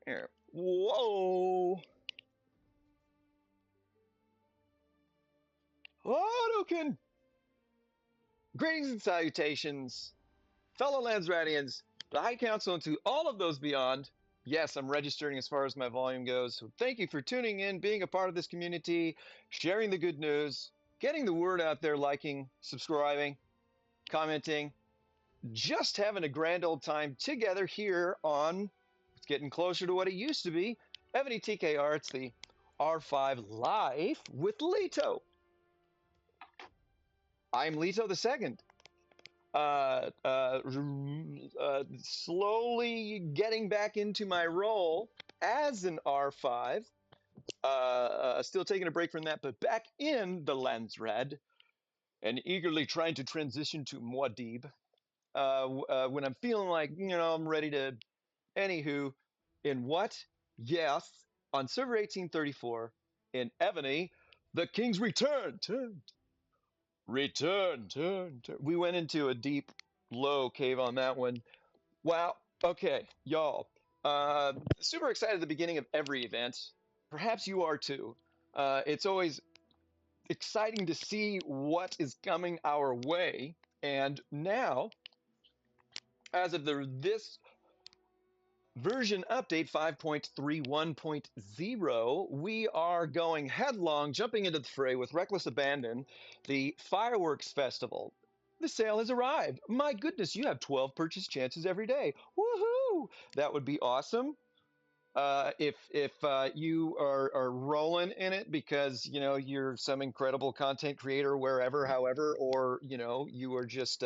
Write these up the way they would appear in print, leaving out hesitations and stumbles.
Here. Whoa! Hadouken! Greetings and salutations, fellow Landsradians, the High Council, and to all of those beyond. Yes, I'm registering as far as my volume goes. So thank you for tuning in, being a part of this community, sharing the good news, getting the word out there, liking, subscribing, commenting, just having a grand old time together here on, it's getting closer to what it used to be, Ebony TKR. It's the R5 Live with Leto. I'm Leto the Second. Slowly getting back into my role as an R5. Still taking a break from that, but back in the Landsrad and eagerly trying to transition to Muad'Dib. When I'm feeling like, I'm ready to. Anywho, in what? Yes, on server 1834 in Ebony, the King's Return. Return. We went into a deep, low cave on that one. Wow. Okay, y'all. Super excited at the beginning of every event. Perhaps you are too. It's always exciting to see what is coming our way. And now, as of this version update 5.31.0, we are going headlong, jumping into the fray with reckless abandon, the Fireworks Festival. The sale has arrived. My goodness, you have 12 purchase chances every day. Woohoo! That would be awesome. If you are rolling in it because you're some incredible content creator wherever, however, or you are just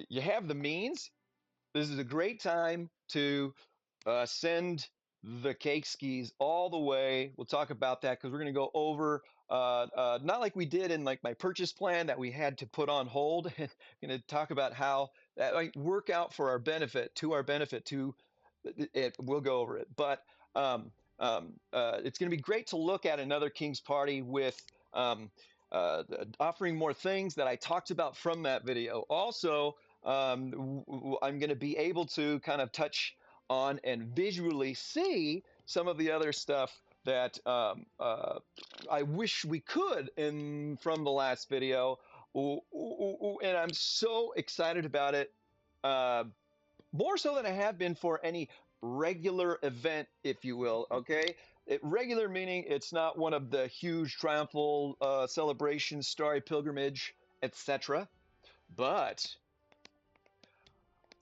you have the means. This is a great time to send the cake skis all the way. We'll talk about that because we're going to go over, not like we did in like my purchase plan that we had to put on hold. Going to talk about how that might work out for our benefit, to our benefit. We'll go over it, but it's going to be great to look at another King's Party with offering more things that I talked about from that video. Also, I'm going to be able to kind of touch on and visually see some of the other stuff that I wish we could from the last video. And I'm so excited about it. More so than I have been for any regular event, if you will, okay? Regular meaning it's not one of the huge triumphal celebrations, starry pilgrimage, etc. But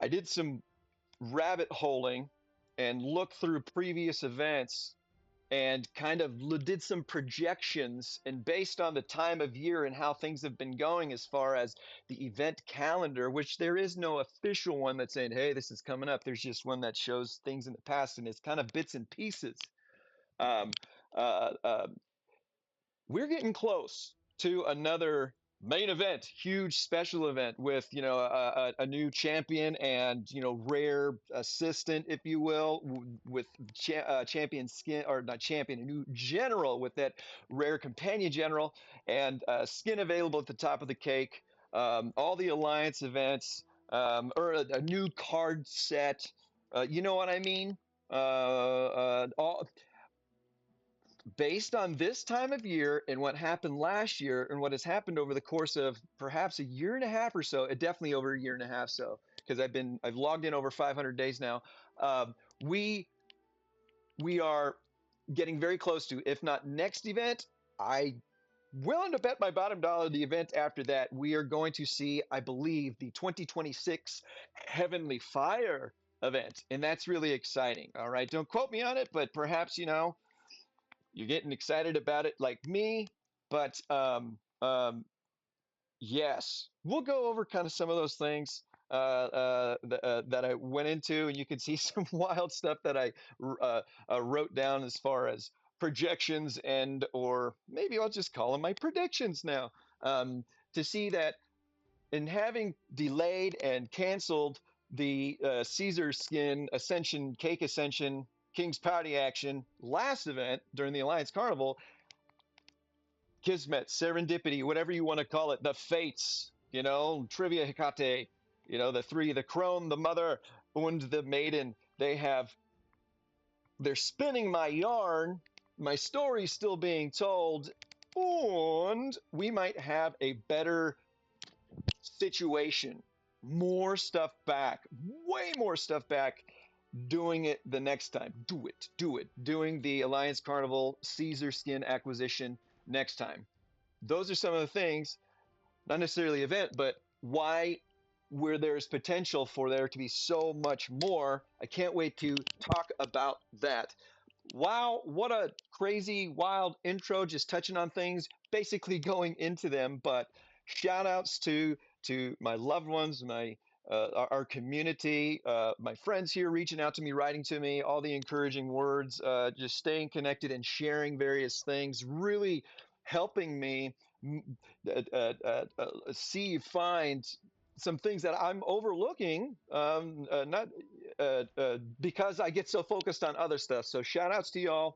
I did some rabbit holing and looked through previous events and kind of did some projections, and based on the time of year and how things have been going as far as the event calendar, which there is no official one that's saying, hey, this is coming up. There's just one that shows things in the past, and it's kind of bits and pieces. Um, uh, uh, we're getting close to another main event, huge special event with a new champion and rare assistant, if you will, with champion skin, or not champion, a new general with that rare companion general, and skin available at the top of the cake. All the alliance events, or a new card set. You know what I mean? All based on this time of year and what happened last year and what has happened over the course of perhaps a year and a half or so, definitely over a year and a half, so because I've logged in over 500 days now. We are getting very close to, if not next event, I willing to bet my bottom dollar the event after that, we are going to see, I believe, the 2026 Heavenly Fire event, and that's really exciting. All right, don't quote me on it, but perhaps you're getting excited about it like me, but yes, we'll go over kind of some of those things that I went into, and you can see some wild stuff that I wrote down as far as projections, or maybe I'll just call them my predictions now, to see that in having delayed and canceled the Caesar Skin Ascension, Cake Ascension, King's Party action last event during the Alliance Carnival, Kismet, Serendipity, whatever you want to call it, the Fates, Trivia Hecate, the three, the Crone, the Mother, Und the maiden, they're spinning my yarn, my story's still being told, and we might have a better situation, more stuff back, way more stuff back, doing it the next time. Do it. Doing the Alliance Carnival Caesar skin acquisition next time. Those are some of the things, not necessarily event, but why where there's potential for there to be so much more. I can't wait to talk about that. Wow, what a crazy, wild intro, just touching on things, basically going into them. But shout outs to my loved ones, my our community, my friends here reaching out to me, writing to me, all the encouraging words, just staying connected and sharing various things, really helping me see, find some things that I'm overlooking, not because I get so focused on other stuff. So shout outs to y'all.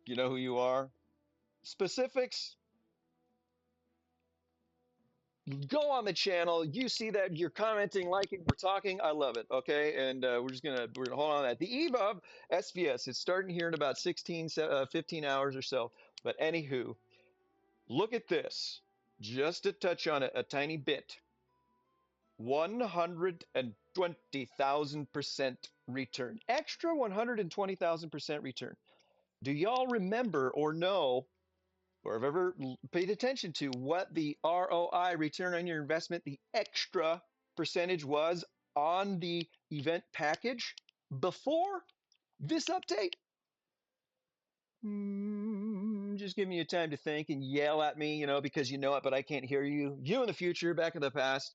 You know who you are. Specifics, go on the channel. You see that you're commenting, liking, we're talking. I love it. Okay. And we're gonna hold on to that. The eve of SVS, it's starting here in about 16, 15 hours or so. But anywho, look at this. Just to touch on it a tiny bit. 120,000% return. Extra 120,000% return. Do y'all remember or know, or have ever paid attention to what the ROI, return on your investment, the extra percentage was on the event package before this update? Just give me a time to think and yell at me, because you know it, but I can't hear you. You in the future, back in the past.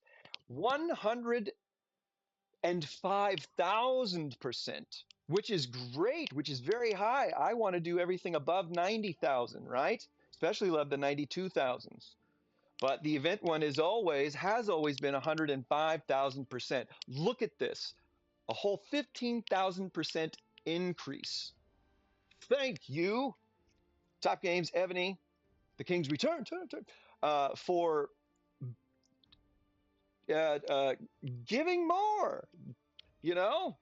105,000%, which is great, which is very high. I want to do everything above 90,000, right? Especially love the 92,000s. But the event one has always been 105,000%. Look at this, a whole 15,000% increase. Thank you, Top Games, Ebony, The King's Return, for giving more.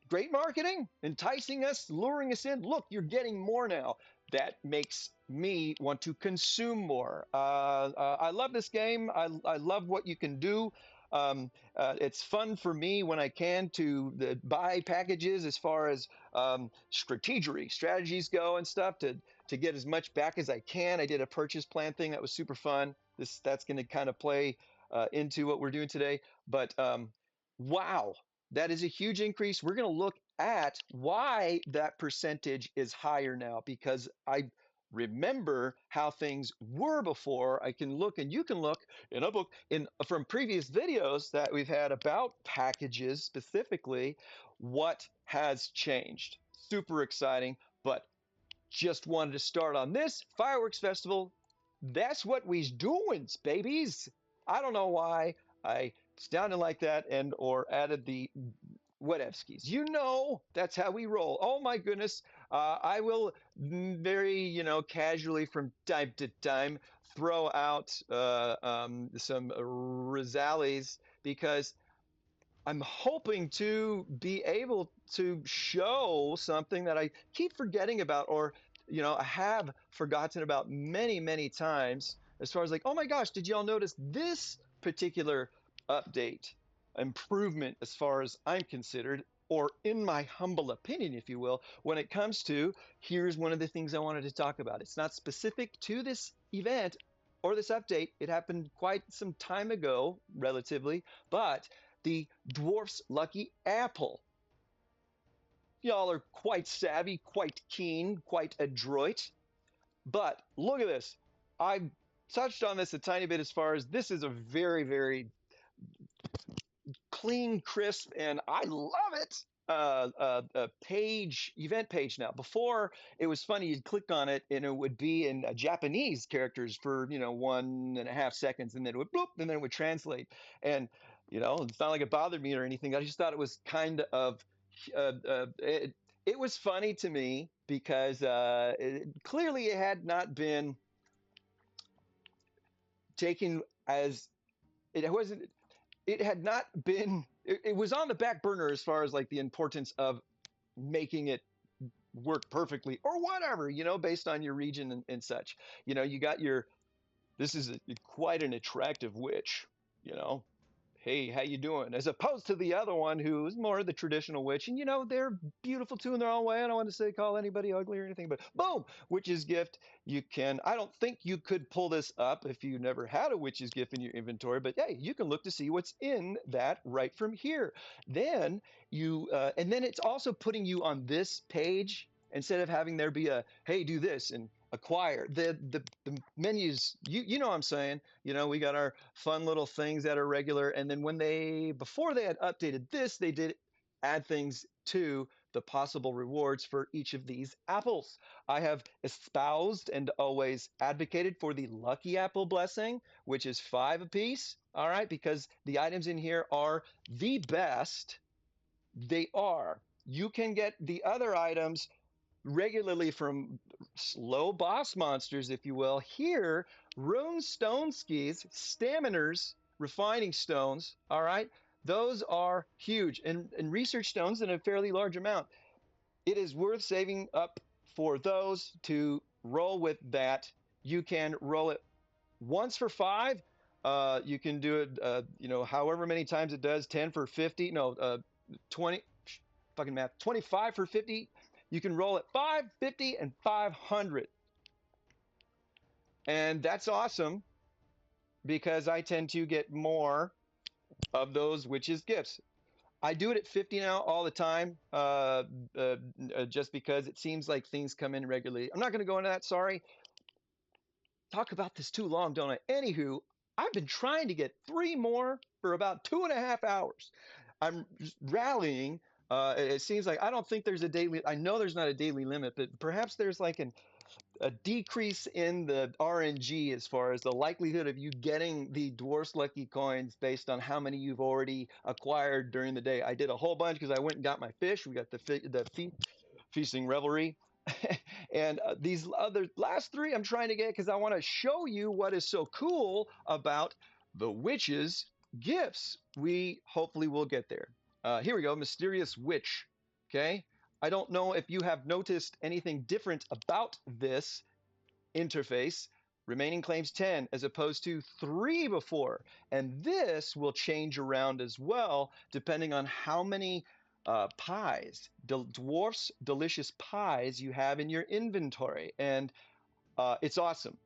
Great marketing, enticing us, luring us in. Look, you're getting more now. That makes me want to consume more. I love this game. I love what you can do. It's fun for me when I can to buy packages as far as strategies go and stuff to get as much back as I can. I did a purchase plan thing that was super fun. That's going to kind of play into what we're doing today. But wow, that is a huge increase. We're going to look at why that percentage is higher now, because I remember how things were before. I can look, and you can look in a book from previous videos that we've had about packages specifically, what has changed. Super exciting, but just wanted to start on this fireworks festival. That's what we's doing, babies. I don't know why I sounded like that and or added the whatevskis. That's how we roll. Oh my goodness. I will very, casually from time to time throw out some Rizales, because I'm hoping to be able to show something that I keep forgetting about, or I have forgotten about many, many times, as far as like, oh my gosh, did y'all notice this particular update, improvement, as far as I'm considered, or in my humble opinion, if you will, when it comes to, here's one of the things I wanted to talk about. It's not specific to this event or this update. It happened quite some time ago, relatively, but the dwarf's lucky apple. Y'all are quite savvy, quite keen, quite adroit. But look at this. I touched on this a tiny bit, as far as this is a very, very clean, crisp, and I love it. Event page now. Before, it was funny. You'd click on it and it would be in Japanese characters for 1.5 seconds, and then it would bloop, and then it would translate. And it's not like it bothered me or anything. I just thought it was kind of it was funny to me, because clearly it had not been taken as it wasn't. It had not been it was on the back burner as far as like the importance of making it work perfectly or whatever, based on your region and such. You got this is quite an attractive witch, you know. Hey, how you doing? As opposed to the other one who's more the traditional witch, and they're beautiful too in their own way. I don't want to say call anybody ugly or anything, but boom, witch's gift. I don't think you could pull this up if you never had a witch's gift in your inventory, but hey, you can look to see what's in that right from here. Then and then it's also putting you on this page instead of having there be a, hey, do this and acquire the menus. You know what I'm saying. We got our fun little things that are regular, and then before they had updated this, they did add things to the possible rewards for each of these apples. I have espoused and always advocated for the lucky apple blessing, which is 5 apiece. All right, because the items in here are the best. They are. You can get the other items regularly from slow boss monsters, if you will. Here, rune stone skis, staminers, refining stones, all right? Those are huge, and research stones in a fairly large amount. It is worth saving up for those to roll with that. You can roll it once for 5. You can do it, however many times it does, 10 for 50, no, 20, fucking math, 25 for 50. You can roll at 5, 50, and 500. And that's awesome because I tend to get more of those witches' gifts. I do it at 50 now all the time, just because it seems like things come in regularly. I'm not going to go into that, sorry. Talk about this too long, don't I? Anywho, I've been trying to get 3 more for about 2.5 hours. I'm rallying. It seems like I don't think there's a daily. I know there's not a daily limit, but perhaps there's like a decrease in the RNG as far as the likelihood of you getting the Dwarf's Lucky coins based on how many you've already acquired during the day. I did a whole bunch because I went and got my fish. We got the feasting revelry. And these other last 3 I'm trying to get because I want to show you what is so cool about the witches' gifts. We hopefully will get there. Here we go, Mysterious Witch. Okay. I don't know if you have noticed anything different about this interface. Remaining claims 10 as opposed to 3 before. And this will change around as well depending on how many pies, dwarf's delicious pies you have in your inventory. And it's awesome.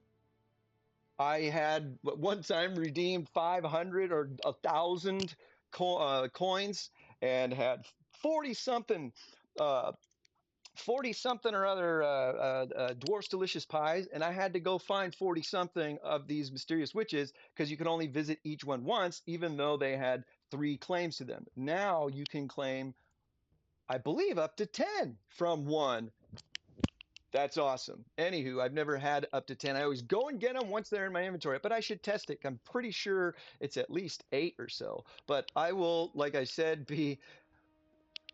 I had one time redeemed 500 or 1,000 coins and had 40 something 40 something or other dwarf's delicious pies, and I had to go find 40 something of these mysterious witches because you can only visit each one once, even though they had 3 claims to them. Now you can claim, I believe, up to 10 from one. That's awesome. Anywho, I've never had up to 10. I always go and get them once they're in my inventory, but I should test it. I'm pretty sure it's at least 8 or so. But I will, like I said, be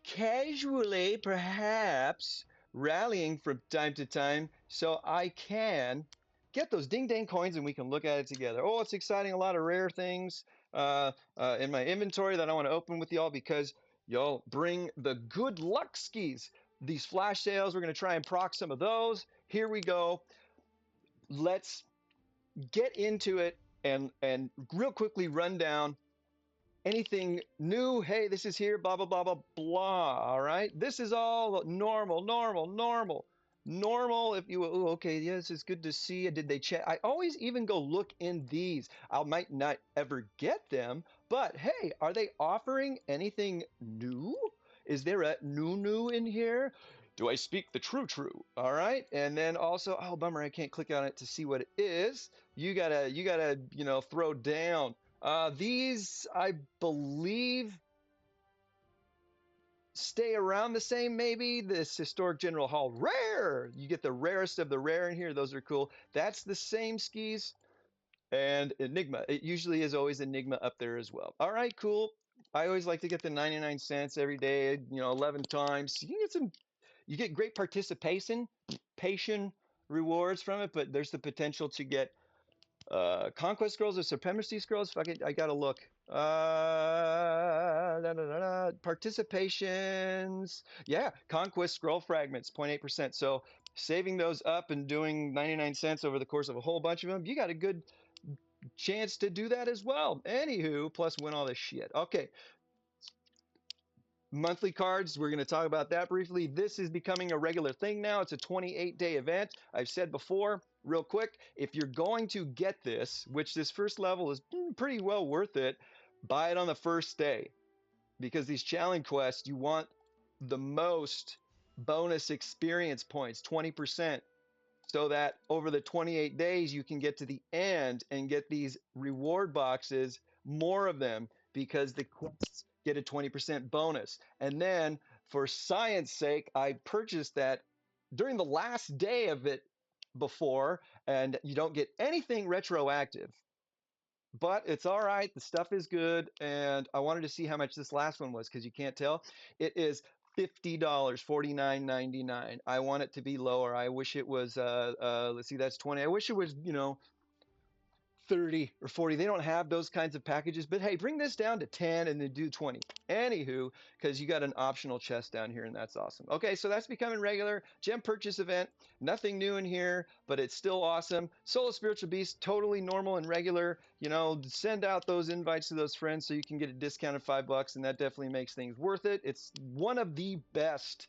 casually, perhaps, rallying from time to time so I can get those ding dang coins and we can look at it together. Oh, it's exciting. A lot of rare things in my inventory that I want to open with y'all because y'all bring the good luck skis. These flash sales, we're going to try and proc some of those. Here we go. Let's get into it and real quickly run down anything new. Hey, this is here, blah, blah, blah, blah, blah. All right. This is all normal. If you will. Ooh, okay. Yes, it's good to see you. Did they check? I always even go look in these. I might not ever get them, but hey, are they offering anything new? Is there a new in here? Do I speak the true? All right. And then also, oh, bummer, I can't click on it to see what it is. You gotta, throw down. These, I believe, stay around the same, maybe. This Historic General Hall rare. You get the rarest of the rare in here. Those are cool. That's the same skis. And Enigma. It usually is always Enigma up there as well. All right, cool. I always like to get the 99 cents every day, 11 times. You get great patient rewards from it, but there's the potential to get Conquest scrolls or supremacy scrolls? Fuck it, I gotta look. Participations. Yeah, conquest scroll fragments, 0.8%. So saving those up and doing 99 cents over the course of a whole bunch of them, you got a good chance to do that as well. Anywho, plus win all this shit. Okay, monthly cards, we're going to talk about that briefly. This is becoming a regular thing now. It's a 28-day event. I've said before, real quick, if you're going to get this, which this first level is pretty well worth it, buy it on the first day. Because these challenge quests, you want the most bonus experience points, 20%, so that over the 28 days you can get to the end and get these reward boxes, more of them, because the quests get a 20% bonus. And then for science sake, I purchased that during the last day of it before, and you don't get anything retroactive. But it's all right. The stuff is good, and I wanted to see how much this last one was because you can't tell. It is $50, $49.99. I want it to be lower. I wish it was. Let's see, that's 20. I wish it was 30 or 40. They don't have those kinds of packages, but hey, bring this down to 10 and then do 20. Anywho, because you got an optional chest down here, and that's awesome. Okay, so that's becoming regular. Gem purchase event, nothing new in here, but it's still awesome. Solo Spiritual Beast, totally normal and regular. Send out those invites to those friends so you can get a discounted $5, and that definitely makes things worth it. It's one of the best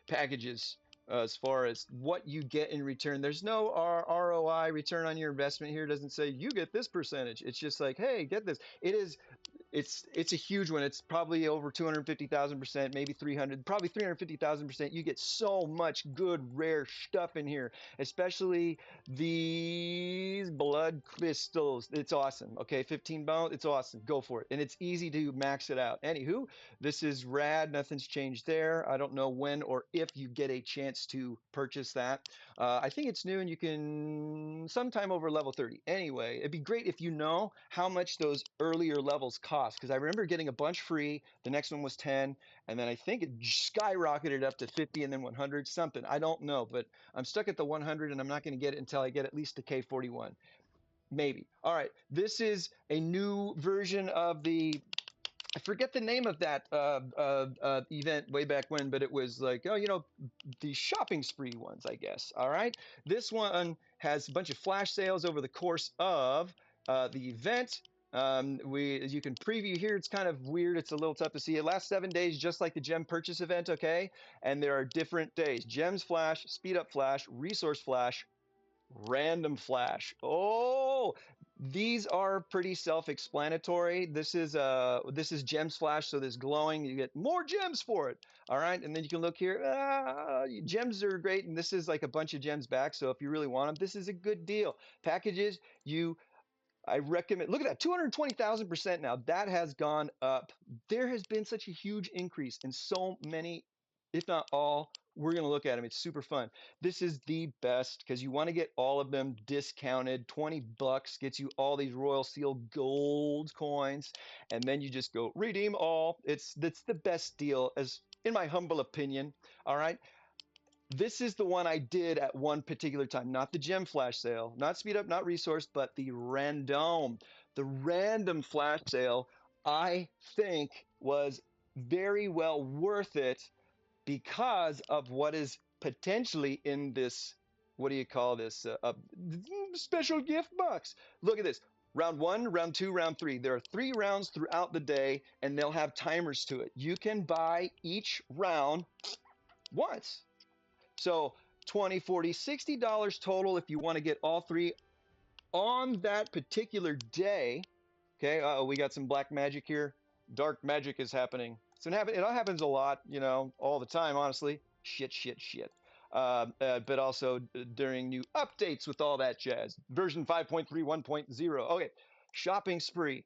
packages as far as what you get in return. There's no ROI, return on your investment here. It doesn't say you get this percentage. It's just like, hey, get this. It's a huge one. It's probably over 250,000%, maybe 300, probably 350,000%. You get so much good rare stuff in here, especially these blood crystals. It's awesome. Okay, 15 bone. It's awesome. Go for it. And it's easy to max it out. Anywho, this is rad. Nothing's changed there. I don't know when or if you get a chance to purchase that. I think it's new and you can sometime over level 30. Anyway, it'd be great if you know how much those earlier levels cost, because I remember getting a bunch free. The next one was 10, and then I think it skyrocketed up to 50 and then 100 something. I don't know, but I'm stuck at the 100 and I'm not going to get it until I get at least the K41. Maybe. All right. This is a new version of I forget the name of that event way back when, but it was like, the shopping spree ones, I guess. All right. This one has a bunch of flash sales over the course of the event. As you can preview here, it's kind of weird. It's a little tough to see. It lasts 7 days, just like the gem purchase event. Okay. And there are different days: gems flash, speed up flash, resource flash, random flash. Oh, these are pretty self-explanatory. This is gems flash, so this glowing, you get more gems for it. All right, and then you can look here. Gems are great, and this is like a bunch of gems back. So if you really want them, this is a good deal. Packages, I recommend. Look at that, 220,000% now. That has gone up. There has been such a huge increase in so many, if not all. We're going to look at them. It's super fun. This is the best because you want to get all of them discounted. $20 gets you all these Royal Seal gold coins, and then you just go redeem all. That's the best deal, as in my humble opinion. All right. This is the one I did at one particular time, not the gem flash sale, not speed up, not resource, but the random. The random flash sale, I think, was very well worth it because of what is potentially in this. What do you call this? Special gift box. Look at this. Round 1, round 2, round 3. There are 3 rounds throughout the day, and they'll have timers to it. You can buy each round once. So 20, 40, $60 total if you want to get all 3 on that particular day. Okay, we got some black magic here. Dark magic is happening. So it all happens a lot, all the time, honestly. Shit. But also during new updates with all that jazz. Version 5.3, 1.0. Okay, shopping spree.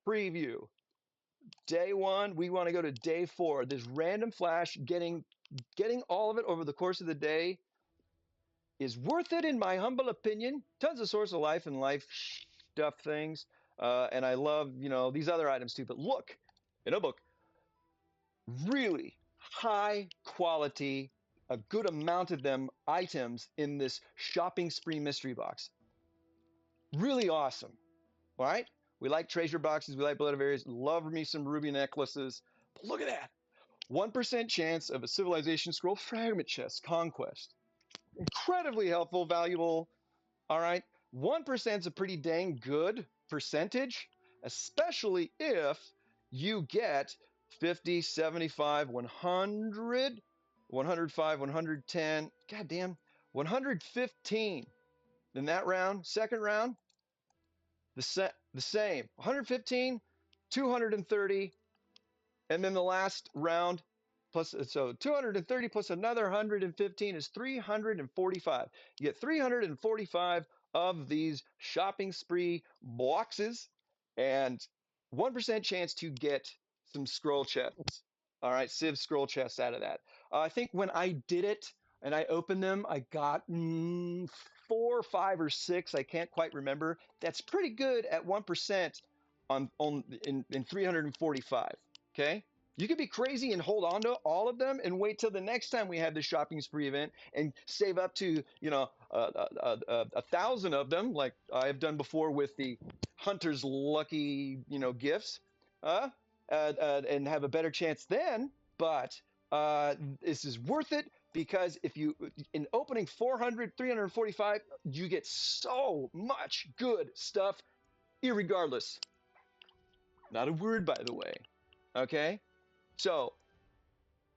Preview. Day 1, we want to go to day 4. This random flash, getting all of it over the course of the day is worth it, in my humble opinion. Tons of source of life and life stuff things. And I love, these other items too. But look, in a book, really high quality, a good amount of them items in this shopping spree mystery box. Really awesome. All right. We like treasure boxes. We like blood of Ares. Love me some ruby necklaces. But look at that. 1% chance of a civilization scroll fragment chest conquest. Incredibly helpful, valuable. All right. 1% is a pretty dang good percentage, especially if you get 50, 75, 100, 105, 110, goddamn, 115 in that round. Second round, the same 115, 230, and then the last round plus, so 230 plus another 115 is 345. You get 345 of these shopping spree boxes and 1% chance to get some scroll chests. All right, Civ scroll chests out of that. I think when I did it and I opened them, I got 4, 5, or 6. I can't quite remember. That's pretty good at 1% in 345. Okay. You could be crazy and hold on to all of them and wait till the next time we have the shopping spree event and save up to, 1,000 of them, like I have done before with the hunter's lucky, gifts, uh, and have a better chance then. But this is worth it because if you, in opening 400, 345, you get so much good stuff, irregardless. Not a word, by the way. Okay. So,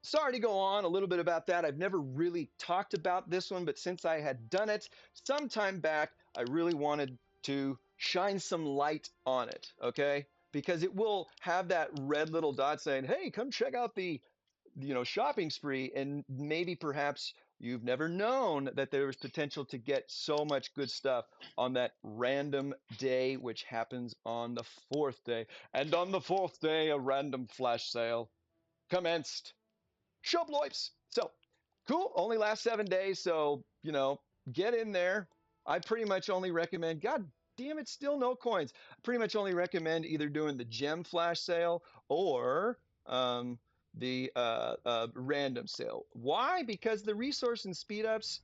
sorry to go on a little bit about that. I've never really talked about this one, but since I had done it some time back, I really wanted to shine some light on it, okay? Because it will have that red little dot saying, hey, come check out the shopping spree, and maybe perhaps you've never known that there was potential to get so much good stuff on that random day, which happens on the fourth day. And on the fourth day, a random flash sale commenced. Showbloips. So cool. Only lasts 7 days. So, get in there. I pretty much only recommend, God damn it, still no coins. I pretty much only recommend either doing the gem flash sale or the random sale. Why? Because the resource and speed ups,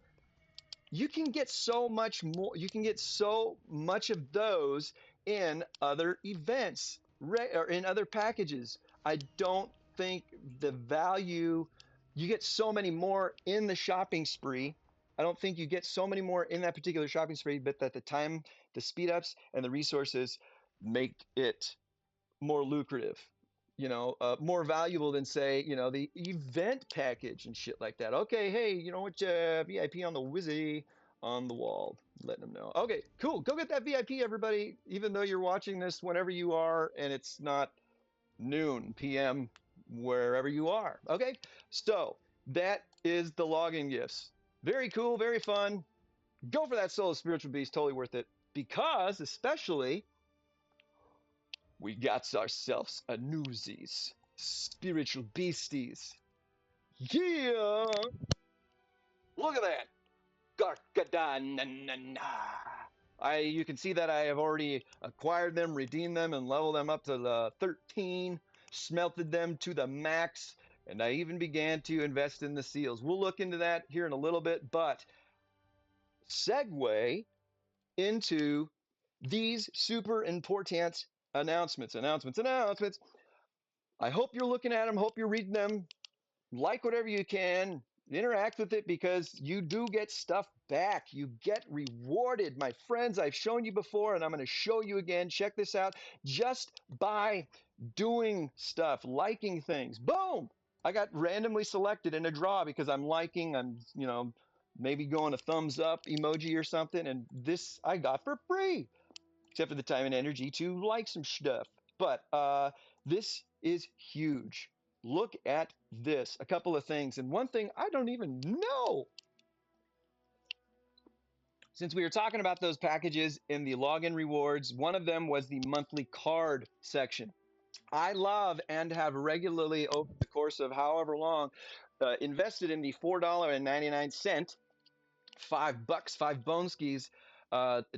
you can get so much more. You can get so much of those in other events or in other packages. I don't think the value, you get so many more in the shopping spree. I don't think you get so many more in that particular shopping spree, but that the time, the speed ups, and the resources make it more lucrative, more valuable than, say, the event package and shit like that. Okay, hey, you know what, VIP on the Wizzy on the wall, letting them know. Okay, cool. Go get that VIP, everybody, even though you're watching this whenever you are and it's not noon PM wherever you are. Okay, so that is the login gifts. Very cool, very fun. Go for that Soul of Spiritual Beast, totally worth it. Because, especially, we got ourselves a newsies, spiritual beasties. Yeah! Look at that! Gargadana. You can see that I have already acquired them, redeemed them, and leveled them up to the 13, smelted them to the max, and I even began to invest in the seals. We'll look into that here in a little bit, but segue into these super important announcements. I hope you're looking at them, hope you're reading them, like whatever you can, interact with it because you do get stuff back. You get rewarded, my friends. I've shown you before and I'm going to show you again. Check this out. Just by doing stuff, liking things, boom, I got randomly selected in a draw because I'm liking, maybe going a thumbs up emoji or something, and this I got for free, except for the time and energy to like some stuff. But this is huge. Look at this. A couple of things. And one thing I don't even know. Since we were talking about those packages in the login rewards, one of them was the monthly card section. I love and have regularly, over the course of however long, invested in the $4.99, $5, 5 skis,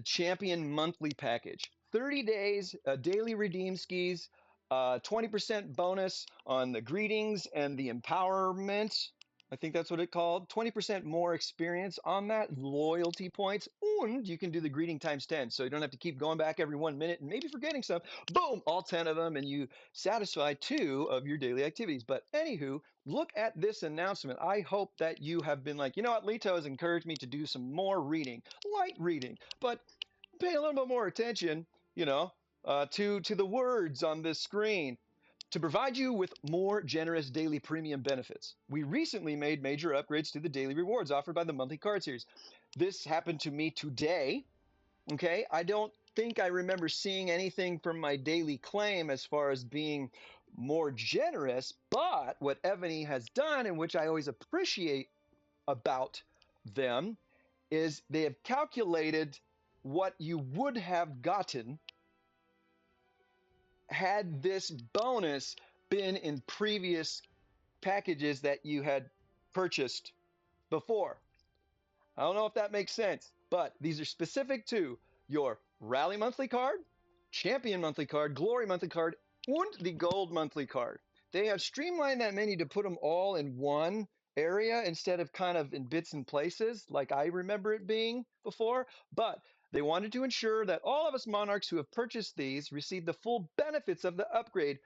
champion monthly package. 30 days, daily redeem skis, 20% bonus on the greetings and the empowerment. I think that's what it called. 20% more experience on that, loyalty points, and you can do the greeting times 10. So you don't have to keep going back every 1 minute and maybe forgetting some. Boom, all 10 of them, and you satisfy 2 of your daily activities. But anywho, look at this announcement. I hope that you have been like, you know what, Leto has encouraged me to do some more reading, light reading, but pay a little bit more attention, you know, to the words on this screen. To provide you with more generous daily premium benefits, we recently made major upgrades to the daily rewards offered by the monthly card series. This happened to me today. Okay, I don't think I remember seeing anything from my daily claim as far as being more generous, but what Ebony has done, and which I always appreciate about them, is they have calculated what you would have gotten had this bonus been in previous packages that you had purchased before. I don't know if that makes sense, but these are specific to your Rally monthly card, Champion monthly card, Glory monthly card, and the Gold monthly card. They have streamlined that menu to put them all in one area instead of kind of in bits and places like I remember it being before. But they wanted to ensure that all of us monarchs who have purchased these receive the full benefits of the upgrade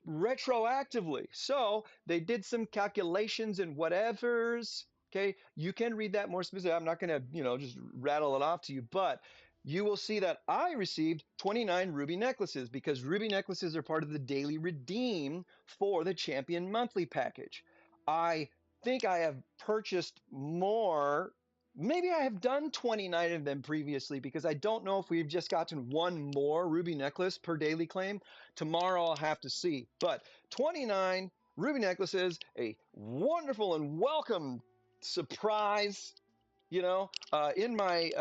retroactively. So they did some calculations and whatevers. Okay, you can read that more specific. I'm not going to, just rattle it off to you, but you will see that I received 29 ruby necklaces because ruby necklaces are part of the daily redeem for the Champion monthly package. I think I have purchased more. Maybe I have done 29 of them previously because I don't know if we've just gotten one more ruby necklace per daily claim. Tomorrow I'll have to see. But 29 ruby necklaces, a wonderful and welcome surprise, in my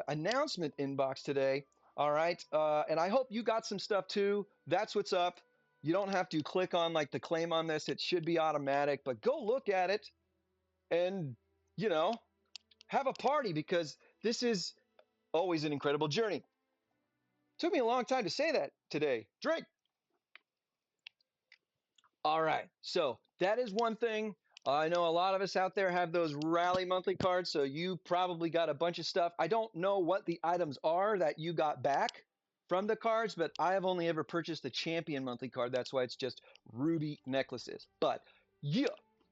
announcement inbox today. All right. And I hope you got some stuff too. That's what's up. You don't have to click on like the claim on this. It should be automatic, but go look at it and, have a party because this is always an incredible journey. Took me a long time to say that today. Drink. All right. So that is one thing. I know a lot of us out there have those rally monthly cards, so you probably got a bunch of stuff. I don't know what the items are that you got back from the cards, but I have only ever purchased the Champion monthly card. That's why it's just ruby necklaces. But yeah,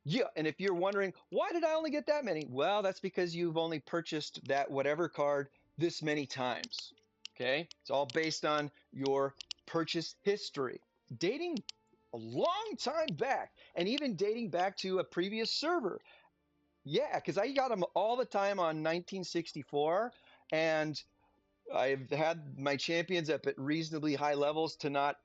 yeah. And if you're wondering, why did I only get that many? Well, that's because you've only purchased that whatever card this many times. Okay. It's all based on your purchase history. Dating a long time back, and even dating back to a previous server. Yeah, because I got them all the time on 1964, and I've had my champions up at reasonably high levels to not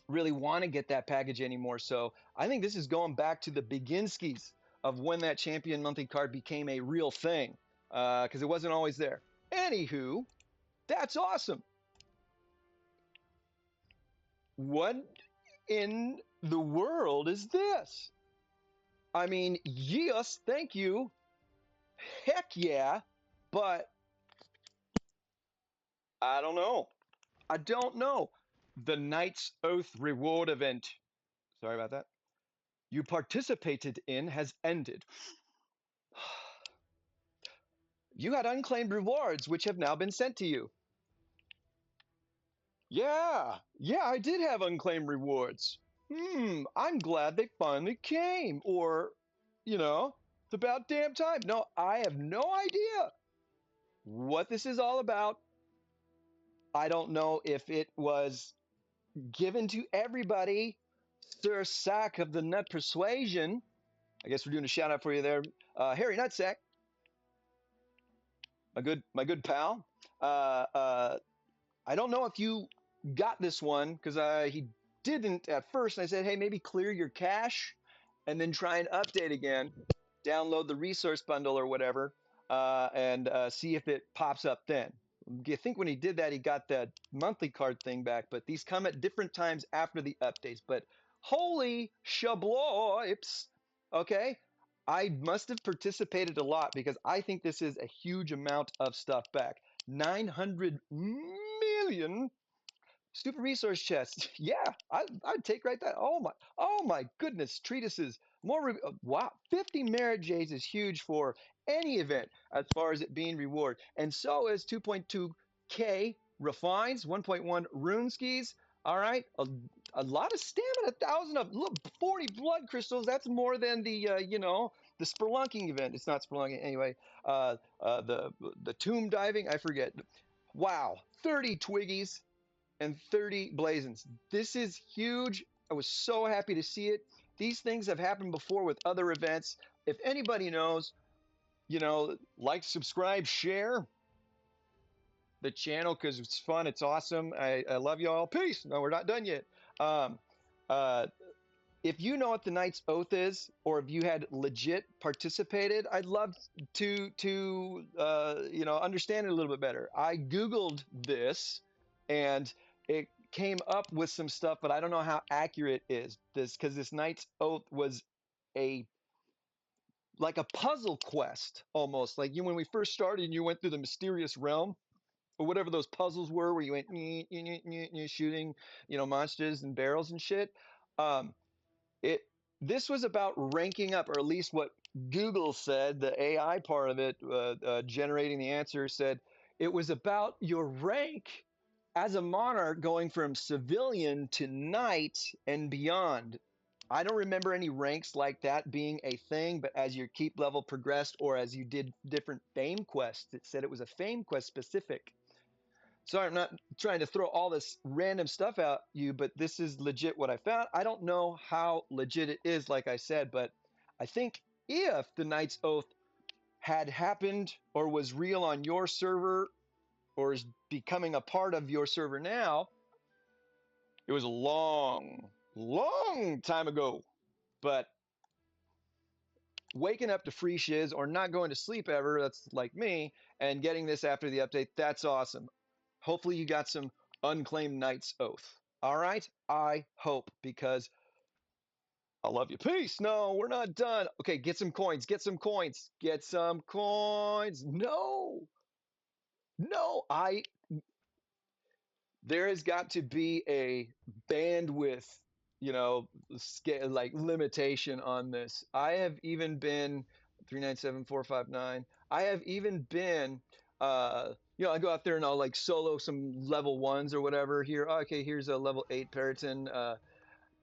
really want to get that package anymore. So I think this is going back to the beginskis of when that champion monthly card became a real thing, because it wasn't always there. Anywho, that's awesome. What in the world is this? I mean, yes, thank you. Heck yeah. But I don't know. I don't know. The Knight's Oath reward event, sorry about that, you participated in has ended. You had unclaimed rewards which have now been sent to you. Yeah, I did have unclaimed rewards. I'm glad they finally came. Or, it's about damn time. No, I have no idea what this is all about. I don't know if it was given to everybody. Sir Sack of the Nut Persuasion. I guess we're doing a shout out for you there, Harry Nutsack, my good pal. I don't know if you got this one because he didn't at first. And I said, hey, maybe clear your cache and then try and update again. Download the resource bundle or whatever, and see if it pops up then. I think when he did that, he got that monthly card thing back, but these come at different times after the updates. But holy shabloips, okay? I must have participated a lot because I think this is a huge amount of stuff back. 900 million Super resource chests. Yeah, I'd take right that. Oh my goodness, treatises. Wow, 50 merit J's is huge for any event as far as it being reward. And so is 2.2k refines, 1.1 rune skis. All right, a lot of stamina, 1,000 of look, 40 blood crystals. That's more than the the spelunking event. It's not spelunking anyway. The tomb diving, I forget. Wow, 30 twiggies and 30 blazons. This is huge. I was so happy to see it. These things have happened before with other events. If anybody knows, like, subscribe, share the channel because it's fun. It's awesome. I love y'all. Peace. No, we're not done yet. Um, uh, if you know what the Knight's Oath is, or if you had legit participated, I'd love to understand it a little bit better. I Googled this, and it came up with some stuff, but I don't know how accurate it is. Because this Knight's Oath was a like a puzzle quest almost. Like when we first started, and you went through the mysterious realm or whatever those puzzles were, where you went shooting, monsters and barrels and shit. Um, it This was about ranking up, or at least what Google said. The AI part of it, generating the answer, said it was about your rank as a monarch, going from civilian to knight and beyond. I don't remember any ranks like that being a thing, but as your keep level progressed, or as you did different fame quests, it said it was a fame quest specific. Sorry, I'm not trying to throw all this random stuff at you, but this is legit what I found. I don't know how legit it is, like I said, but I think if the Knight's Oath had happened or was real on your server, or is becoming a part of your server now, it was a long, long time ago. But waking up to free shiz, or not going to sleep ever, that's like me, and getting this after the update, that's awesome. Hopefully you got some unclaimed Knight's Oath. All right? I hope, because I love you. Peace. No, we're not done. Okay, get some coins. Get some coins. Get some coins. No. No, there has got to be a bandwidth, like limitation on this. I have even been 397,459. I have even been, I go out there and I'll like solo some level ones or whatever. Here, okay, here's a level 8 Periton.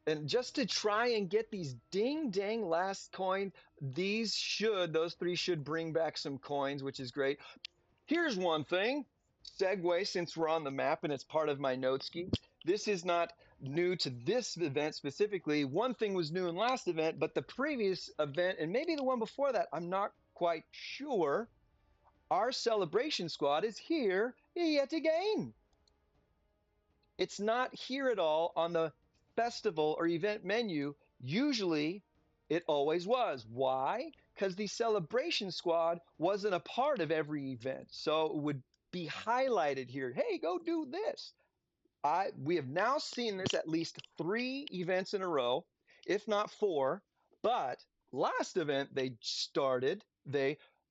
And just to try and get these ding dang last coin, those three should bring back some coins, which is great. Here's one thing. Segue, since we're on the map and it's part of my note ski. This is not new to this event specifically. One thing was new in last event, but the previous event, and maybe the one before that, I'm not quite sure. Our celebration squad is here yet again. It's not here at all on the festival or event menu. Usually, it always was. Why? Because the celebration squad wasn't a part of every event. So it would be highlighted here. Hey, go do this. We have now seen this at least 3 events in a row, if not 4. But last event they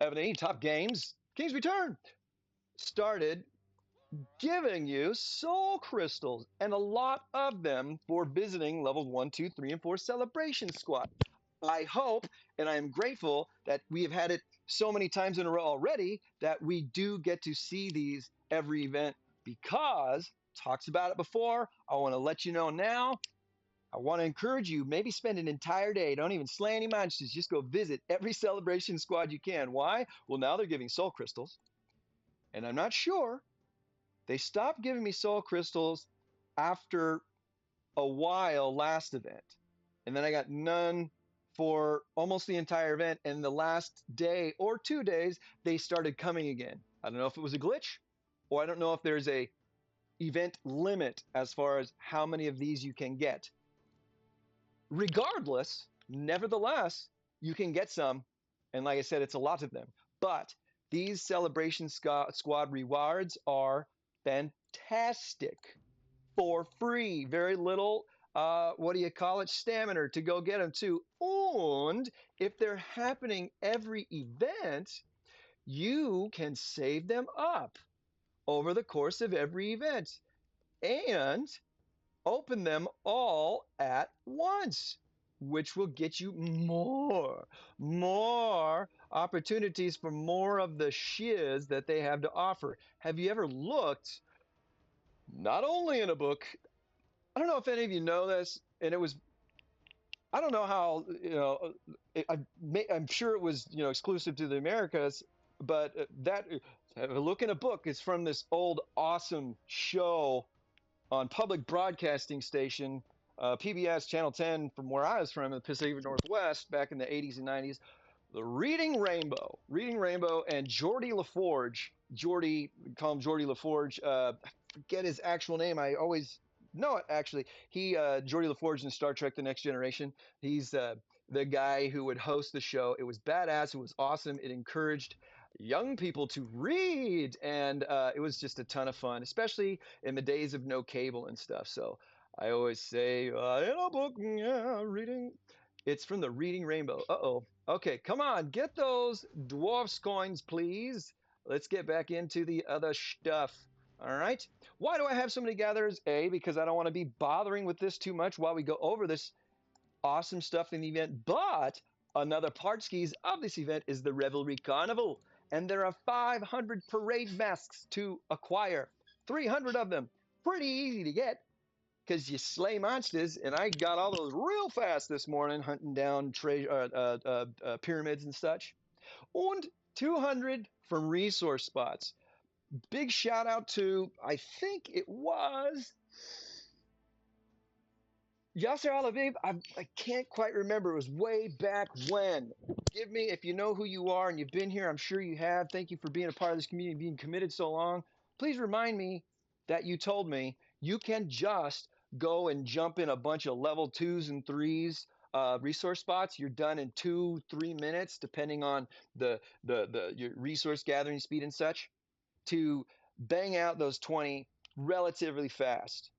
have any top games. King's Return started giving you soul crystals, and a lot of them for visiting levels 1, 2, 3, and 4 celebration squad. I hope, and I am grateful that we have had it so many times in a row already, that we do get to see these every event, because talks about it before. I want to let you know now. I want to encourage you, maybe spend an entire day. Don't even slay any monsters. Just go visit every celebration squad you can. Why? Well, now they're giving soul crystals, and I'm not sure. They stopped giving me soul crystals after a while last event. And then I got none for almost the entire event. And the last day or 2 days, they started coming again. I don't know if it was a glitch, or I don't know if there's a event limit as far as how many of these you can get. Regardless, nevertheless, you can get some. And like I said, it's a lot of them. But these celebration squad rewards are fantastic, for free. Very little, stamina to go get them too. And if they're happening every event, you can save them up over the course of every event. and open them all at once, which will get you more opportunities for more of the shiz that they have to offer. Have you ever looked, not only in a book, I don't know if any of you know this, and it was, I don't know how, I'm sure it was, exclusive to the Americas, but that, have a look in a book. It's from this old awesome show on public broadcasting station, PBS Channel 10, from where I was from in the Pacific Northwest back in the 80s and 90s. The Reading Rainbow, and Geordie LaForge. Geordie, call him Geordie LaForge. I forget his actual name. I always know it, actually. Geordie LaForge in Star Trek: The Next Generation. He's the guy who would host the show. It was badass. It was awesome. It encouraged young people to read, and it was just a ton of fun, especially in the days of no cable and stuff. So I always say, in a book, yeah, reading. It's from the Reading Rainbow. Uh-oh. Okay, come on, get those dwarfs coins, please. Let's get back into the other stuff. All right. Why do I have so many gatherers? A, because I don't want to be bothering with this too much while we go over this awesome stuff in the event. But another part skis of this event is the Revelry Carnival. And there are 500 parade masks to acquire, 300 of them. Pretty easy to get because you slay monsters, and I got all those real fast this morning hunting down pyramids and such. And 200 from resource spots. Big shout out to, I think it was Yasser Alaviv. I can't quite remember. It was way back when. Give me, if you know who you are and you've been here, I'm sure you have. Thank you for being a part of this community, being committed so long. Please remind me that you told me you can just go and jump in a bunch of level 2s and 3s resource spots. You're done in 2-3 minutes, depending on your resource gathering speed and such, to bang out those 20 relatively fast.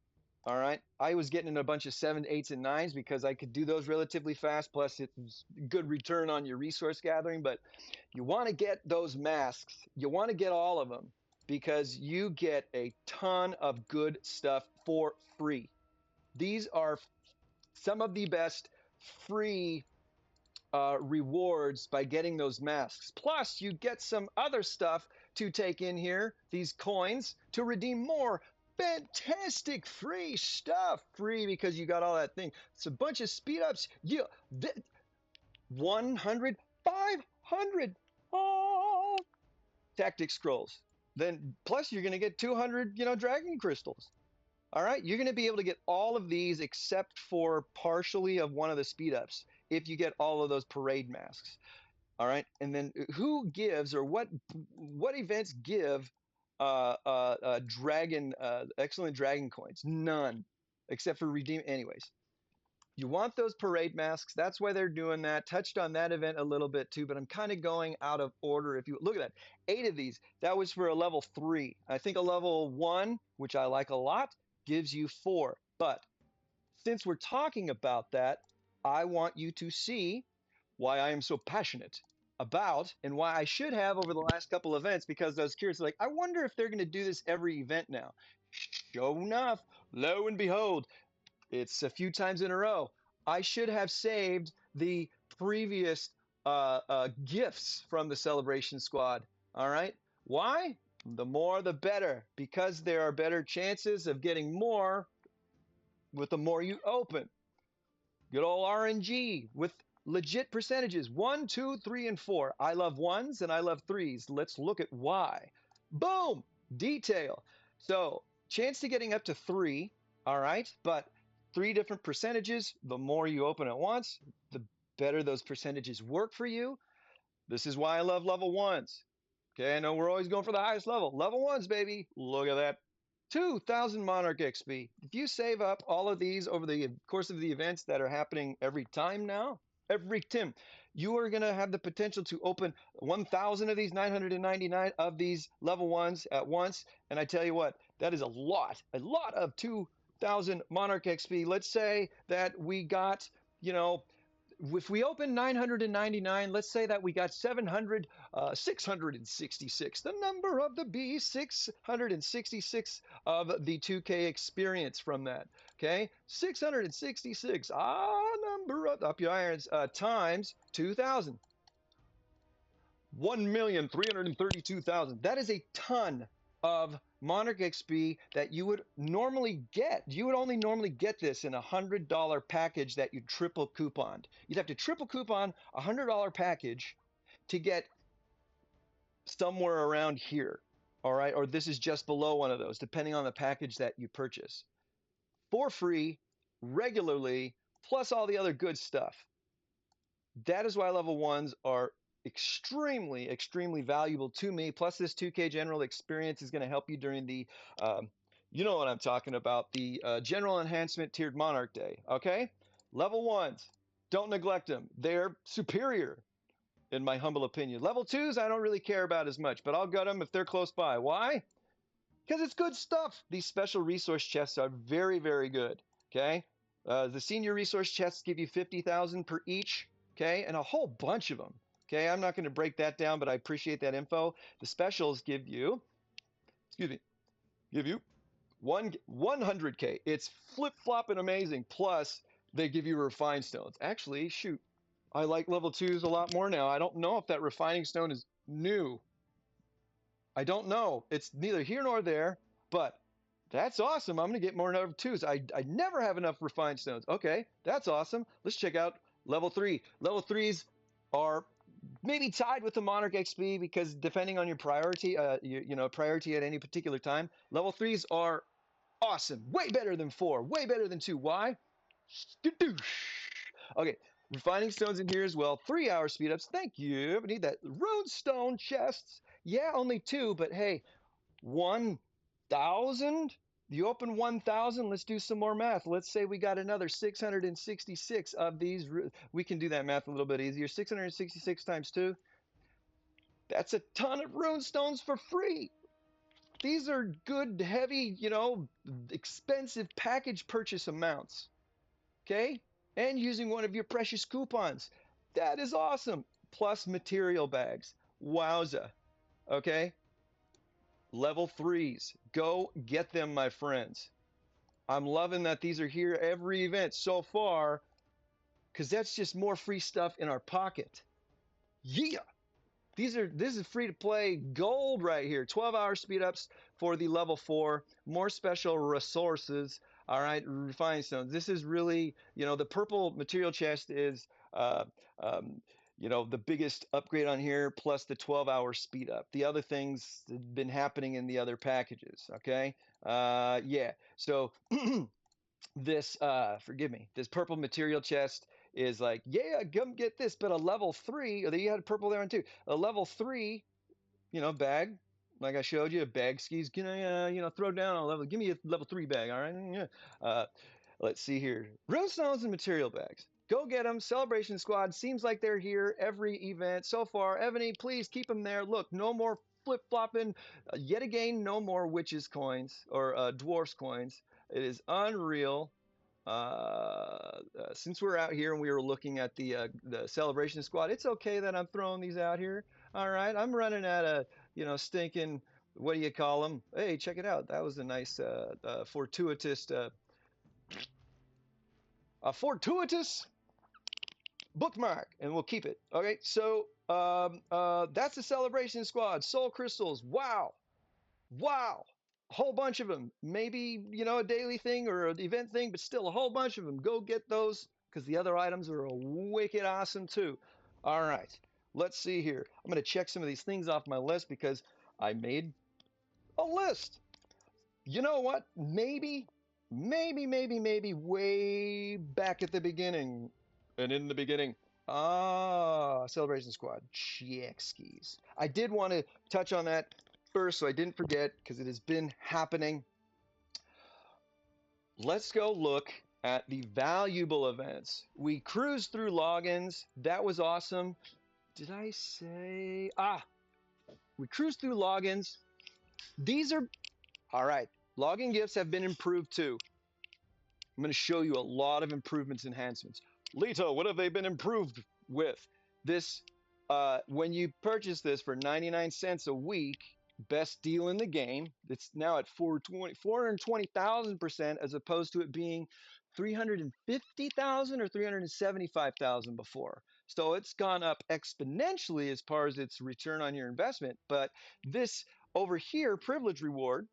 All right. I was getting in a bunch of 7s, 8s, and 9s because I could do those relatively fast. Plus, it's good return on your resource gathering. But you want to get those masks. You want to get all of them because you get a ton of good stuff for free. These are some of the best free rewards by getting those masks. Plus, you get some other stuff to take in here, these coins, to redeem more fantastic free stuff. Free because you got all that thing. It's a bunch of speed ups. Yeah, 100, 500 tactic scrolls. Then plus you're going to get 200, dragon crystals. All right, you're going to be able to get all of these except for partially of one of the speed ups if you get all of those parade masks. All right, and then who gives or what events give excellent dragon coins? None, except for redeem. Anyways, you want those parade masks. That's why they're doing that. Touched on that event a little bit too, but I'm kind of going out of order. If you look at that, 8 of these, that was for a level 3. I think a level 1, which I like a lot, gives you 4. But since we're talking about that, I want you to see why I am so passionate about and why I should have over the last couple events, because I was curious, like, I wonder if they're going to do this every event now. Sure enough, lo and behold, it's a few times in a row. I should have saved the previous gifts from the celebration squad. All right. Why? The more the better, because there are better chances of getting more with the more you open. Good old RNG with legit percentages 1, 2, 3, and 4. I love 1s and I love 3s. Let's look at why. Boom! Detail. So, chance to getting up to 3, all right? But 3 different percentages. The more you open at once, the better those percentages work for you. This is why I love level 1s. Okay, I know we're always going for the highest level. Level 1s, baby. Look at that. 2,000 Monarch XP. If you save up all of these over the course of the events that are happening every time now, you are going to have the potential to open 1,000 of these, 999 of these level 1s at once. And I tell you what, that is a lot of 2,000 Monarch XP. Let's say that we got, if we open 999, let's say that we got 666, the number of the beast, 666 of the 2K experience from that. Okay, 666, number of up your irons, times 2,000. 1,332,000. That is a ton of Monarch XP that you would normally get. You would only normally get this in a $100 package that you triple couponed. You'd have to triple coupon a $100 package to get somewhere around here. All right, or this is just below one of those, depending on the package that you purchase. For free, regularly, plus all the other good stuff. That is why level ones are extremely, extremely valuable to me. Plus, this 2K general experience is going to help you during the, you know what I'm talking about, the general enhancement tiered Monarch Day. Okay? Level ones, don't neglect them. They're superior, in my humble opinion. Level twos, I don't really care about as much, but I'll gut them if they're close by. Why? Because it's good stuff. These special resource chests are very, very good. Okay? The senior resource chests give you 50,000 per each. Okay, and a whole bunch of them. Okay, I'm not going to break that down, but I appreciate that info. The specials give you, give you 100K. It's flip-flopping amazing. Plus, they give you refined stones. Actually, shoot, I like level 2s a lot more now. I don't know if that refining stone is new. I don't know. It's neither here nor there, but that's awesome. I'm going to get more level 2s. I never have enough refined stones. Okay, that's awesome. Let's check out level 3. Level 3s are maybe tied with the Monarch XP because depending on your priority, priority at any particular time, level 3s are awesome. Way better than 4. Way better than 2. Why? Okay, refining stones in here as well. 3-hour speed ups. Thank you. We need that. Rune stone chests. Yeah, only 2, but hey, 1,000? You open 1,000, let's do some more math. Let's say we got another 666 of these. We can do that math a little bit easier. 666 times 2. That's a ton of rune stones for free. These are good, heavy, expensive package purchase amounts. Okay? And using one of your precious coupons. That is awesome. Plus material bags. Wowza. Okay? Level 3s. Go get them, my friends. I'm loving that these are here every event so far because that's just more free stuff in our pocket. Yeah. This is free to play gold right here. 12-hour speed ups for the level 4. More special resources. All right, refined stones. This is really, the purple material chest is the biggest upgrade on here, plus the 12-hour speed up. The other things have been happening in the other packages. Okay. Yeah. So this, forgive me, this purple material chest is like, yeah, come get this, but a level 3, or you had purple there on too. A level 3, bag, like I showed you, bag skis, throw down a level, give me a level 3 bag. All right. Yeah. Let's see here. Rune stones and material bags. Go get them. Celebration Squad seems like they're here every event so far. Ebony, please keep them there. Look, no more flip-flopping. Yet again, no more witches coins or dwarfs coins. It is unreal. Since we're out here and we were looking at the Celebration Squad, it's okay that I'm throwing these out here. All right, I'm running at a stinking, what do you call them? Hey, check it out. That was a nice fortuitous bookmark, and we'll keep it. Okay, so that's the Celebration Squad. Soul crystals. Wow. A whole bunch of them. Maybe, a daily thing or an event thing, but still a whole bunch of them. Go get those because the other items are wicked awesome too. All right, let's see here. I'm going to check some of these things off my list because I made a list. You know what? Maybe way back at the beginning. And in the beginning, Celebration Squad, check skis. I did want to touch on that first, so I didn't forget, because it has been happening. Let's go look at the valuable events. We cruised through logins. That was awesome. Did I say? We cruised through logins. These are, all right, login gifts have been improved too. I'm going to show you a lot of improvements, enhancements. Leto, what have they been improved with? This, when you purchase this for 99 cents a week, best deal in the game. It's now at 420,000% as opposed to it being 350,000 or 375,000 before. So it's gone up exponentially as far as its return on your investment. But this over here, privilege reward,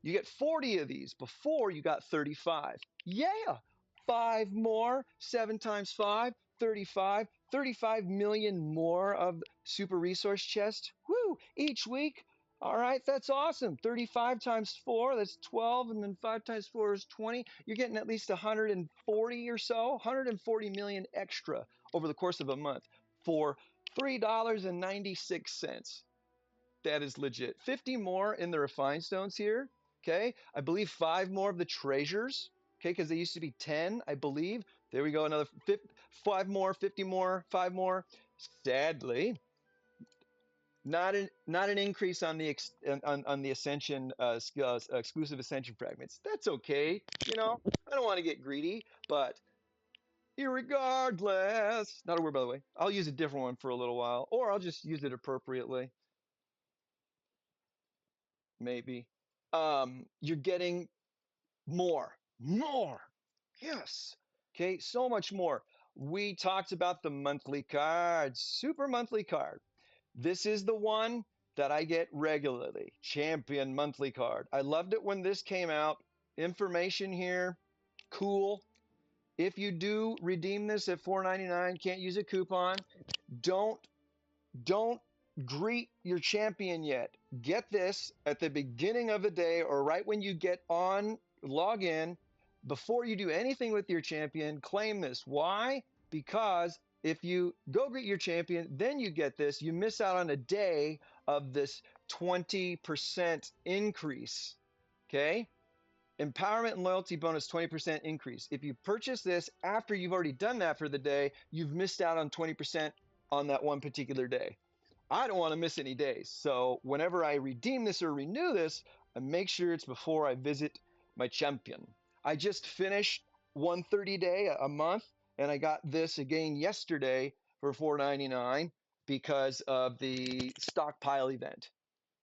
you get 40 of these. Before you got 35. Yeah, five more, 7 times 5, 35, 35 million more of super resource chest. Woo, each week. All right, that's awesome. 35 times 4, that's 12, and then 5 times 4 is 20. You're getting at least 140 or so, 140 million extra over the course of a month for $3.96. That is legit. 50 more in the refined stones here. Okay. I believe 5 more of the treasures. Okay. Because they used to be 10, I believe. There we go. Another 5 more, 50 more, 5 more. Sadly, not an increase on the on the ascension exclusive ascension fragments. That's okay. I don't want to get greedy, but irregardless, not a word by the way. I'll use a different one for a little while, or I'll just use it appropriately. Maybe. You're getting more. Yes. Okay, so much more. We talked about the monthly card, super monthly card. This is the one that I get regularly, champion monthly card. I loved it when this came out. Information here, cool. If you do redeem this at $4.99, can't use a coupon. Don't don't greet your champion yet. Get this at the beginning of the day or right when you get on, log in, before you do anything with your champion, claim this. Why? Because if you go greet your champion, then you get this, you miss out on a day of this 20% increase. Okay? Empowerment and loyalty bonus 20% increase. If you purchase this after you've already done that for the day, you've missed out on 20% on that one particular day. I don't want to miss any days. So whenever I redeem this or renew this, I make sure it's before I visit my champion. I just finished 130 day a month, and I got this again yesterday for $4.99 because of the stockpile event.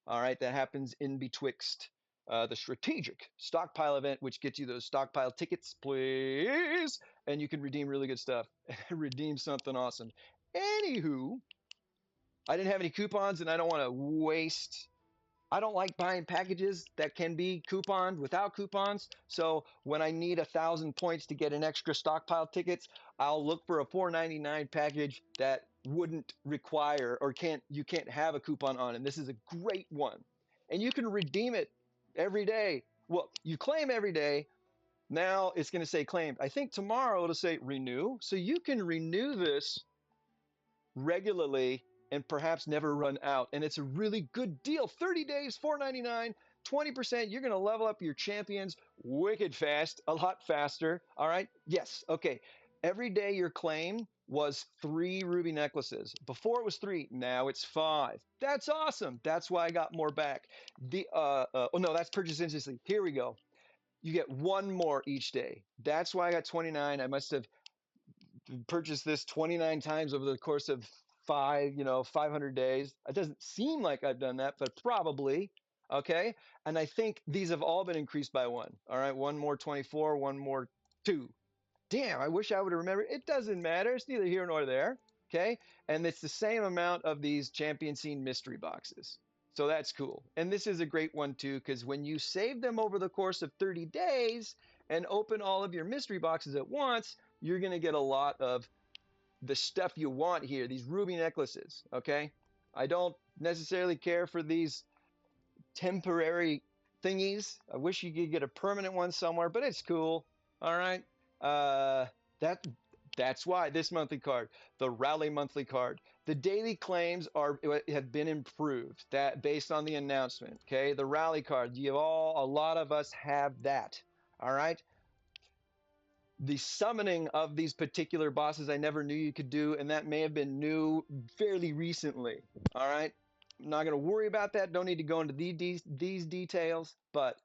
All right, that happens in betwixt the strategic stockpile event, which gets you those stockpile tickets, please, and you can redeem really good stuff. Redeem something awesome. Anywho, I didn't have any coupons, and I don't want to waste. I don't like buying packages that can be couponed without coupons. So when I need 1,000 points to get an extra stockpile tickets, I'll look for a $4.99 package that wouldn't require or you can't have a coupon on. And this is a great one. And you can redeem it every day. Well, you claim every day. Now it's going to say claimed. I think tomorrow it'll say renew. So you can renew this regularly and perhaps never run out. And it's a really good deal. 30 days, $4.99, 20%. You're going to level up your champions wicked fast, a lot faster. All right. Yes. Okay. Every day your claim was 3 ruby necklaces. Before it was 3. Now it's 5. That's awesome. That's why I got more back. Oh no, that's purchase instantly. Here we go. You get 1 more each day. That's why I got 29. I must have purchased this 29 times over the course of 500 days. It doesn't seem like I've done that, but probably. Okay. And I think these have all been increased by 1. All right. 1 more 24, 1 more 2. Damn, I wish I would have remembered. It doesn't matter. It's neither here nor there. Okay. And it's the same amount of these champion scene mystery boxes. So that's cool. And this is a great one too, because when you save them over the course of 30 days and open all of your mystery boxes at once, you're going to get a lot of the stuff you want here, these ruby necklaces. Okay. I don't necessarily care for these temporary thingies. I wish you could get a permanent one somewhere, but it's cool. All right. That's why this monthly card, the rally monthly card, the daily claims have been improved. That based on the announcement. Okay, the rally card, a lot of us have that. All right. The summoning of these particular bosses I never knew you could do, and that may have been new fairly recently. All right. I'm not going to worry about that. Don't need to go into these details, but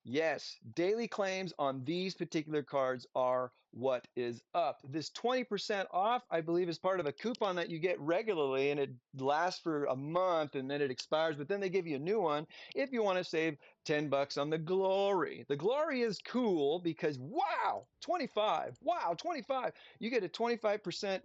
Yes, daily claims on these particular cards are what is up. This 20% off, I believe, is part of a coupon that you get regularly and it lasts for a month and then it expires, but then they give you a new one if you want to save 10 bucks on the glory. The glory is cool because wow, 25. Wow, 25. You get a 25%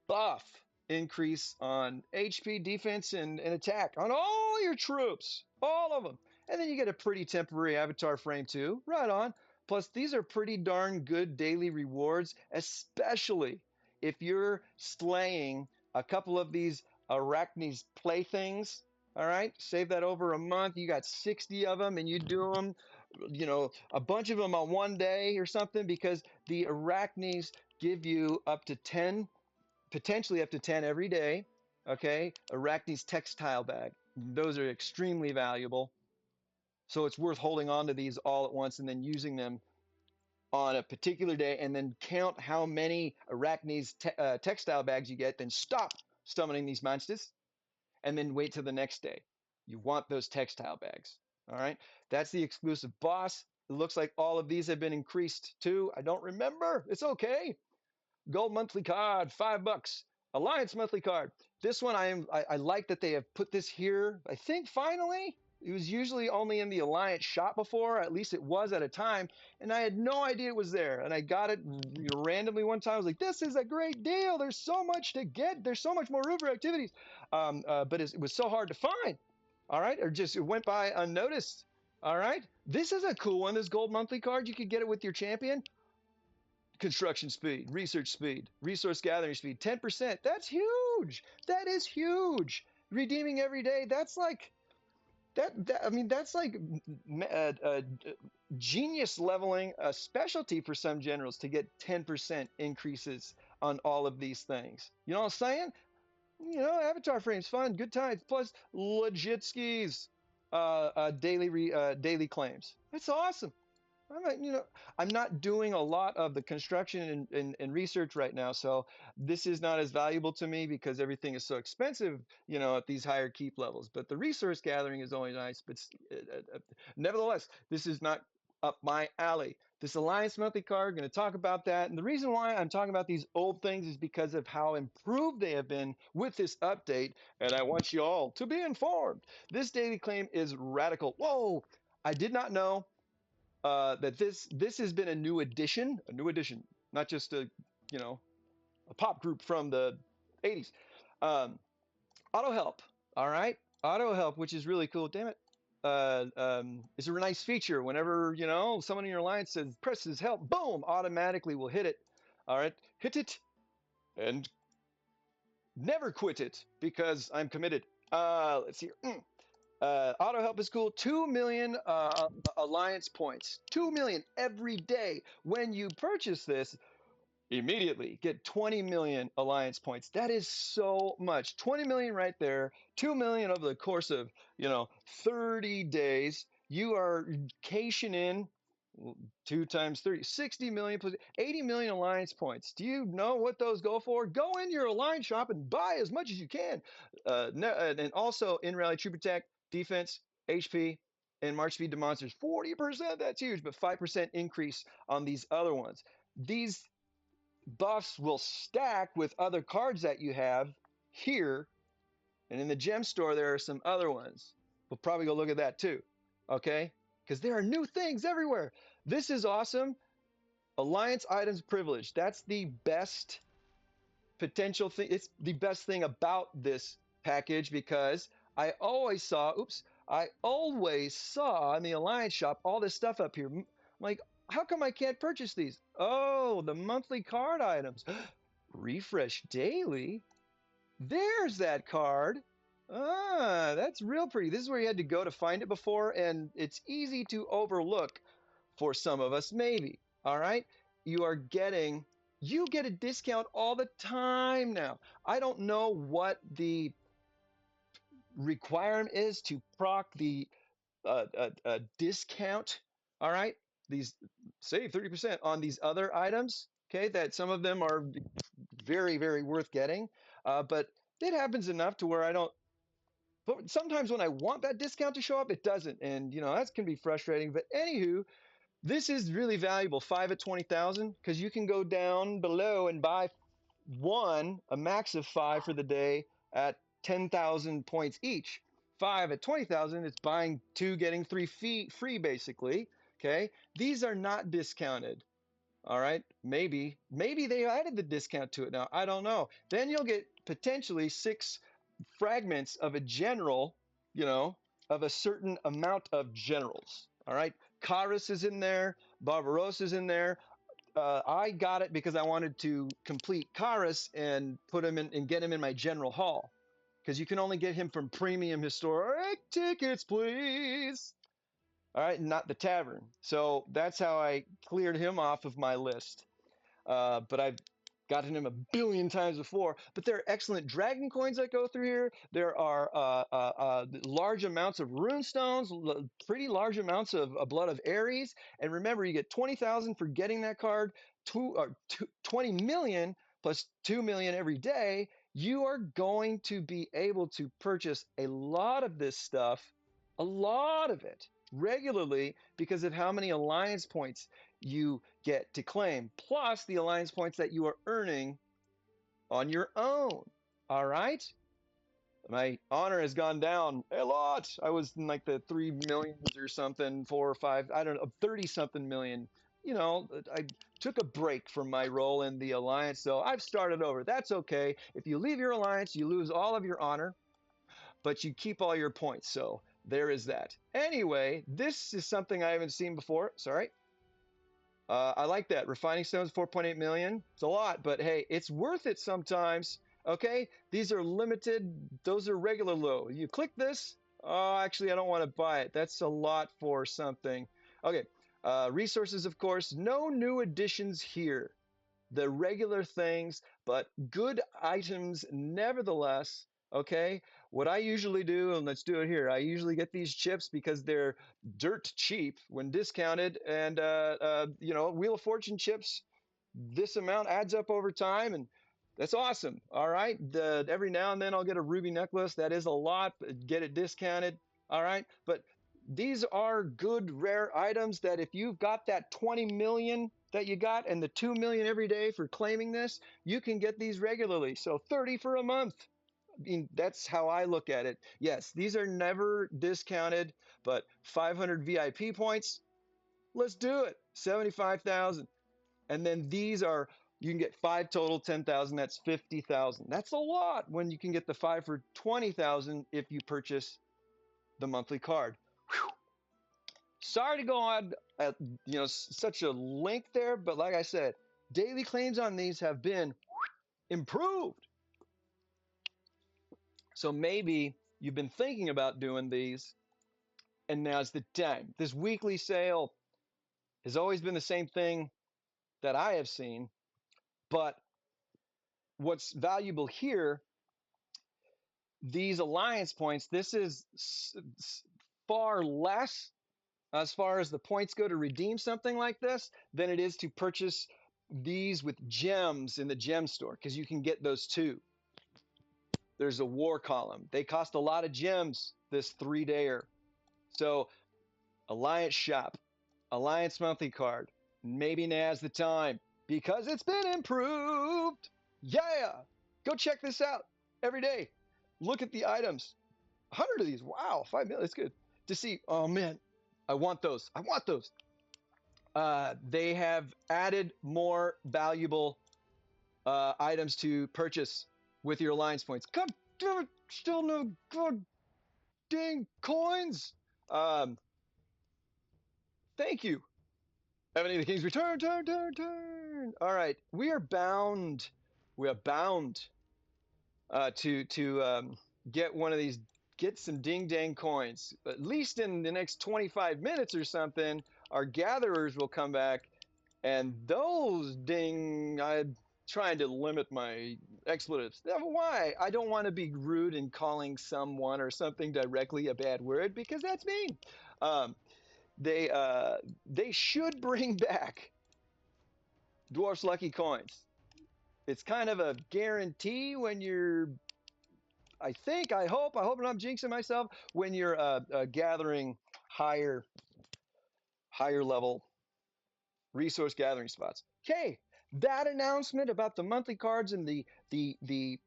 buff increase on HP, defense, and attack on all your troops, all of them. And then you get a pretty temporary avatar frame too. Right on. Plus, these are pretty darn good daily rewards, especially if you're slaying a couple of these Arachne's playthings. All right, save that over a month. You got 60 of them, and you do them, a bunch of them on one day or something, because the Arachnes give you up to 10, potentially up to 10 every day. Okay. Arachne's textile bag. Those are extremely valuable. So it's worth holding on to these all at once and then using them on a particular day and then count how many Arachne's textile bags you get. Then stop summoning these monsters and then wait till the next day. You want those textile bags. All right. That's the exclusive boss. It looks like all of these have been increased too. I don't remember. It's okay. Gold monthly card, $5. Alliance monthly card. This one I like that they have put this here. I think finally. It was usually only in the Alliance shop before, at least it was at a time, and I had no idea it was there. And I got it randomly one time. I was like, "This is a great deal. There's so much to get. There's so much more room for activities." But it was so hard to find. All right, or just it went by unnoticed. All right, this is a cool one. This gold monthly card, you could get it with your champion. Construction speed, research speed, resource gathering speed, 10%. That's huge. That is huge. Redeeming every day. That's like I mean, that's like genius leveling a specialty for some generals to get 10% increases on all of these things. You know what I'm saying? Avatar frames, fun, good times. Plus, legit skis, daily claims. That's awesome. I'm not, I'm not doing a lot of the construction and research right now, so this is not as valuable to me because everything is so expensive, at these higher keep levels. But the resource gathering is always nice. But nevertheless, this is not up my alley. This Alliance monthly card, going to talk about that. And the reason why I'm talking about these old things is because of how improved they have been with this update. And I want you all to be informed. This daily claim is radical. Whoa! I did not know that this has been a new addition, not just a pop group from the 80s. Um, Auto help, all right, auto help, which is really cool. Damn it, is a nice feature. Whenever someone in your alliance says presses help, boom, automatically will hit it. All right, hit it and never quit it because I'm committed. Let's see here. Auto help is cool. 2 million alliance points. 2 million every day. When you purchase this, immediately get 20 million alliance points. That is so much. 20 million right there. 2 million over the course of 30 days. You are cashing in 2 times 30, 60 million plus 80 million alliance points. Do you know what those go for? Go in your alliance shop and buy as much as you can. And also in rally troop attack, defense, HP, and march speed to monsters. 40%, that's huge, but 5% increase on these other ones. These buffs will stack with other cards that you have here. And in the gem store, there are some other ones. We'll probably go look at that too. Okay? Because there are new things everywhere. This is awesome. Alliance items privilege. That's the best potential thing. It's the best thing about this package because I always saw in the Alliance shop all this stuff up here. I'm like, how come I can't purchase these? Oh, the monthly card items. Refresh daily. There's that card. Ah, that's real pretty. This is where you had to go to find it before, and it's easy to overlook for some of us, maybe. All right? You get a discount all the time now. I don't know what the requirement is to proc the discount. All right? These save 30% on these other items. Okay, that some of them are very, very worth getting. But it happens enough to where I don't. But sometimes when I want that discount to show up, it doesn't. And, that can be frustrating. But anywho, this is really valuable. 5 at 20,000, because you can go down below and buy a max of 5 for the day at 10,000 points each. 5 at 20,000, it's buying 2, getting 3 free, basically. Okay. These are not discounted. All right. Maybe they added the discount to it now. I don't know. Then you'll get potentially 6 fragments of a general, of a certain amount of generals. All right. Carus is in there. Barbarossa is in there. I got it because I wanted to complete Carus and put him in and get him in my general hall, because you can only get him from premium historic tickets, please. All right, not the tavern. So that's how I cleared him off of my list. But I've gotten him a billion times before. But there are excellent dragon coins that go through here. There are large amounts of rune stones, pretty large amounts of blood of Ares. And remember, you get 20,000 for getting that card, 20 million plus 2 million every day. You are going to be able to purchase a lot of this stuff, a lot of it, regularly, because of how many alliance points you get to claim, plus the alliance points that you are earning on your own. All right. My honor has gone down a lot. I was in like the 3 millions or something, 4 or 5, I don't know, 30 something million. I took a break from my role in the alliance, so I've started over. That's okay. If you leave your alliance, you lose all of your honor, but you keep all your points. So there is that. Anyway, this is something I haven't seen before. Sorry. I like that. Refining stones, 4.8 million. It's a lot, but hey, it's worth it sometimes. Okay, these are limited. Those are regular low. You click this. Oh, actually, I don't want to buy it. That's a lot for something. Okay, resources, of course. No new additions here. The regular things, but good items nevertheless. Okay, what I usually do, and let's do it here, I usually get these chips because they're dirt cheap when discounted. And Wheel of Fortune chips, this amount adds up over time, and that's awesome. All right, every now and then I'll get a ruby necklace. That is a lot, but get it discounted. All right, but these are good rare items that if you've got that 20 million that you got and the 2 million every day for claiming this, you can get these regularly. So 30 for a month. I mean, that's how I look at it. Yes, these are never discounted, but 500 VIP points, let's do it. 75,000. And then these are, you can get 5 total, 10,000, that's 50,000. That's a lot when you can get the 5 for 20,000 if you purchase the monthly card. Whew. Sorry to go on such a length there, but like I said, daily claims on these have been improved. So maybe you've been thinking about doing these, and now's the time. This weekly sale has always been the same thing that I have seen, but what's valuable here, these alliance points, this is far less as far as the points go to redeem something like this than it is to purchase these with gems in the gem store, because you can get those too. There's a war column. They cost a lot of gems, this 3-dayer. So Alliance shop, Alliance monthly card. Maybe now's the time because it's been improved. Yeah, go check this out every day. Look at the items. 100 of these. Wow, 5 million. That's good to see. Oh man, I want those. I want those. They have added more valuable items to purchase with your alliance points. God damn it, still no good dang coins. Thank you. Ebony the King's return, turn. All right, we are bound. We are bound to get one of these, get some ding dang coins. At least in the next 25 minutes or something, our gatherers will come back, and those ding. I'm trying to limit my expletives. Why? I don't want to be rude in calling someone or something directly a bad word, because that's mean. They should bring back Dwarf's Lucky Coins. It's kind of a guarantee when you're, I think, I hope I'm not jinxing myself when you're gathering higher level resource gathering spots. Okay, that announcement about the monthly cards and the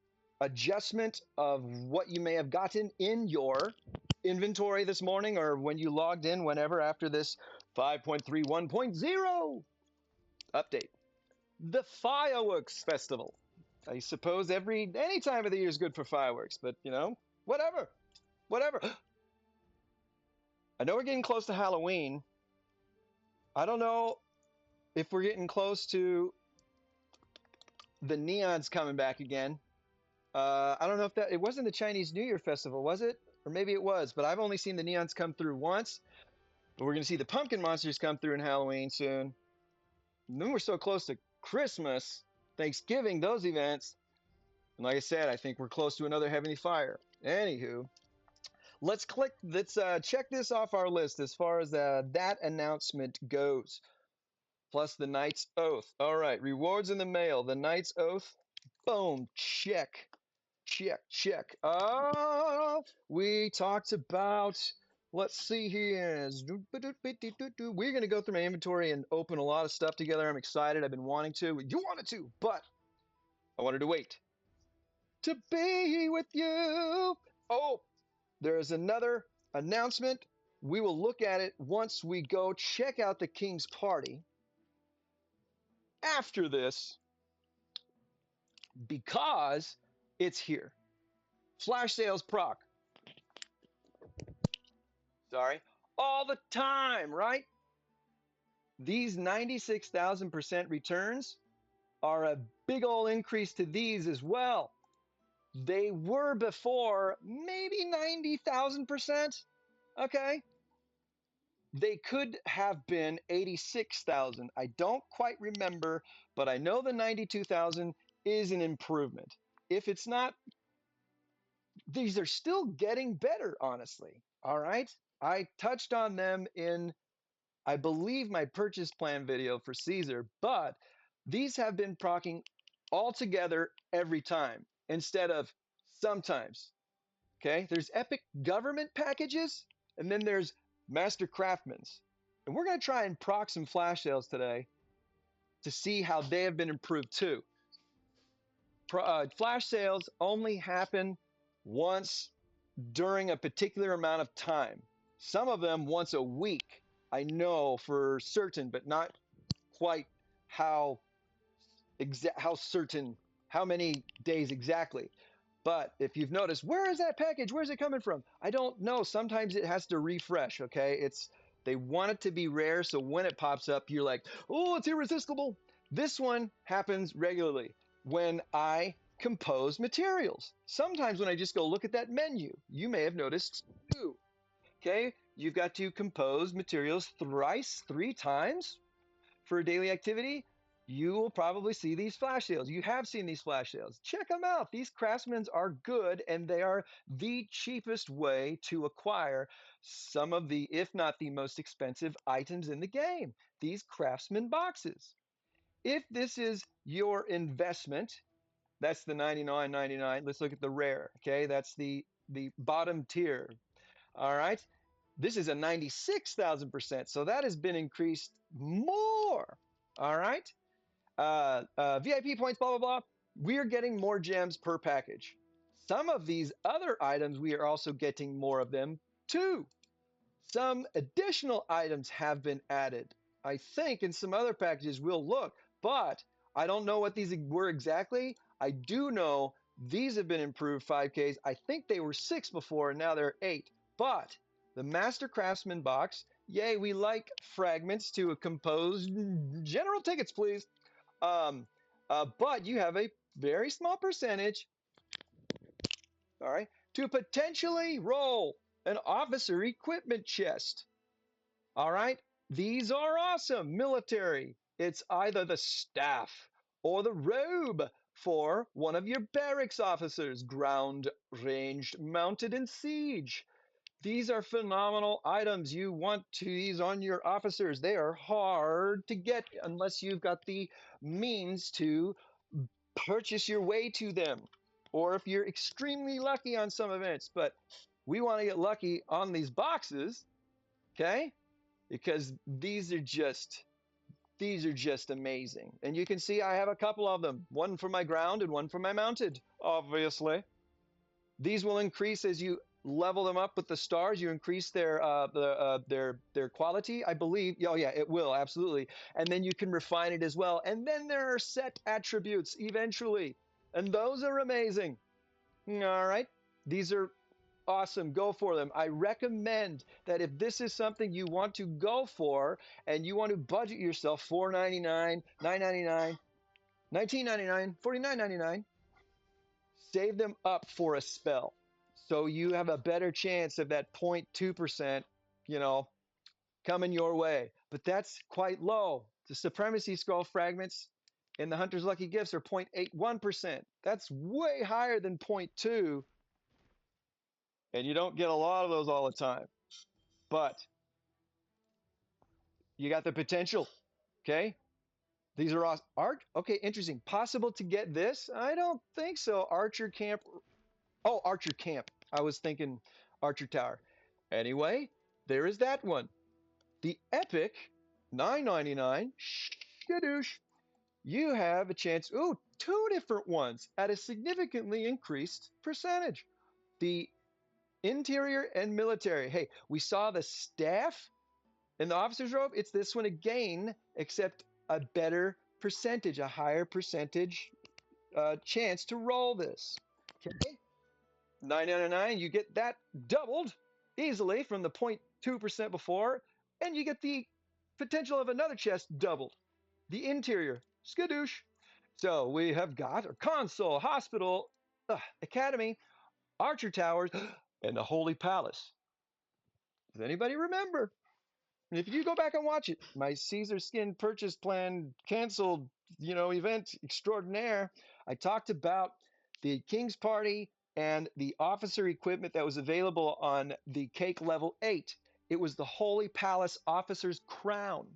adjustment of what you may have gotten in your inventory this morning or when you logged in, whenever after this 5.31.0 update. The fireworks festival. I suppose any time of the year is good for fireworks, but whatever. I know we're getting close to Halloween. I don't know if we're getting close to the neons coming back again. I don't know if it wasn't the Chinese New Year festival, was it? Or maybe it was, but I've only seen the neons come through once. But we're going to see the pumpkin monsters come through in Halloween soon. And then we're so close to Christmas, Thanksgiving, those events. And like I said, I think we're close to another Heavenly Fire. Anywho, let's check this off our list as far as that announcement goes. Plus the Knight's Oath. All right, rewards in the mail. The Knight's Oath. Boom, check. We talked about, let's see here. We're going to go through my inventory and open a lot of stuff together. I'm excited. I've been wanting to. You wanted to, but I wanted to wait. To be with you. Oh, there's another announcement. We will look at it once we go check out the King's Party. After this, because it's here. Flash sales proc. Sorry. All the time, right? These 96,000% returns are a big ol' increase to these as well. They were before maybe 90,000%. Okay. They could have been 86,000. I don't quite remember, but I know the 92,000 is an improvement. If it's not, these are still getting better, honestly. All right. I touched on them in, I believe, my purchase plan video for Caesar, but these have been procking all together every time instead of sometimes. Okay. There's epic government packages, and then there's master craftsmen's. And we're going to try and proc some flash sales today to see how they have been improved too. Flash sales only happen once during a particular amount of time. Some of them once a week, I know for certain, but not quite how certain, how many days exactly. But if you've noticed, where is that package? Where's it coming from? I don't know. Sometimes it has to refresh, okay? They want it to be rare, so when it pops up, you're like, oh, it's irresistible. This one happens regularly when I compose materials. Sometimes when I just go look at that menu, you may have noticed too. Okay, you've got to compose materials three times for a daily activity. You will probably see these flash sales. You have seen these flash sales. Check them out. These craftsmen are good, and they are the cheapest way to acquire some of the, if not the most expensive items in the game. These craftsman boxes. If this is your investment, that's the $99.99. Let's look at the rare. Okay, that's the bottom tier. All right, this is a 96,000%. So that has been increased more. All right. VIP points, blah, blah, blah. We're getting more gems per package. Some of these other items, we are also getting more of them too. Some additional items have been added. I think in some other packages we'll look, but I don't know what these were exactly. I do know these have been improved 5Ks. I think they were 6 before, and now they're 8. But the Master Craftsman box, yay, we like fragments to compose. General tickets, please. But you have a very small percentage, all right, to potentially roll an officer equipment chest. All right, these are awesome. Military. It's either the staff or the robe for one of your barracks officers, ground, ranged, mounted, and siege. These are phenomenal items. You want these on your officers. They are hard to get unless you've got the means to purchase your way to them. or if you're extremely lucky on some events. But we want to get lucky on these boxes, okay? Because these are just amazing. And you can see I have a couple of them, one for my ground and one for my mounted, obviously. These will increase as you level them up with the stars. You increase their quality, I believe. Oh yeah, it will, absolutely. And then you can refine it as well. And then there are set attributes eventually, and those are amazing. All right, these are awesome. Go for them. I recommend that if this is something you want to go for and you want to budget yourself $4.99, $9.99, $19.99, $49.99, save them up for a spell. So you have a better chance of that 0.2%, you know, coming your way. But that's quite low. The Supremacy Scroll fragments in the Hunter's Lucky Gifts are 0.81%. That's way higher than 0.2, and you don't get a lot of those all the time. But you got the potential, okay? These are awesome. Art, okay, interesting. Possible to get this? I don't think so. Archer Camp. Oh, Archer Camp. I was thinking Archer Tower. Anyway, there is that one. The Epic, $9.99. Skadoosh. You have a chance. Ooh, two different ones at a significantly increased percentage. The interior and military. Hey, we saw the staff in the officer's robe. It's this one again, except a better percentage, a higher percentage chance to roll this. Okay. $9.99, you get that doubled easily from the 0.2% before, and you get the potential of another chest doubled. The interior, skadoosh. So we have got a console, hospital, academy, archer towers, and the holy palace. Does anybody remember? And if you go back and watch it, my Caesar skin purchase plan canceled, event extraordinaire, I talked about the King's Party and the officer equipment that was available on the cake level 8. It was the Holy Palace Officer's Crown.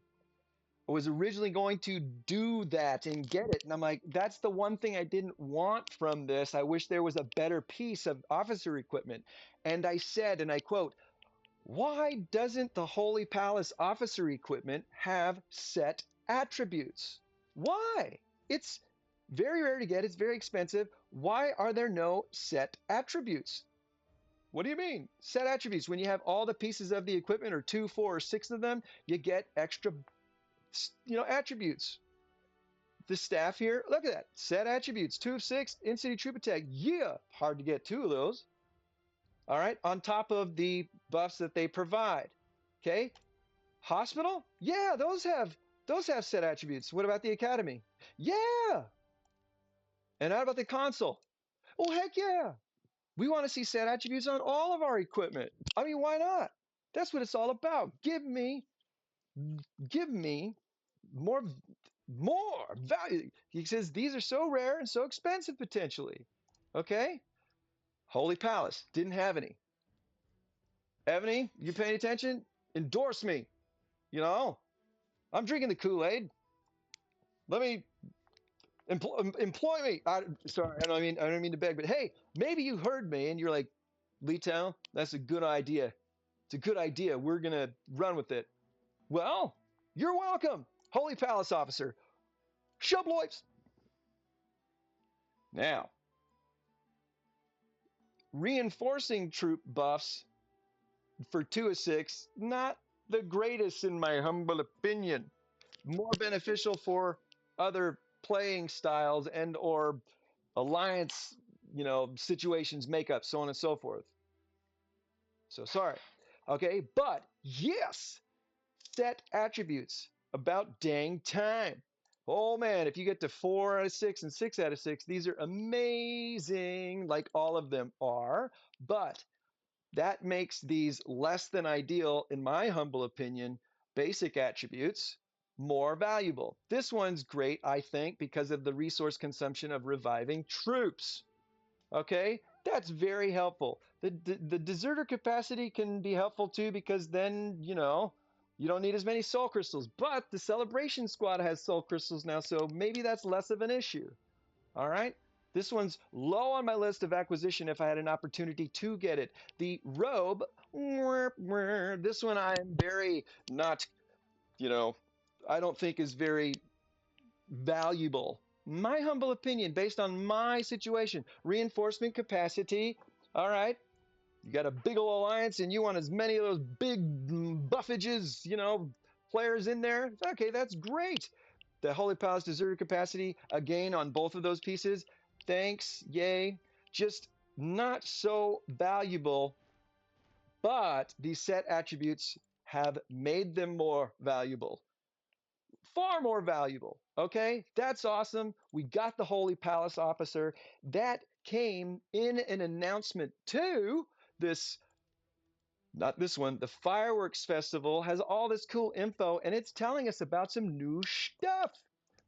I was originally going to do that and get it. And I'm like, that's the one thing I didn't want from this. I wish there was a better piece of officer equipment. And I said, and I quote, why doesn't the Holy Palace officer equipment have set attributes? Why? It's very rare to get. It's very expensive. Why are there no set attributes? What do you mean? Set attributes. When you have all the pieces of the equipment, or 2, 4, or 6 of them, you get extra, attributes. The staff here, look at that. Set attributes. 2 of 6, in-city troop attack. Yeah, hard to get 2 of those. All right, on top of the buffs that they provide. Okay, hospital, yeah, those have set attributes. What about the academy? Yeah. And how about the console? Oh, heck yeah. We want to see set attributes on all of our equipment. I mean, why not? That's what it's all about. Give me more value. He says these are so rare and so expensive potentially. Okay, Holy Palace didn't have any. Ebony, you paying attention? Endorse me. I'm drinking the Kool-Aid. Let me employ me. Sorry, I don't mean to beg, but hey, maybe you heard me and you're like, Leto, that's a good idea. It's a good idea. We're gonna run with it. Well, you're welcome, Holy Palace Officer. Shubloips. Now, reinforcing troop buffs for 2 of 6, not the greatest in my humble opinion. More beneficial for other playing styles and or alliance, situations, makeup, so on and so forth. So sorry. Okay, but yes, set attributes. About dang time. Oh man, if you get to 4 out of 6 and 6 out of 6, these are amazing, like all of them are, but that makes these less than ideal, in my humble opinion, basic attributes more valuable. This one's great, I think, because of the resource consumption of reviving troops. Okay, that's very helpful. The deserter capacity can be helpful too, because then, you don't need as many soul crystals. But the celebration squad has soul crystals now, so maybe that's less of an issue. All right. This one's low on my list of acquisition if I had an opportunity to get it. The robe, this one I am very not, you know, I don't think is very valuable. My humble opinion, based on my situation, reinforcement capacity. All right, you got a big old alliance and you want as many of those big buffages, players in there. Okay, that's great. The Holy Palace deserter capacity, again, on both of those pieces. Thanks, yay. Just not so valuable, but these set attributes have made them more valuable. Far more valuable. Okay, that's awesome. We got the Holy Palace officer. That came in an announcement to this, not this one, the fireworks festival has all this cool info and it's telling us about some new stuff.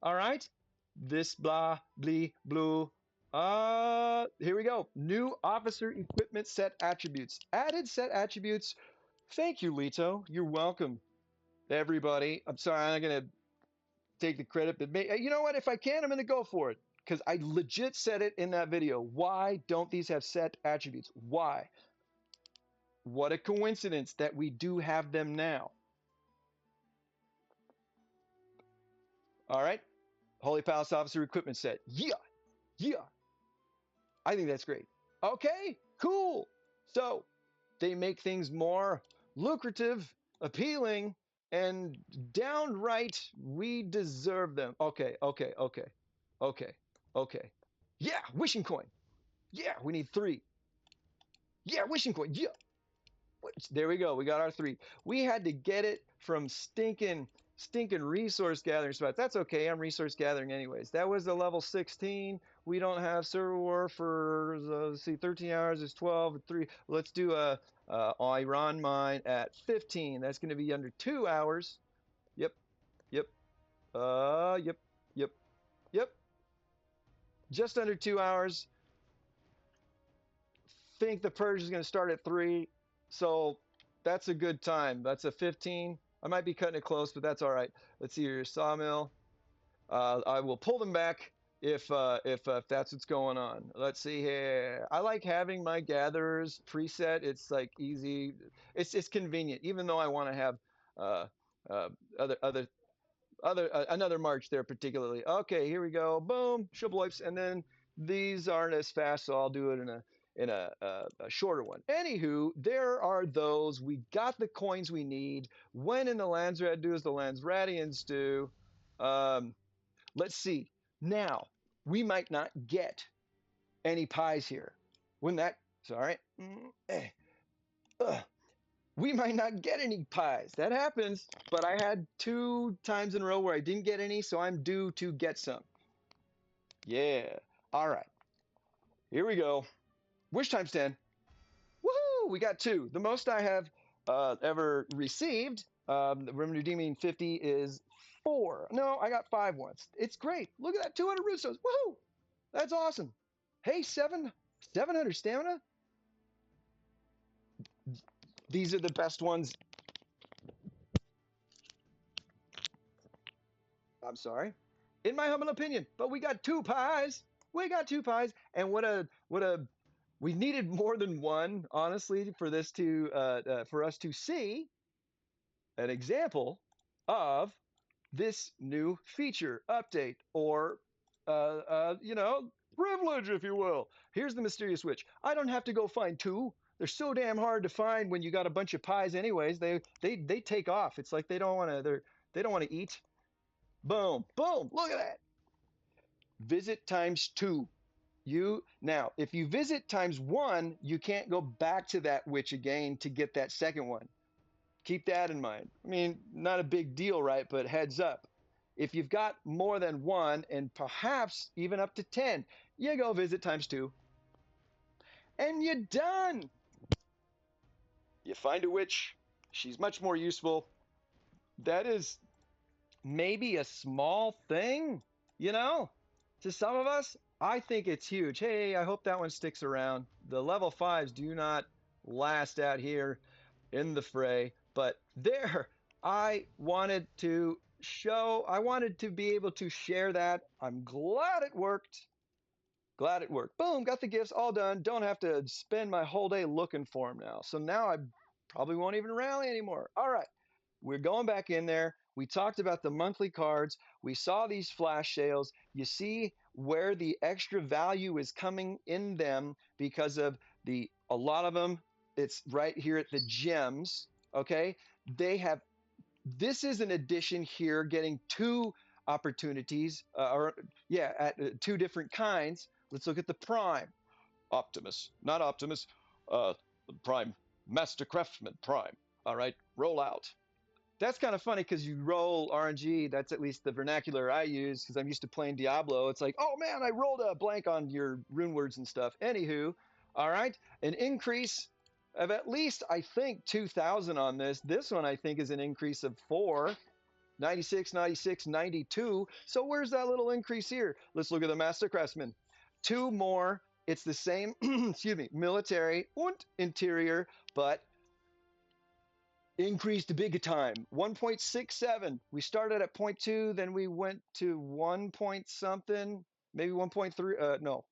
All right, this blah blee blue. Here we go. New officer equipment set attributes. Added set attributes. Thank you, Leto. You're welcome, everybody. I'm sorry, I'm gonna take the credit, but you know what? If I can, I'm gonna go for it because I legit said it in that video. Why don't these have set attributes? Why? What a coincidence that we do have them now. All right. Holy Palace Officer equipment set. Yeah. Yeah. I think that's great. Okay. Cool. So they make things more lucrative, appealing, and downright we deserve them. Okay. Okay. Okay. Okay. Okay. Yeah. Wishing coin. Yeah. We need 3. Yeah. Wishing coin. Yeah. There we go. We got our 3. We had to get it from stinking resource gathering spots. That's okay. I'm resource gathering anyways. That was a level 16. We don't have server war for let's see, 13 hours is 12 3. Let's do a Iran mine at 15. That's going to be under 2 hours. Yep. Yep. Yep. Yep. Yep. Just under 2 hours. Think the purge is going to start at 3. So that's a good time. That's a 15. I might be cutting it close, but that's all right. Let's see your sawmill. I will pull them back if that's what's going on. Let's see here. I like having my gatherers preset. It's like easy. It's convenient, even though I want to have uh, uh, other another march there particularly. Okay, here we go. Boom, shibboleths, and then these aren't as fast, so I'll do it in a shorter one. Anywho, there are those. We got the coins we need. When in the Landsrad do as the Landsradians do. Let's see. Now, we might not get any pies here. When that, sorry. We might not get any pies. That happens, but I had 2 times in a row where I didn't get any, so I'm due to get some. Yeah. All right. Here we go. Wish times 10. Woohoo! We got 2. The most I have ever received, redeeming 50 is 4. No, I got 5 once. It's great. Look at that, 200 Russos. Woohoo! That's awesome. Hey, 700 stamina? These are the best ones. I'm sorry. In my humble opinion, but we got 2 pies. We got 2 pies, and we needed more than one, honestly, for this to for us to see an example of this new feature update or privilege, if you will. Here's the mysterious witch. I don't have to go find 2. They're so damn hard to find when you got a bunch of pies anyways. They take off. It's like they don't want to eat. Boom, boom. Look at that. Visit times 2. Now, if you visit times 1, you can't go back to that witch again to get that second one. Keep that in mind. I mean, not a big deal, right? But heads up. If you've got more than 1 and perhaps even up to 10, you go visit times 2. And you're done. You find a witch. She's much more useful. That is maybe a small thing, to some of us. I think it's huge. Hey, I hope that one sticks around. The level 5s do not last out here in the fray, but there, I wanted to be able to share that. I'm glad it worked. Glad it worked. Boom, got the gifts all done. Don't have to spend my whole day looking for them now. So now I probably won't even rally anymore. All right, we're going back in there. We talked about the monthly cards. We saw these flash sales. You see where the extra value is coming in them because of a lot of them. It's right here at the gems. Okay, they have. This is an addition here, getting two opportunities, or yeah, at two different kinds. Let's look at the Prime. Optimus, not Optimus, uh, Prime, Master Craftsman Prime. All right, roll out. That's kind of funny because you roll RNG. That's at least the vernacular I use because I'm used to playing Diablo. It's like, oh man, I rolled a blank on your rune words and stuff. Anywho, all right, an increase of at least, I think, 2,000 on this. This one, I think, is an increase of 4. 96, 96, 92. So where's that little increase here? Let's look at the Master Craftsman. 2 more. It's the same, excuse me, military and interior, but increased big time. 1.67. We started at 0.2, then we went to 1 point something, maybe 1.3. No,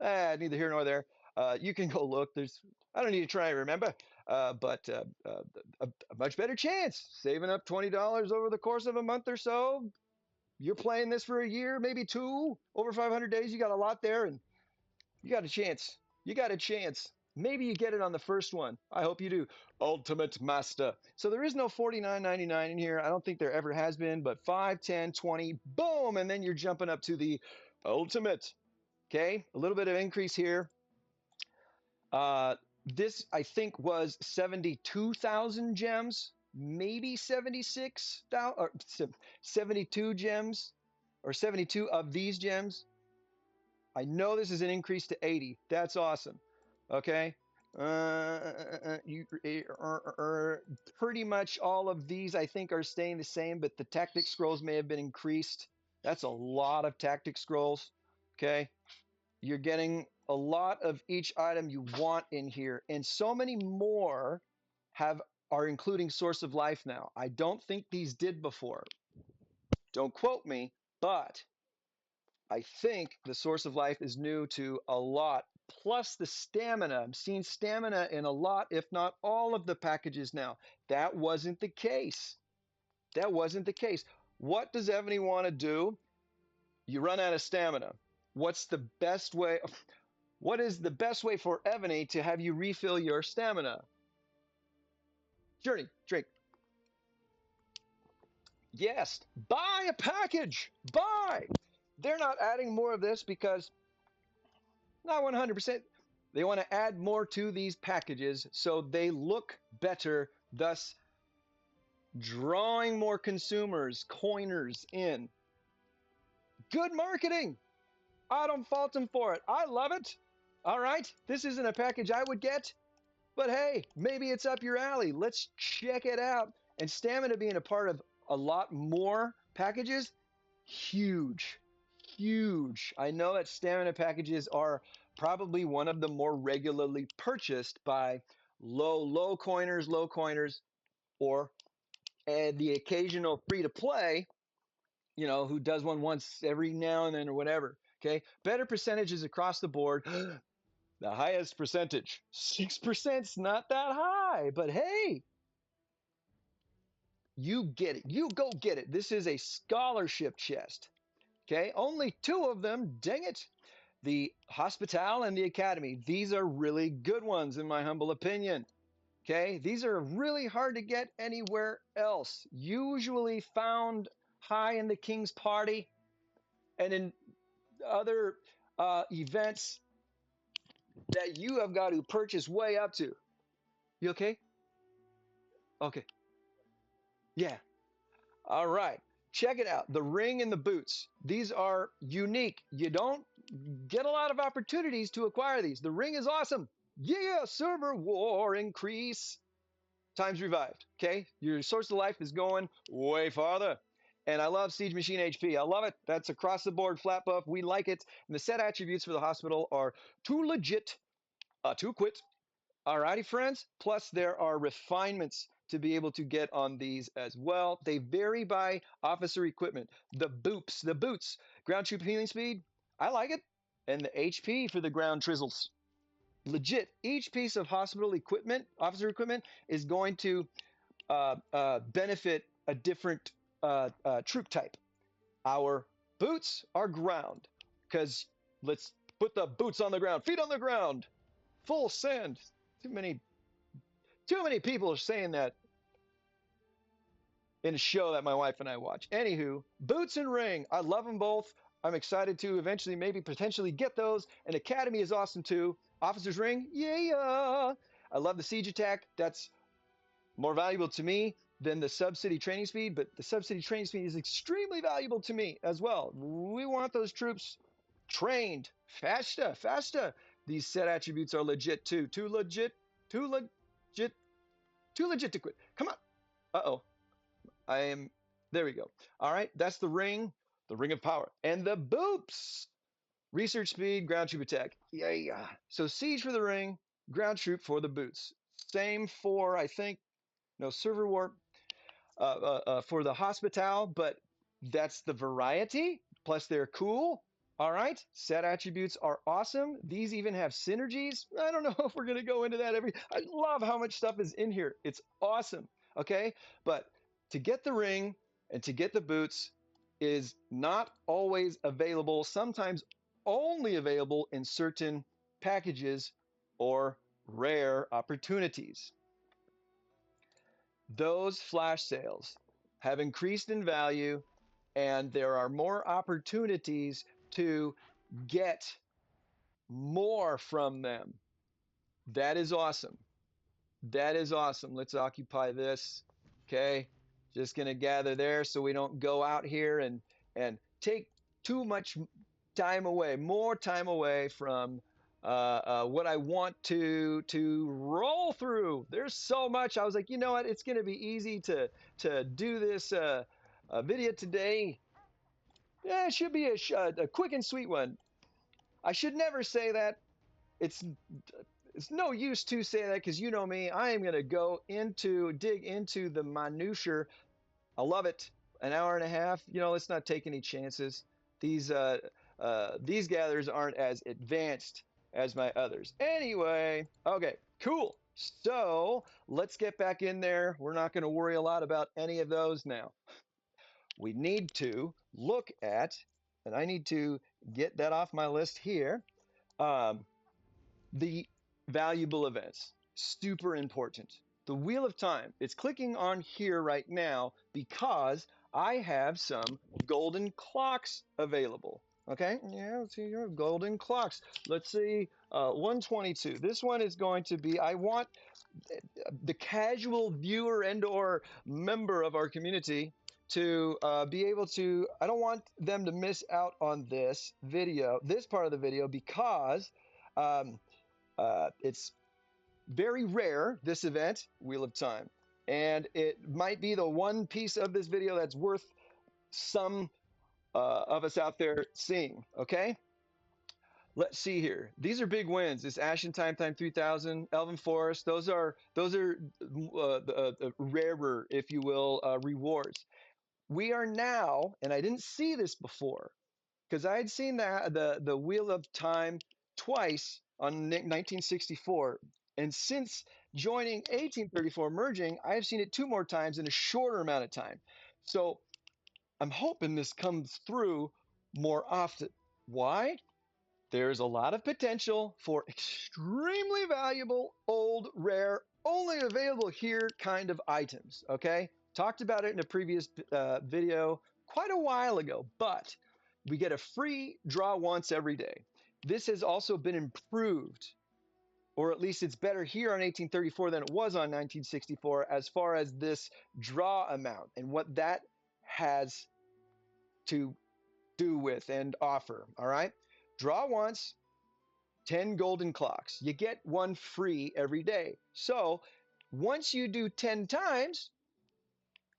neither here nor there. You can go look. I don't need to try and remember, but a much better chance. Saving up $20 over the course of a month or so. You're playing this for a year, maybe 2, over 500 days. You got a lot there, and you got a chance. You got a chance. Maybe you get it on the first one. I hope you do. Ultimate Master. So there is no $49.99 in here. I don't think there ever has been, but 5, 10, 20, boom, and then you're jumping up to the Ultimate. Okay, a little bit of increase here. This, I think, was 72,000 gems, maybe 76,000, or 72 gems, or 72 of these gems. I know this is an increase to 80. That's awesome. Okay. Pretty much all of these, I think, are staying the same, but the tactic scrolls may have been increased. That's a lot of tactic scrolls. Okay. You're getting a lot of each item you want in here, and so many more are including Source of Life now. I don't think these did before. Don't quote me, but I think the Source of Life is new to a lot. Plus the stamina. I'm seeing stamina in a lot, if not all of the packages now. That wasn't the case. That wasn't the case. What does Ebony want to do? You run out of stamina. What's the best way? What is the best way for Ebony to have you refill your stamina? Journey, drink. Yes, buy a package. Buy. They're not adding more of this because not 100%. They want to add more to these packages so they look better, thus drawing more consumers, coiners in. Good marketing. I don't fault them for it. I love it. All right, this isn't a package I would get, but hey, maybe it's up your alley. Let's check it out. And stamina being a part of a lot more packages, huge, huge. I know that stamina packages are probably one of the more regularly purchased by low coiners, or the occasional free to play, who does one once every now and then or whatever. Okay, better percentages across the board. The highest percentage, 6%'s not that high, but hey, you get it. You go get it. This is a scholarship chest. Okay, only 2 of them, dang it. The Hospital and the Academy. These are really good ones, in my humble opinion. Okay, these are really hard to get anywhere else. Usually found high in the King's Party and in other events that you have got to purchase way up to. You okay? Okay. Yeah. All right. Check it out. The ring and the boots. These are unique. You don't get a lot of opportunities to acquire these. The ring is awesome. Yeah, server war increase. Times revived. Okay. Your Source of Life is going way farther. And I love Siege Machine HP. I love it. That's across the board flat buff. We like it. And the set attributes for the hospital are too legit, to quit. Alrighty, friends. Plus, there are refinements to be able to get on these as well. They vary by officer equipment. The boots, ground troop healing speed. I like it. and the HP for the ground trizzles. Legit, each piece of hospital equipment, officer equipment, is going to benefit a different troop type. Our boots are ground, because let's put the boots on the ground, feet on the ground, full send. Too many people are saying that in a show that my wife and I watch. Anywho, boots and ring, I love them both. I'm excited to eventually, maybe potentially get those. And Academy is awesome too. Officer's ring, yeah. I love the siege attack. That's more valuable to me than the sub-city training speed, but the sub-city training speed is extremely valuable to me as well. We want those troops trained faster, faster. These set attributes are legit too. Too legit to quit. Come on. Uh-oh. There we go. All right, that's the ring of power. And the boops. Research speed, ground troop attack. Yeah. So siege for the ring, ground troop for the boots. Same for, I think, no, server warp for the hospital, but that's the variety. Plus, they're cool. All right, set attributes are awesome. These even have synergies. I don't know if we're going to go into that I love how much stuff is in here. It's awesome. Okay, but to get the ring and to get the boots is not always available, sometimes only available in certain packages or rare opportunities. Those flash sales have increased in value, and there are more opportunities to get more from them. That is awesome. That is awesome. Let's occupy this. Okay. Just going to gather there so we don't go out here and take too much time away, more time away from what I want to roll through. There's so much. I was like, you know what? It's going to be easy to do this video today. Yeah, it should be a quick and sweet one. I should never say that. It's no use to say that, because you know me. I am going to dig into the minutiae. I love it. An hour and a half. Let's not take any chances. These gatherers aren't as advanced as my others. Anyway, okay, cool. So let's get back in there. We're not going to worry a lot about any of those now. We need to look at, and I need to get that off my list here, the valuable events. Super important. The Wheel of Time. It's clicking on here right now because I have some golden clocks available. Okay, yeah, let's see your golden clocks. Let's see, 122. This one is going to be, I want the casual viewer and or member of our community to be able to, I don't want them to miss out on this part of the video, because it's very rare, this event, Wheel of Time. And it might be the one piece of this video that's worth some of us out there seeing, okay? Let's see here. These are big wins. This Ashen Time 3000, Elven Forest, those are rarer, if you will, rewards. We are now, and I didn't see this before, because I had seen the Wheel of Time twice on 1964, and since joining 1834 merging, I have seen it 2 more times in a shorter amount of time. So I'm hoping this comes through more often. Why? There's a lot of potential for extremely valuable, old, rare, only available here kind of items, okay? Talked about it in a previous video quite a while ago, but we get a free draw once every day. This has also been improved, or at least it's better here on 1834 than it was on 1964 as far as this draw amount and what that has to do with and offer, all right? Draw once, 10 golden clocks. You get 1 free every day. So once you do 10 times,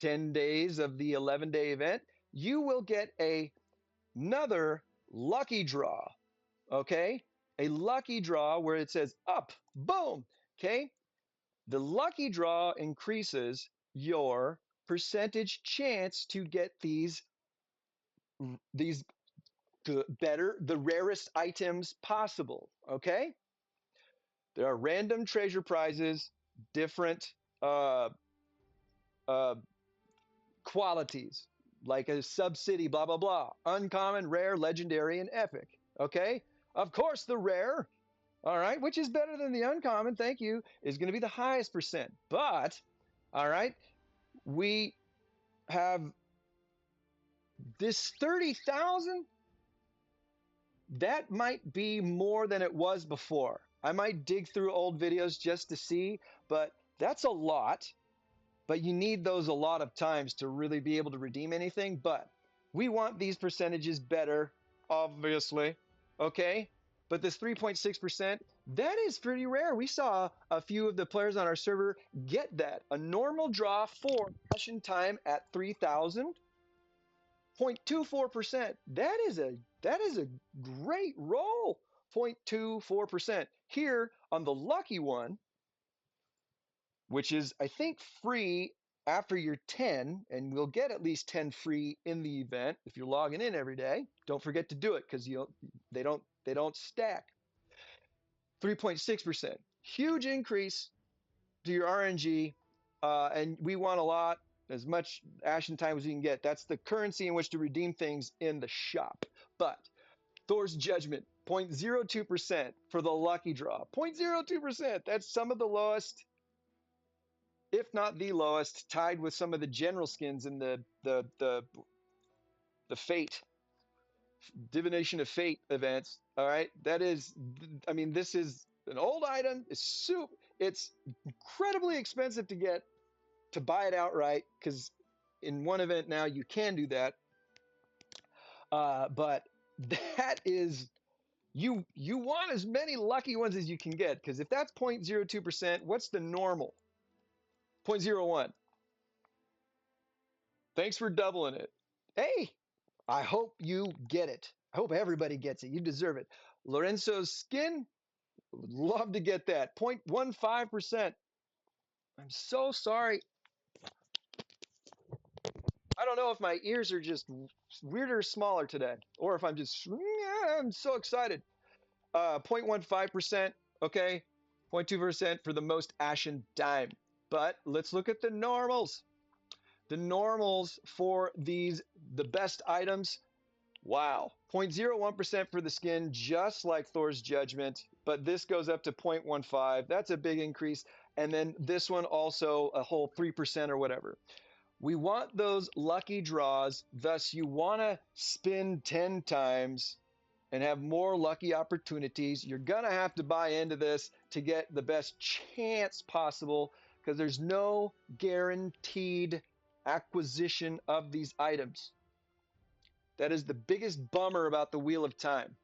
10 days of the 11-day event, you will get another lucky draw, okay? A lucky draw where it says up, boom, okay? The lucky draw increases your percentage chance to get these the rarest items possible. Okay, there are random treasure prizes, different uh, uh, qualities, like a sub-city, blah blah blah, uncommon, rare, legendary, and epic. Okay, of course the rare, all right, which is better than the uncommon, thank you, is going to be the highest percent. But all right, we have this 30,000. That might be more than it was before. I might dig through old videos just to see, but that's a lot. But you need those a lot of times to really be able to redeem anything. But we want these percentages better, obviously. Okay? But this 3.6%, that is pretty rare. We saw a few of the players on our server get that. A normal draw for Ashen Time at 3,000. 0.24%. That is a great roll. 0.24%. Here on the lucky one, which is I think free after your 10, and we'll get at least 10 free in the event if you're logging in every day. Don't forget to do it because they don't stack. 3.6%. Huge increase to your RNG, and we want a lot, as much Ashen Time as we can get. That's the currency in which to redeem things in the shop. But Thor's Judgment, 0.02% for the lucky draw. 0.02%. That's some of the lowest, if not the lowest, tied with some of the general skins in the Fate, Divination of Fate events. All right, that is, I mean, this is an old item. It's incredibly expensive to get, to buy it outright, because in one event now you can do that. But that is, you want as many lucky ones as you can get, because if that's 0.02%, what's the normal? 0.01. Thanks for doubling it. Hey, I hope you get it. I hope everybody gets it. You deserve it. Lorenzo's skin, would love to get that. 0.15%. I'm so sorry. I don't know if my ears are just weirder, smaller today, or if I'm so excited. 0.15%, okay? 0.2% for the most Ashen Time. But let's look at the normals. The normals for the best items, wow. 0.01% for the skin, just like Thor's Judgment, but this goes up to 0.15. That's a big increase. And then this one also a whole 3% or whatever. We want those lucky draws, thus you want to spin 10 times and have more lucky opportunities. You're going to have to buy into this to get the best chance possible, because there's no guaranteed acquisition of these items. That is the biggest bummer about the Wheel of Time.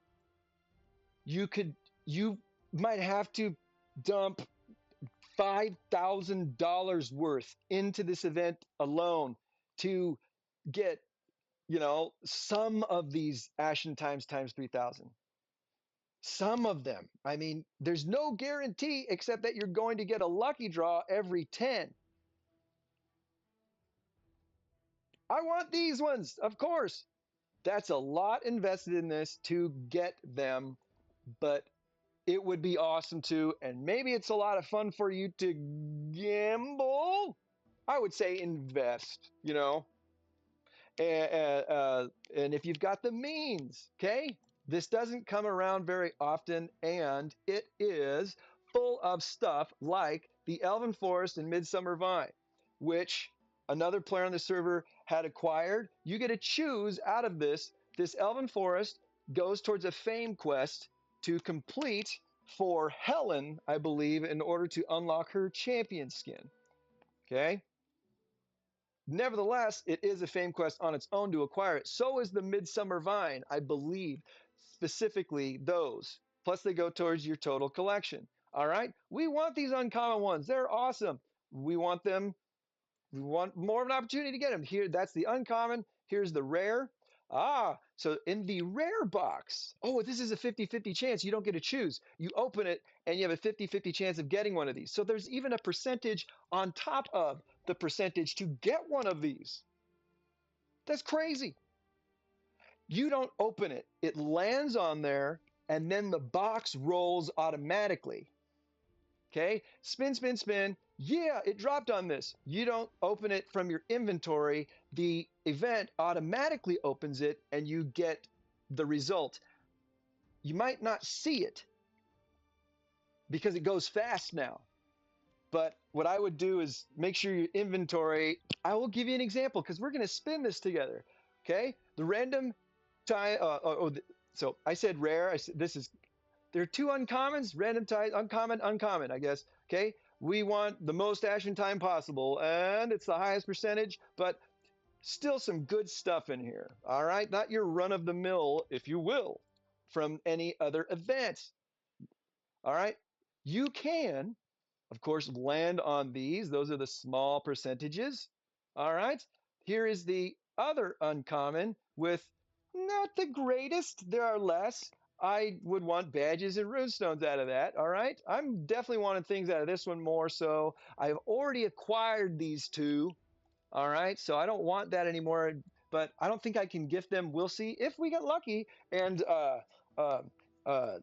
You might have to dump $5,000 worth into this event alone to get, some of these Ashen Times 3,000. Some of them. I mean, there's no guarantee except that you're going to get a lucky draw every 10. I want these ones, of course. That's a lot invested in this to get them, but it would be awesome too. And maybe it's a lot of fun for you to gamble. I would say invest, and if you've got the means, okay? This doesn't come around very often, and it is full of stuff like the Elven Forest and Midsummer Vine, which another player on the server had acquired. You get to choose out of this. This Elven Forest goes towards a fame quest to complete for Helen, I believe, in order to unlock her champion skin. Okay? Nevertheless, it is a fame quest on its own to acquire it. So is the Midsummer Vine, I believe, specifically those. Plus, they go towards your total collection. All right? We want these uncommon ones. They're awesome. We want them. We want more of an opportunity to get them. Here, that's the uncommon. Here's the rare. So in the rare box, this is a 50-50 chance. You don't get to choose. You open it and you have a 50-50 chance of getting one of these. So there's even a percentage on top of the percentage to get one of these. That's crazy. You don't open it. It lands on there, and then the box rolls automatically. Okay, spin, spin, spin. Yeah, it dropped on this. You don't open it from your inventory. The event automatically opens it, and you get the result. You might not see it because it goes fast now. But what I would do is make sure your inventory, I will give you an example because we're going to spin this together. Okay, the random time. So I said rare. I said this is. There are two uncommons, random time, uncommon, uncommon. I guess. Okay, we want the most Ashen Time possible, and it's the highest percentage, but still some good stuff in here. All right, not your run of the mill, if you will, from any other event. All right, you can of course, land on these. Those are the small percentages. All right. Here is the other uncommon with not the greatest. There are less. I would want badges and runestones out of that. All right. I'm definitely wanting things out of this one more. So I've already acquired these two. All right. So I don't want that anymore. But I don't think I can gift them. We'll see if we get lucky. And uh, uh, uh,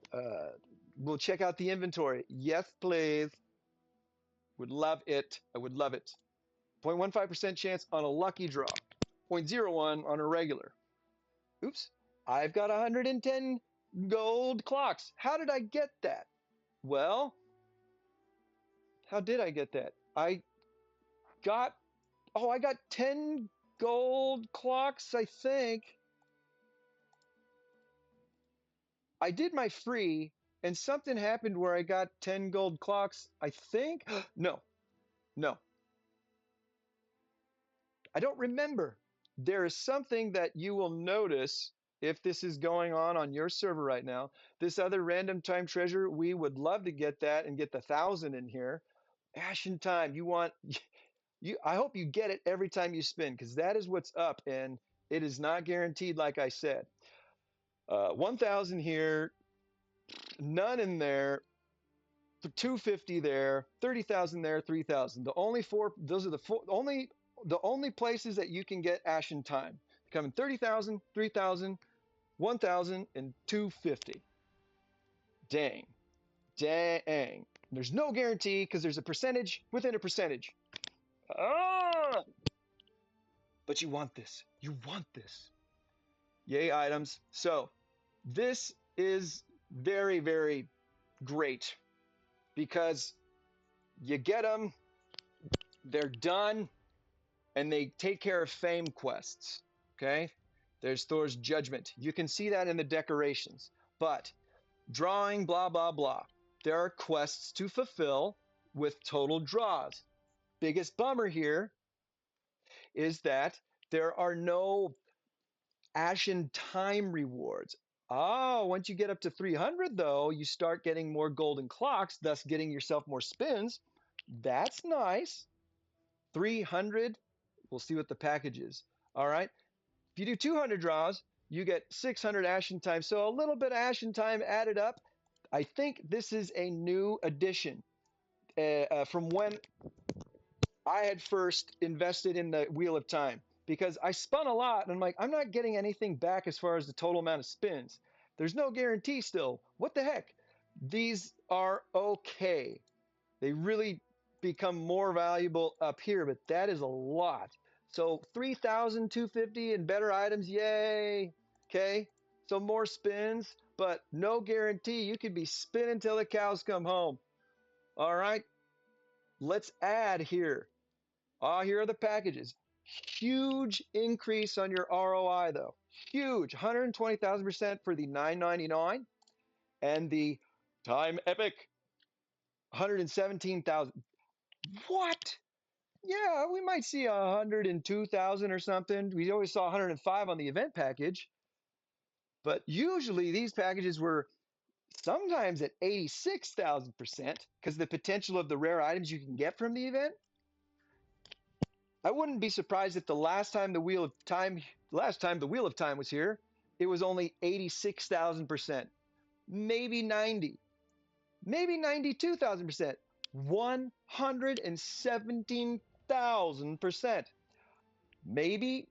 we'll check out the inventory. Yes, please. Would love it. I would love it. 0.15% chance on a lucky draw. 0.01 on a regular. Oops. I've got 110 gold clocks. How did I get that? Well, how did I get that? I got 10 gold clocks, I think. I did my free, and something happened where I got 10 gold clocks, I think. No. I don't remember. There is something that you will notice if this is going on your server right now. This other random time treasure, we would love to get that and get the 1,000 in here. Ashen Time, I hope you get it every time you spin because that is what's up and it is not guaranteed like I said. 1,000 here, none in there, 250 there, 30,000 there, 3,000. Those are the only places that you can get Ashen Time. Come in 30,000, 3,000, 1,000, and 250. Dang. There's no guarantee because there's a percentage within a percentage. Ah! But you want this. You want this. Yay, items. So, this is very, very great because you get them, they're done, and they take care of fame quests. Okay? There's Thor's judgment. You can see that in the decorations. But drawing, blah, blah, blah. There are quests to fulfill with total draws. Biggest bummer here is that there are no Ashen Time rewards. Oh, once you get up to 300, though, you start getting more golden clocks, thus getting yourself more spins. That's nice. 300, we'll see what the package is. All right. If you do 200 draws, you get 600 Ashen Time. So a little bit of Ashen Time added up. I think this is a new addition from when I had first invested in the Wheel of Time because I spun a lot and I'm like, I'm not getting anything back as far as the total amount of spins. There's no guarantee still. What the heck? These are okay. They really become more valuable up here, but that is a lot. So 3,250 and better items, yay. Okay, so more spins, but no guarantee. You could be spinning till the cows come home. All right, let's add here. Here are the packages. Huge increase on your ROI though. Huge, 120,000% for the $9.99 and the Time Epic, 117,000. What? Yeah, we might see 102,000 or something. We always saw 105 on the event package. But usually these packages were sometimes at 86,000% because the potential of the rare items you can get from the event. I wouldn't be surprised if the last time the Wheel of Time was here, it was only 86,000%, maybe 90, maybe 92,000%, 117,000%. Maybe.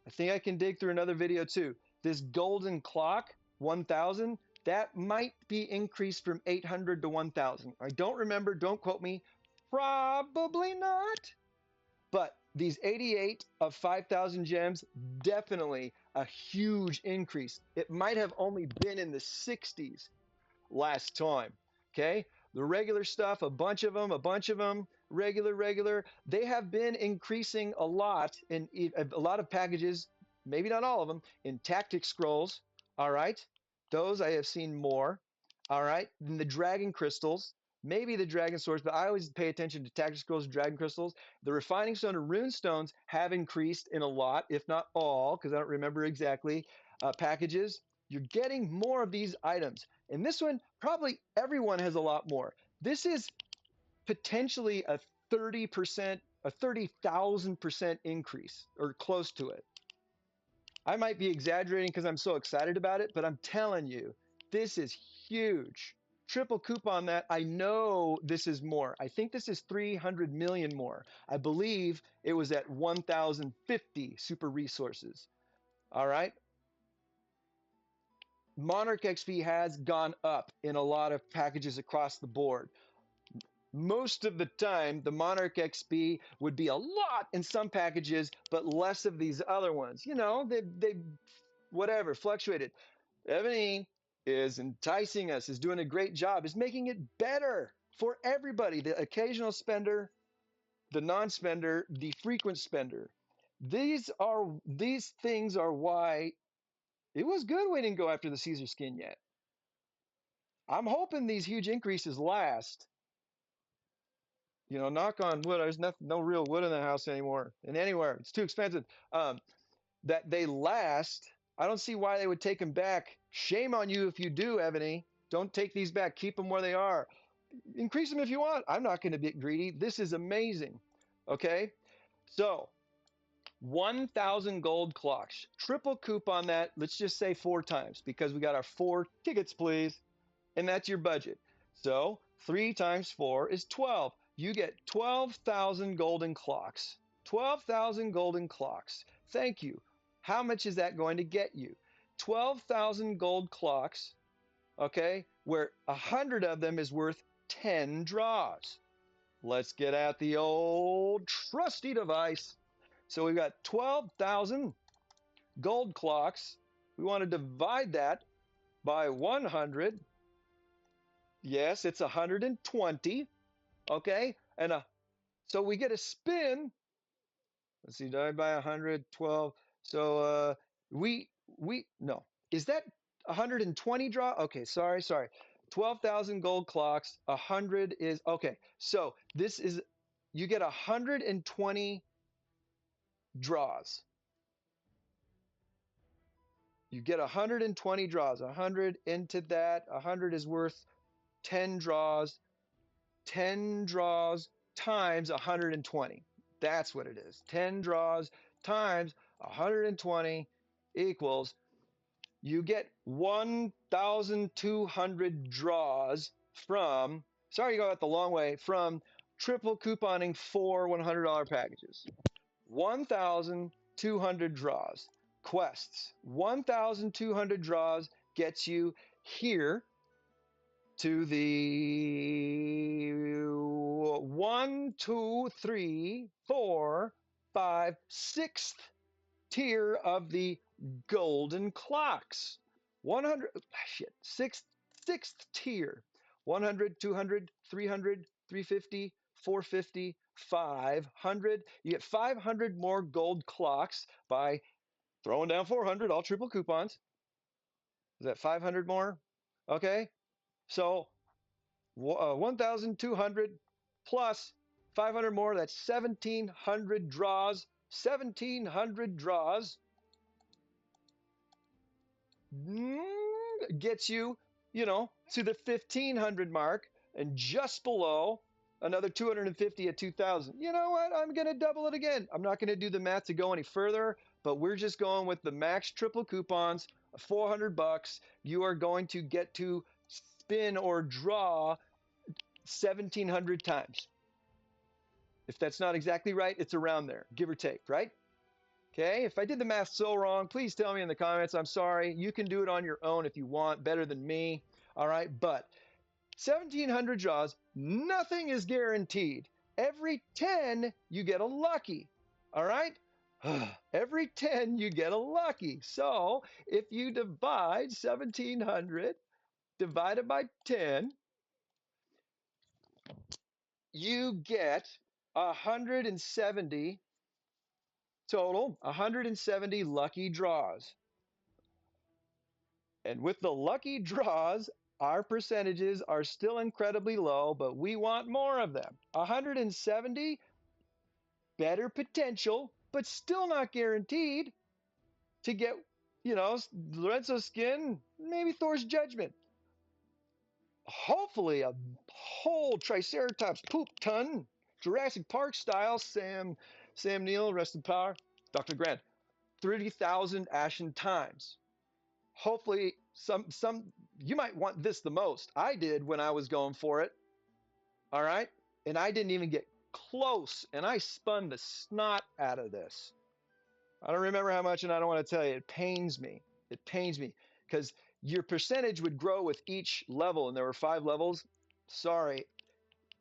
I think I can dig through another video too. This golden clock, 1000, that might be increased from 800 to 1000. I don't remember, don't quote me. Probably not. But these 88 of 5,000 gems, definitely a huge increase. It might have only been in the 60s last time. Okay. The regular stuff, a bunch of them, regular. They have been increasing a lot in a lot of packages, maybe not all of them, in tactic scrolls. All right. Those I have seen more. All right. And the dragon crystals, maybe the dragon swords, but I always pay attention to tactic scrolls, dragon crystals. The refining stone and rune stones have increased in a lot, if not all, because I don't remember exactly, packages. You're getting more of these items. And this one, probably everyone has a lot more. This is potentially a 30%, a 30,000% increase or close to it. I might be exaggerating because I'm so excited about it, but I'm telling you, this is huge. Triple coupon that. I know this is more. I think this is 300 million more. I believe it was at 1,050 super resources. All right. Monarch XP has gone up in a lot of packages across the board. Most of the time, the Monarch XP would be a lot in some packages, but less of these other ones. You know, they whatever, fluctuated. Ebony is enticing us, is doing a great job, is making it better for everybody. The occasional spender, the non-spender, the frequent spender. These things are why it was good we didn't go after the Caesar skin yet. I'm hoping these huge increases last. You know, knock on wood. There's no real wood in the house anymore, and anywhere. It's too expensive. That they last. I don't see why they would take them back. Shame on you if you do, Ebony. Don't take these back. Keep them where they are. Increase them if you want. I'm not going to get greedy. This is amazing. Okay, so 1,000 gold clocks. Triple coupon that. Let's just say 4 times because we got our 4 tickets, please. And that's your budget. So 3 times 4 is 12. You get 12,000 golden clocks. 12,000 golden clocks. Thank you. How much is that going to get you? 12,000 gold clocks, okay, where 100 of them is worth 10 draws. Let's get at the old trusty device. So we've got 12,000 gold clocks. We want to divide that by 100. Yes, it's 120. Okay, and so we get a spin. Let's see, divided by 112. So we no, is that 120 draw? Okay, sorry. 12,000 gold clocks. 100 is okay. So this is you get 120 draws. You get 120 draws. 100 into that. 100 is worth 10 draws. 10 draws times 120. That's what it is. 10 draws times 120 equals, you get 1,200 draws from, sorry you go out the long way, from triple couponing 4 $100 packages. 1,200 draws. Quests. 1,200 draws gets you here to the 1, 2, 3, 4, 5, 6th tier of the golden clocks. 100, shit, sixth tier. 100, 200, 300, 350, 450, 500. You get 500 more gold clocks by throwing down 400, all triple coupons. Is that 500 more? Okay. So 1,200 plus 500 more, that's 1,700 draws. 1,700 draws gets you, to the 1,500 mark, and just below another 250 at 2,000. You know what? I'm going to double it again. I'm not going to do the math to go any further, but we're just going with the max triple coupons, $400. You are going to get to spin or draw 1,700 times. If that's not exactly right, it's around there, give or take, right? Okay, if I did the math so wrong, please tell me in the comments. I'm sorry. You can do it on your own if you want, better than me. All right, but 1,700 draws, nothing is guaranteed. Every 10, you get a lucky. All right? Every 10, you get a lucky. So if you divide 1,700 divided by 10, you get 170 total, 170 lucky draws. And with the lucky draws, our percentages are still incredibly low, but we want more of them. 170, better potential, but still not guaranteed to get, Lorenzo's skin, maybe Thor's judgment. Hopefully, a whole Triceratops poop ton, Jurassic Park style. Sam Neill, rest in power. Dr. Grant, 30,000 Ashen Times. Hopefully, some you might want this the most. I did when I was going for it. All right, and I didn't even get close, and I spun the snot out of this. I don't remember how much, and I don't want to tell you. It pains me. It pains me because your percentage would grow with each level, and there were 5 levels. Sorry,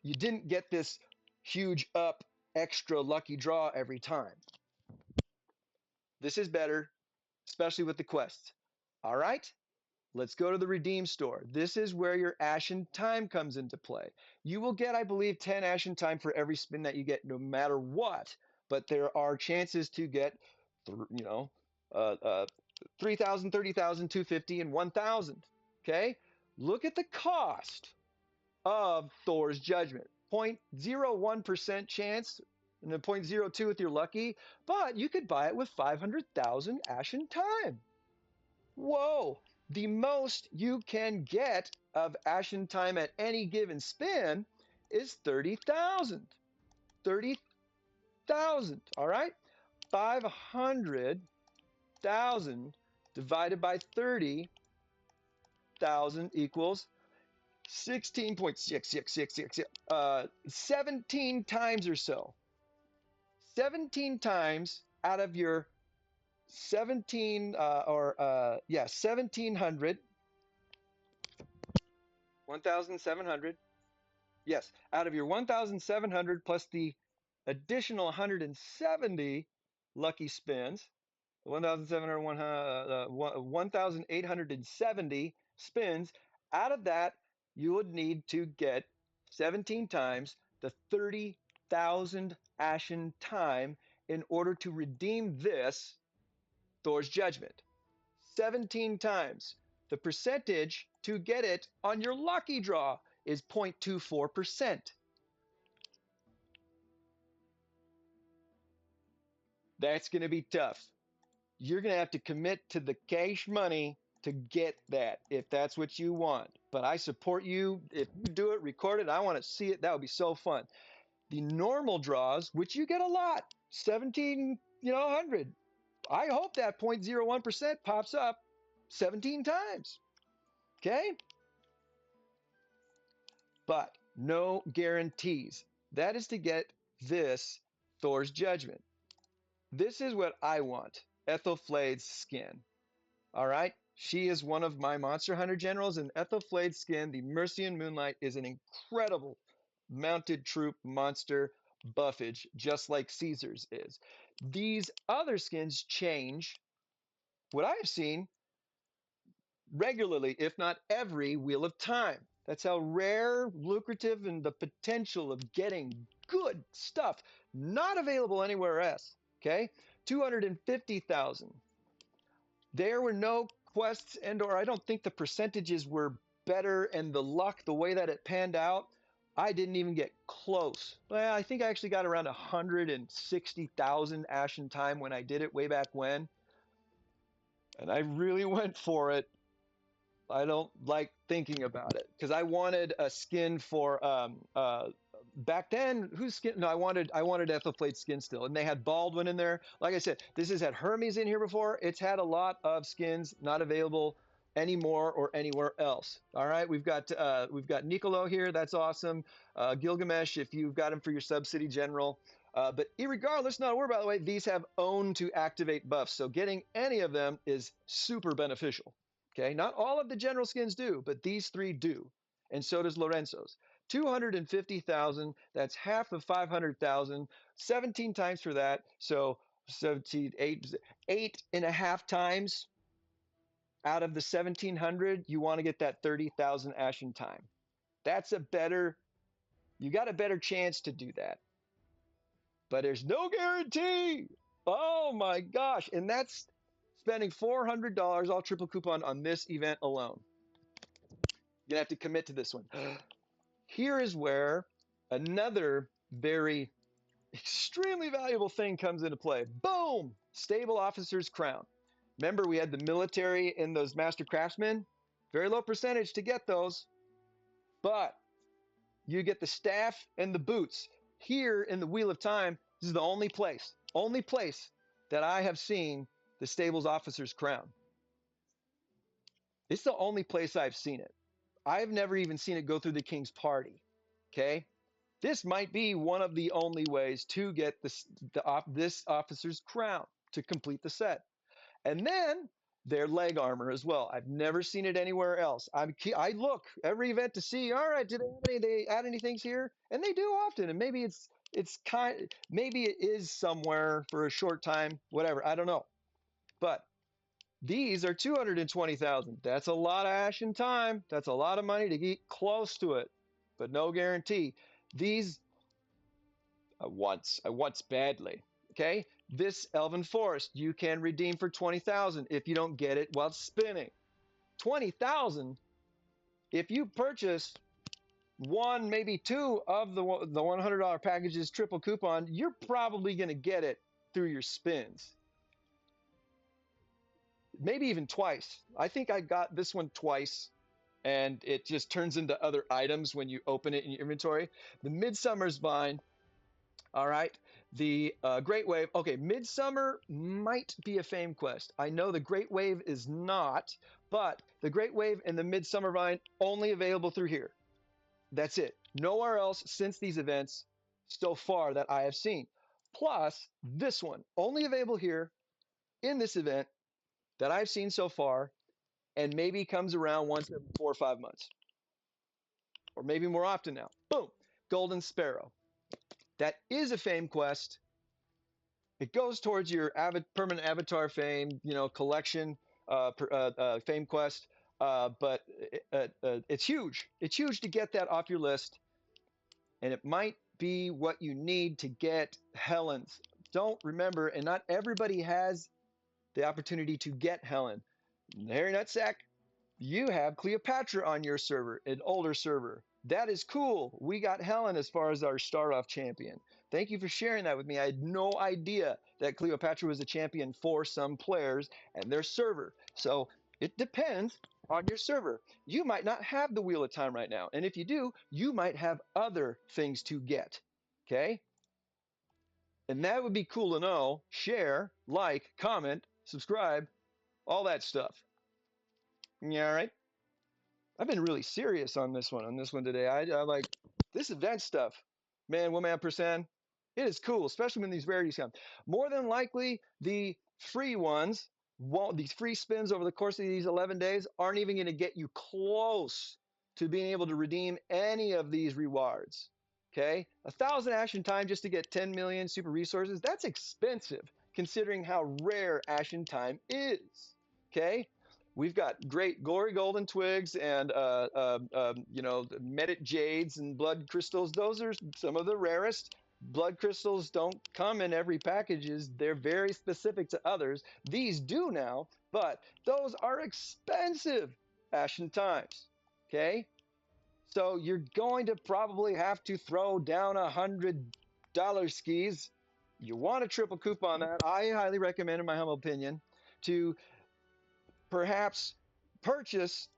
you didn't get this huge up extra lucky draw every time. This is better, especially with the quests. All right, let's go to the redeem store. This is where your Ashen Time comes into play. You will get, I believe, 10 Ashen Time for every spin that you get, no matter what. But there are chances to get, 3,000, 30,000, 250, and 1,000. Okay? Look at the cost of Thor's Judgment. 0.01% chance, and then 0.02 if you're lucky, but you could buy it with 500,000 Ashen Time. Whoa! The most you can get of Ashen Time at any given spin is 30,000. 30,000, all right? 500,000 divided by 30,000 equals 16.6666, 17 times or so. 17 times out of your 1,700, 1,700. Yes, out of your 1,700 plus the additional 170 lucky spins, 1,870 spins. Out of that, you would need to get 17 times the 30,000 Ashen Time in order to redeem this Thor's Judgment. 17 times. The percentage to get it on your lucky draw is 0.24%. That's going to be tough. You're going to have to commit to the cash money to get that if that's what you want. But I support you. If you do it, record it. I want to see it. That would be so fun. The normal draws, which you get a lot, 1,700. I hope that 0.01% pops up 17 times. Okay? But no guarantees. That is to get this Thor's Judgment. This is what I want. Ethelflaed's skin. All right? She is one of my Monster Hunter generals, and Ethelflaed's skin, the Mercian Moonlight, is an incredible mounted troop monster buffage, just like Caesar's is. These other skins change, what I've seen, regularly, if not every Wheel of Time. That's how rare, lucrative, and the potential of getting good stuff not available anywhere else. Okay, 250,000. There were no quests, and/or I don't think the percentages were better, and the luck, the way that it panned out, I didn't even get close. Well, I think I actually got around 160,000 Ashen Time when I did it way back when, and I really went for it. I don't like thinking about it because I wanted a skin for back then. Whose skin? No, I wanted Ethelflaed's skin still, and they had Baldwin in there. Like I said, this has had Hermes in here before. It's had a lot of skins not available anymore or anywhere else. All right, we've got Niccolo here. That's awesome. Gilgamesh, if you've got him for your Sub-City General. But irregardless, not a word by the way, these have own to activate buffs. So getting any of them is super beneficial. Okay, not all of the general skins do, but these three do. And so does Lorenzo's. 250,000, that's half of 500,000, 17 times for that. So 17, 8.5 times out of the 1700, you want to get that 30,000 Ashen Time. That's a better, you got a better chance to do that. But there's no guarantee. Oh my gosh. And that's spending $400 all triple coupon on this event alone. You're going to have to commit to this one. Here is where another very extremely valuable thing comes into play. Boom! Stable Officer's Crown. Remember, we had the military and those Master Craftsmen? Very low percentage to get those. But you get the staff and the boots. Here in the Wheel of Time, this is the only place that I have seen the Stables Officer's Crown. It's the only place I've seen it. I've never even seen it go through the King's Party. Okay? This might be one of the only ways to get this officer's crown to complete the set. And then their leg armor as well. I've never seen it anywhere else. I look every event to see, all right, they add any things here? And they do often. And maybe maybe it is somewhere for a short time, whatever. I don't know. But these are 220,000. That's a lot of Ashen Time. That's a lot of money to get close to it, but no guarantee. These I once badly. Okay, this Elven Forest you can redeem for 20,000 if you don't get it while spinning. 20,000 if you purchase one, maybe two of the $100 packages triple coupon, you're probably going to get it through your spins. Maybe even twice. I think I got this one twice, and it just turns into other items when you open it in your inventory. The Midsummer's Vine. All right. The Great Wave. Okay, Midsummer might be a fame quest. I know the Great Wave is not, but the Great Wave and the Midsummer Vine only available through here. That's it. Nowhere else since these events so far that I have seen. Plus, this one only available here in this event that I've seen so far, and maybe comes around once every 4 or 5 months, or maybe more often now. Boom, Golden Sparrow. That is a fame quest. It goes towards your permanent avatar fame, collection, fame quest. But it's huge. It's huge to get that off your list, and it might be what you need to get Helen's. Don't remember, and not everybody has the opportunity to get Helen. Harry Nutsack, you have Cleopatra on your server, an older server. That is cool. We got Helen as far as our start-off champion. Thank you for sharing that with me. I had no idea that Cleopatra was a champion for some players and their server. So it depends on your server. You might not have the Wheel of Time right now. And if you do, you might have other things to get. Okay? And that would be cool to know. Share, like, comment, subscribe, all that stuff. Yeah, all right? I've been really serious on this one today. I like this event stuff. Man, woman, percent. It is cool, especially when these rarities come. More than likely, the free ones, these free spins over the course of these 11 days aren't even going to get you close to being able to redeem any of these rewards. Okay? 1,000 Ashen Time just to get 10 million super resources. That's expensive considering how rare Ashen Time is. Okay? We've got great glory golden twigs and metit jades and blood crystals. Those are some of the rarest. Blood crystals don't come in every packages. They're very specific to others. These do now, but those are expensive Ashen Times. Okay, so you're going to probably have to throw down $100 skis. You want a triple coupon that? I highly recommend, in my humble opinion, to perhaps purchase,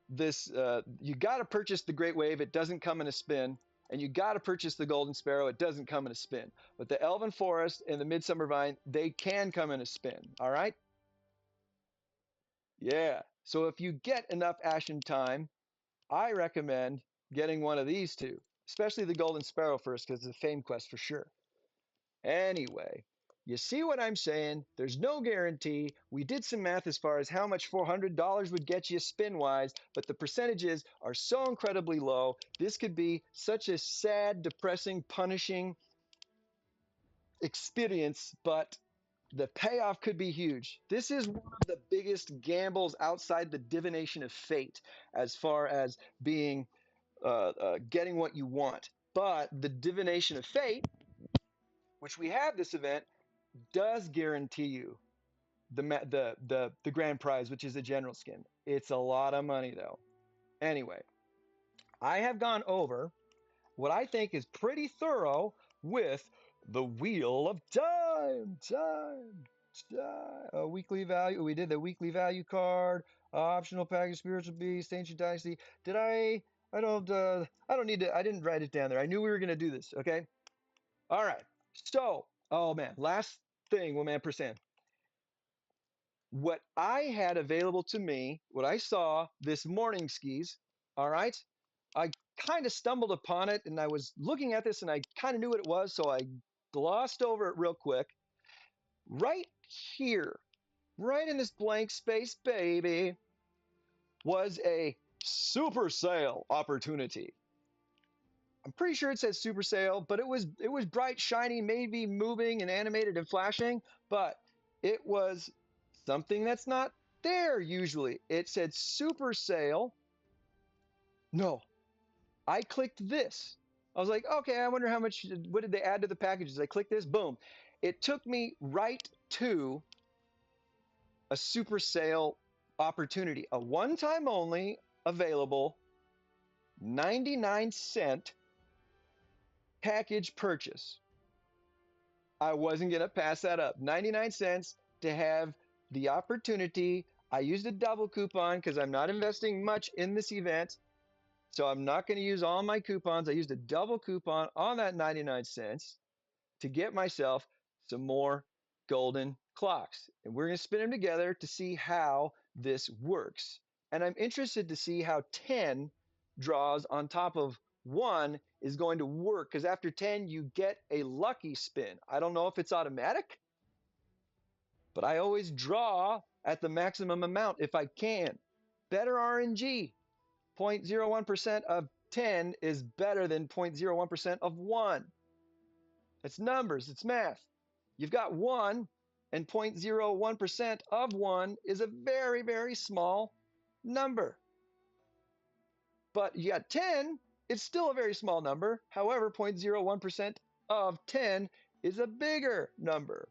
this, you got to purchase the Great Wave. It doesn't come in a spin. And you got to purchase the Golden Sparrow. It doesn't come in a spin. But the Elven Forest and the Midsummer Vine, they can come in a spin. All right? Yeah. So if you get enough Ashen Time, I recommend getting one of these two. especially the golden sparrow first because it's a fame quest for sure. Anyway, you see what I'm saying? There's no guarantee. We did some math as far as how much $400 would get you spin wise, but the percentages are so incredibly low. This could be such a sad, depressing, punishing experience, but the payoff could be huge. This is one of the biggest gambles outside the divination of fate as far as being getting what you want. But the divination of fate, which we have this event, does guarantee you the grand prize, which is a general skin. It's a lot of money though. Anyway, I have gone over what I think is pretty thorough with the Wheel of Time. A weekly value. We did the weekly value card, optional package, spiritual beast, ancient dynasty. Did I? I don't need to. I didn't write it down there. I knew we were gonna do this. Okay. All right. So, oh man, last thing, well, man, percent. What I had available to me, what I saw this morning, skis. All right. I kind of stumbled upon it and I was looking at this and I kind of knew what it was, so I glossed over it real quick. Right here, right in this blank space, baby, was a super sale opportunity. I'm pretty sure it says super sale, but it was bright, shiny, maybe moving and animated and flashing, but it was something that's not there usually. It said super sale. No, I clicked this. I was like, okay, I wonder how much, what did they add to the packages? I clicked this, boom. It took me right to a super sale opportunity, a one-time only available 99-cent package purchase. I wasn't going to pass that up. 99 cents to have the opportunity. I used a double coupon because I'm not investing much in this event. So I'm not going to use all my coupons. I used a double coupon on that 99 cents to get myself some more golden clocks. And we're going to spin them together to see how this works. And I'm interested to see how 10 draws on top of 1 is going to work, because after 10 you get a lucky spin. I don't know if it's automatic, but I always draw at the maximum amount if I can. Better RNG. 0.01% of 10 is better than 0.01% of 1. It's numbers, it's math. You've got 1, and 0.01% of 1 is a very, very small number. But you got 10, it's still a very small number. However, 0.01% of 10 is a bigger number.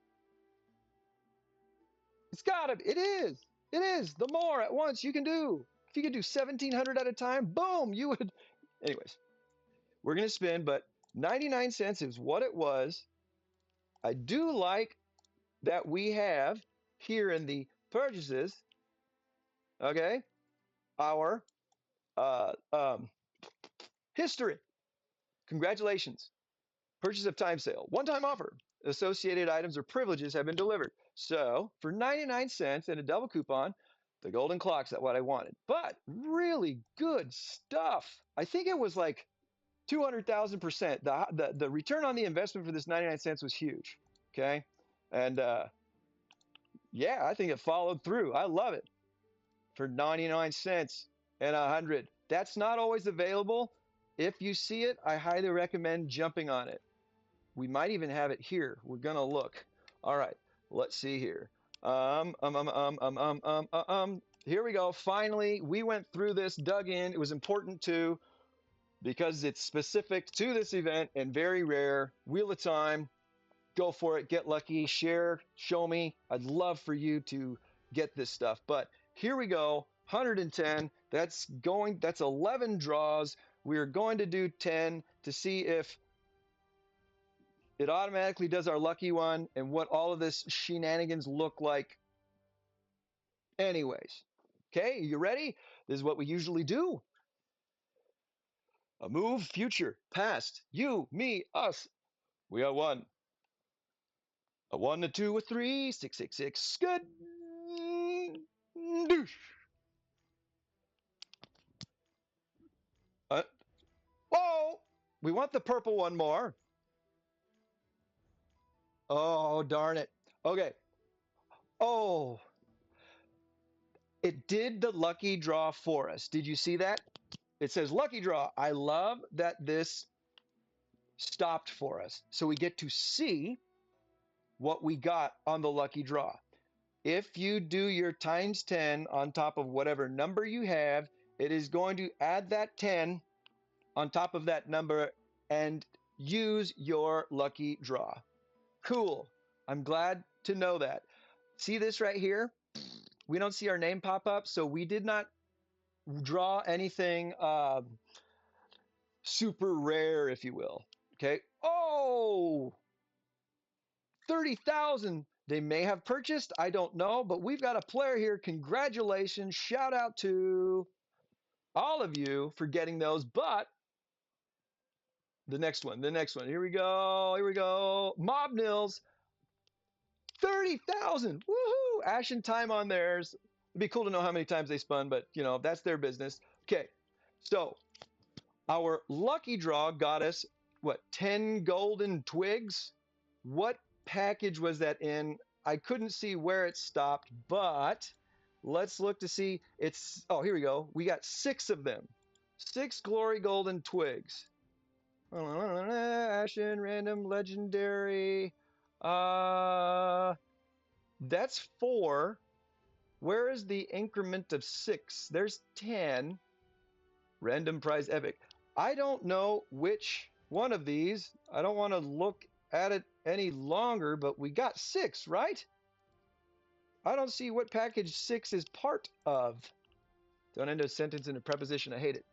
It's gotta be, it is. It is. The more at once you can do. If you could do 1,700 at a time, boom, you would. Anyways, we're going to spin, but 99 cents is what it was. I do like that we have here in the purchases, okay, our history. Congratulations. Purchase of time sale. One-time offer. Associated items or privileges have been delivered. So for 99 cents and a double coupon, the golden clock's at what I wanted. But really good stuff. I think it was like 200,000%. The return on the investment for this 99 cents was huge. Okay. And yeah, I think it followed through. I love it. For 99 cents and 100. That's not always available. If you see it, I highly recommend jumping on it. We might even have it here. We're gonna look. All right, let's see here. Here we go. Finally, we went through this, dug in. It was important too, because it's specific to this event and very rare. Wheel of Time. Go for it. Get lucky. Share. Show me. I'd love for you to get this stuff. But here we go. 110. That's 11 draws. We're going to do 10 to see if it automatically does our lucky one and what all of this shenanigans look like. Anyways, okay, you ready? This is what we usually do. A move, future, past, you, me, us. We are one. A 1, a 2, a 3, 6, 6, 6. Good. Doosh. Whoa! We want the purple one more. Oh, darn it. Okay. Oh, it did the lucky draw for us. Did you see that? It says lucky draw. I love that this stopped for us. So we get to see what we got on the lucky draw. If you do your times 10 on top of whatever number you have, it is going to add that 10 on top of that number and use your lucky draw. Cool. I'm glad to know that. See this right here? We don't see our name pop up, so we did not draw anything super rare, if you will. Okay. Oh, 30,000. They may have purchased. I don't know, but we've got a player here. Congratulations. Shout out to all of you for getting those. But the next one. Here we go. Here we go. Mob Nils. 30,000. Woohoo. Ashen Time on theirs. It'd be cool to know how many times they spun, but you know, that's their business. Okay. So our lucky draw got us what, 10 golden twigs? What package was that in? I couldn't see where it stopped, but let's look to see. It's, oh, here we go. We got 6 of them. 6 glory golden twigs. Ashen, random, legendary. That's 4. Where is the increment of 6? There's 10. Random prize epic. I don't know which one of these. I don't want to look at it any longer, but we got 6, right? I don't see what package 6 is part of. Don't end a sentence in a preposition. I hate it.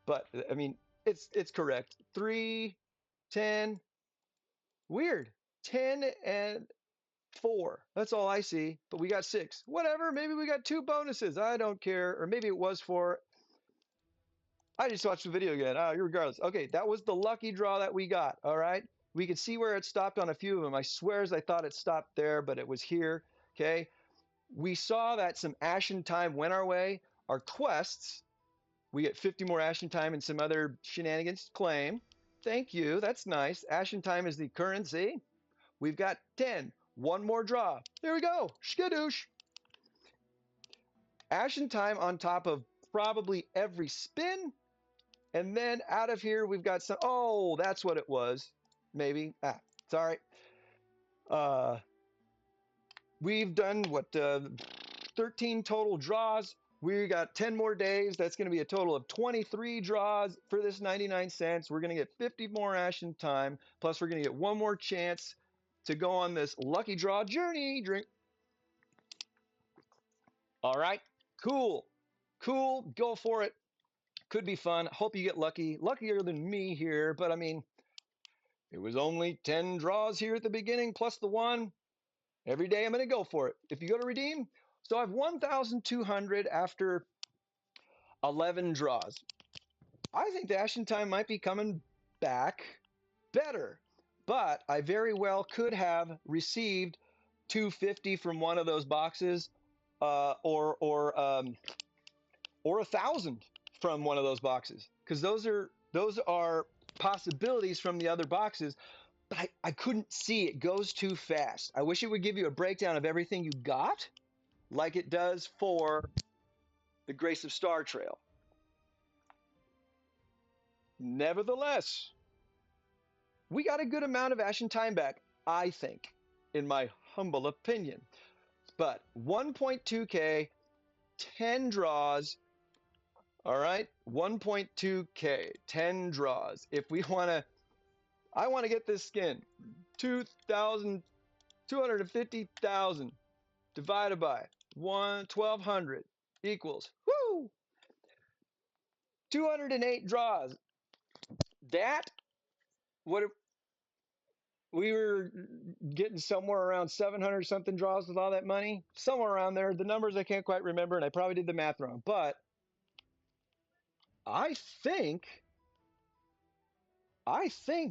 But, I mean, it's correct. 3, 10. Weird. 10 and 4. That's all I see. But we got 6. Whatever. Maybe we got 2 bonuses. I don't care. Or maybe it was 4. I just watched the video again. Regardless. Okay, that was the lucky draw that we got. All right. We could see where it stopped on a few of them. I swears I thought it stopped there, but it was here. Okay. We saw that some Ashen Time went our way. Our quests, we get 50 more Ashen Time and some other shenanigans to claim. Thank you. That's nice. Ashen Time is the currency. We've got 10. One more draw. There we go. Skadoosh. Ashen Time on top of probably every spin. And then out of here, we've got some. Oh, that's what it was. Maybe. It's all right. We've done what? 13 total draws. We got 10 more days. That's going to be a total of 23 draws for this 99 cents. We're going to get 50 more Ashen Time. Plus, we're going to get one more chance to go on this lucky draw journey. Drink. All right. Cool. Cool. Go for it. Could be fun. Hope you get lucky. Luckier than me here, but I mean, it was only 10 draws here at the beginning, plus the one. Every day I'm going to go for it. If you go to redeem, so I have 1,200 after 11 draws. I think the Ashen Time might be coming back better, but I very well could have received 250 from one of those boxes, or 1,000 from one of those boxes, because those are possibilities from the other boxes, but I couldn't see. It goes too fast. I wish it would give you a breakdown of everything you got, like it does for the Grace of Star Trail. Nevertheless, we got a good amount of Ashen Time back, I think, in my humble opinion. But 1.2K, 10 draws. All right, 1.2K, 10 draws. If we want to, I want to get this skin. 250,000 divided by 1,200 equals, whoo, 208 draws. That, what we were getting somewhere around 700 something draws with all that money, somewhere around there. The numbers I can't quite remember, and I probably did the math wrong, but I think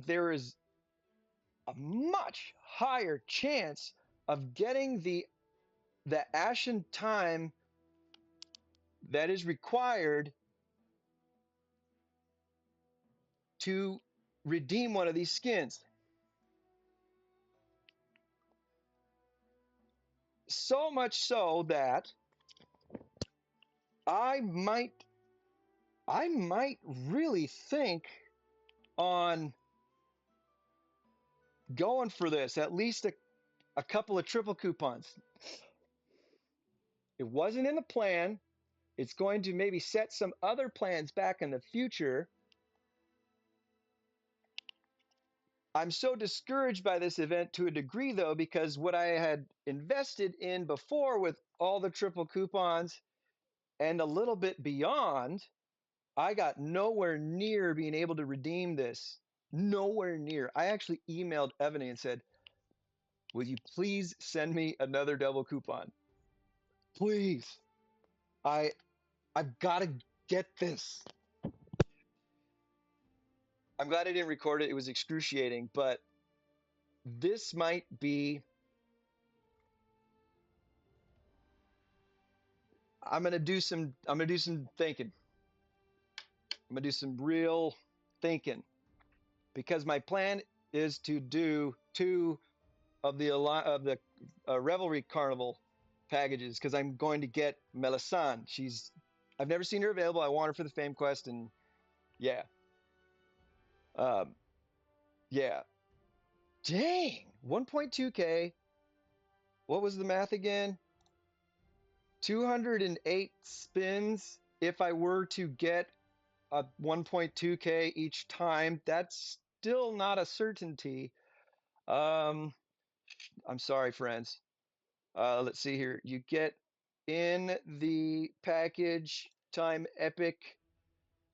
there is a much higher chance of getting the Ashen Time that is required to redeem one of these skins. So much so that I might really think on going for this, at least a couple of triple coupons. It wasn't in the plan. It's going to maybe set some other plans back in the future. I'm so discouraged by this event to a degree, though, because what I had invested in before with all the triple coupons and a little bit beyond, I got nowhere near being able to redeem this. Nowhere near. I actually emailed Ebony and said, "Will you please send me another double coupon? Please. I've got to get this." I'm glad I didn't record it. It was excruciating, but this might be. I'm gonna do some thinking. I'm gonna do some real thinking because my plan is to do 2 of the Revelry Carnival packages because I'm going to get Melisande. I've never seen her available. I want her for the Fame Quest, and yeah, um, yeah. Dang, 1.2K. What was the math again? 208 spins if I were to get a 1.2K each time. That's still not a certainty. Um, I'm sorry, friends. Let's see here. You get in the package time epic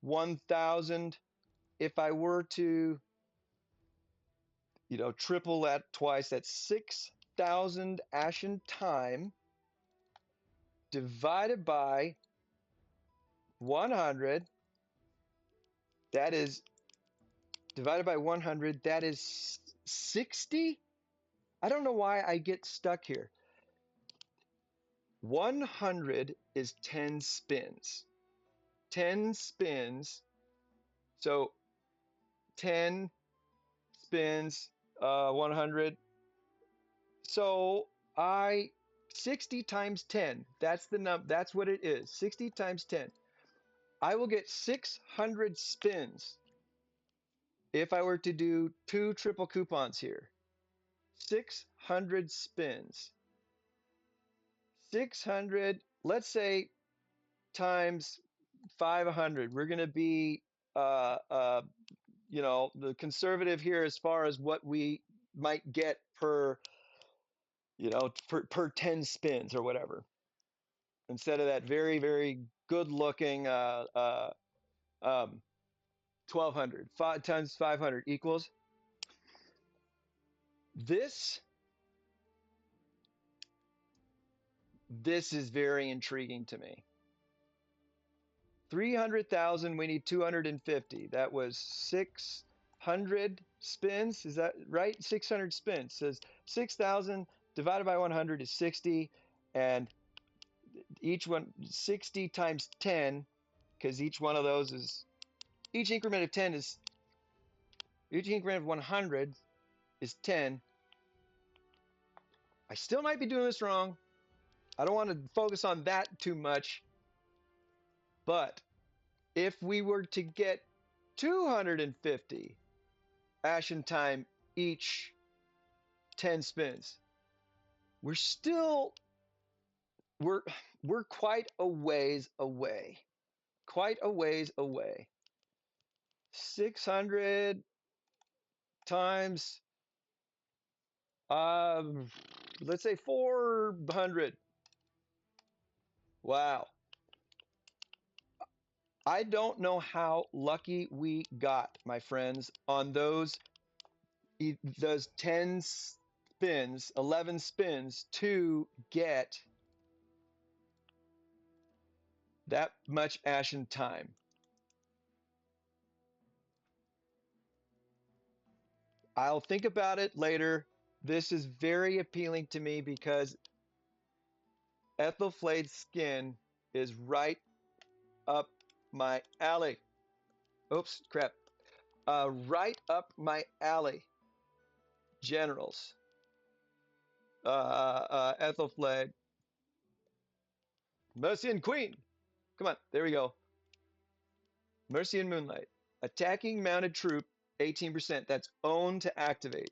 1000. If I were to, triple that twice, that's 6,000 Ashen Time divided by 100. That is divided by 100. That is 60. I don't know why I get stuck here. 100 is 10 spins. 10 spins. So 10 spins, 100. So 60 times 10. That's the number. That's what it is. 60 times 10. I will get 600 spins if I were to do 2 triple coupons here. 600 spins. 600, let's say, times 500. We're going to be, the conservative here as far as what we might get per 10 spins or whatever. Instead of that very, very good looking 1200. 5 times 500 equals. This is very intriguing to me. 300,000, we need 250. That was 600 spins. Is that right? 600 spins. Says 6,000 divided by 100 is 60. And each one, 60 times 10, because each one of those is, each increment of 10 is, each increment of 100 is 10. I still might be doing this wrong. I don't want to focus on that too much. But if we were to get 250 Ashen Time each 10 spins, we're quite a ways away. Quite a ways away. 600 times, let's say 400. Wow. I don't know how lucky we got, my friends, on those 10 spins, 11 spins to get that much Ashen Time. I'll think about it later. This is very appealing to me because Ethelflade's skin is right up my alley. Oops, crap. Right up my alley. Generals. Ethelflaed. Mercy and Queen. Come on, there we go. Mercy and Moonlight. Attacking mounted troop, 18%. That's owned to activate.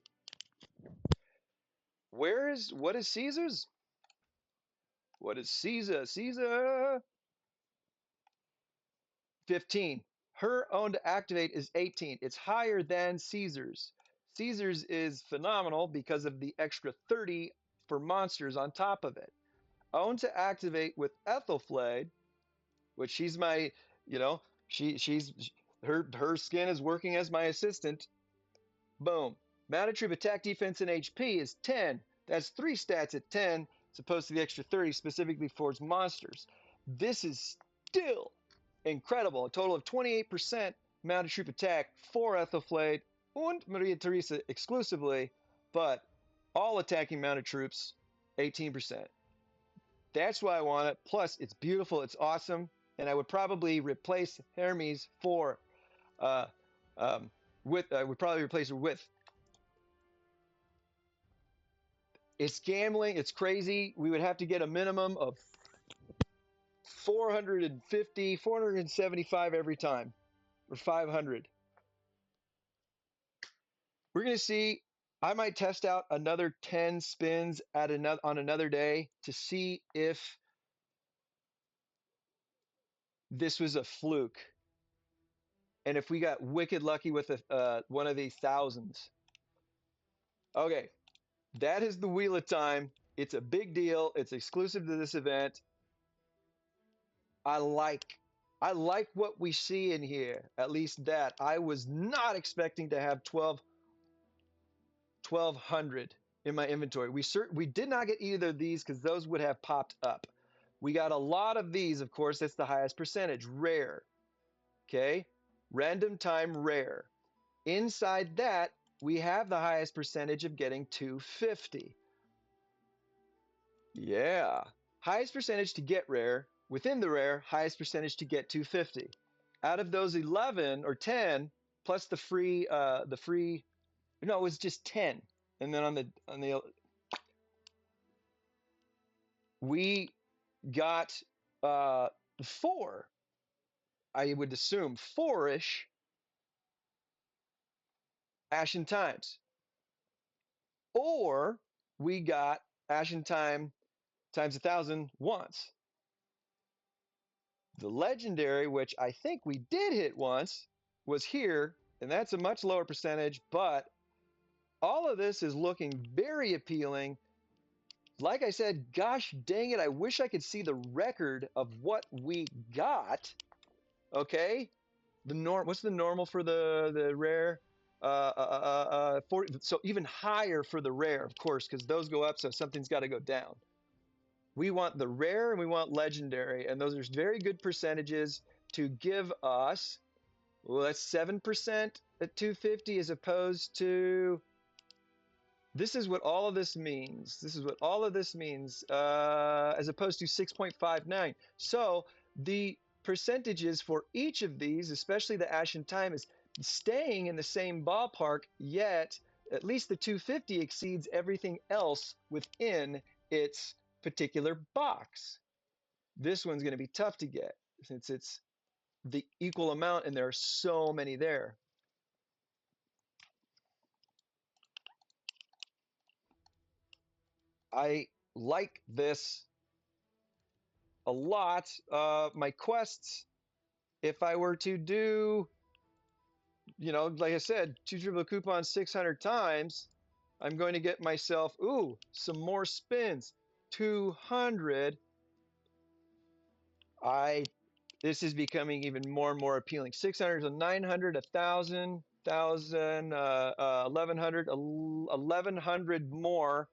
What is Caesar's? What is Caesar? Caesar! 15. Her own to activate is 18. It's higher than Caesar's. Caesar's is phenomenal because of the extra 30 for monsters on top of it. Own to activate with Ethelflaed, which she's my, you know, she's her skin is working as my assistant. Boom. Mounted troop attack, defense, and HP is 10. That's 3 stats at 10, as opposed to the extra 30 specifically for its monsters. This is still incredible. A total of 28% mounted troop attack for Ethelflaed and Maria Theresa exclusively, but all attacking mounted troops, 18%. That's why I want it. Plus, it's beautiful, it's awesome, and I would probably replace Hermes for I would probably replace her with. It's gambling. It's crazy. We would have to get a minimum of 450, 475 every time, or 500. We're going to see. I might test out another 10 spins on another day to see if this was a fluke and if we got wicked lucky with one of these thousands. Okay, that is the Wheel of Time. It's a big deal. It's exclusive to this event. I like what we see in here. At least that. I was not expecting to have 1200 in my inventory. We did not get either of these because those would have popped up. We got a lot of these, of course. That's the highest percentage. Rare. Okay? Random time rare. Inside that, we have the highest percentage of getting 250. Yeah. Highest percentage to get rare. Within the rare, highest percentage to get 250. Out of those 11 or 10, plus the free, no, it was just 10. And then on the, we got 4. I would assume 4-ish Ashen Times. Or we got Ashen Time times 1,000 once. The legendary, which I think we did hit once, was here, and that's a much lower percentage, but all of this is looking very appealing. Like I said, gosh dang it, I wish I could see the record of what we got. Okay? What's the normal for the rare? 40, so even higher for the rare, of course, because those go up, so something's got to go down. We want the rare and we want legendary, and those are very good percentages to give us. Well, that's 7% at 250 as opposed to. This is what all of this means. This is what all of this means as opposed to 6.59. So the percentages for each of these, especially the Ashen Time, is staying in the same ballpark, yet at least the 250 exceeds everything else within its particular box. This one's going to be tough to get since it's the equal amount and there are so many there. I like this a lot. My quests, if I were to do, like I said, 2 triple coupons 600 times, I'm going to get myself, some more spins. 200. This is becoming even more and more appealing. 600 to 900, 1,000, 1,100, 1,100 more.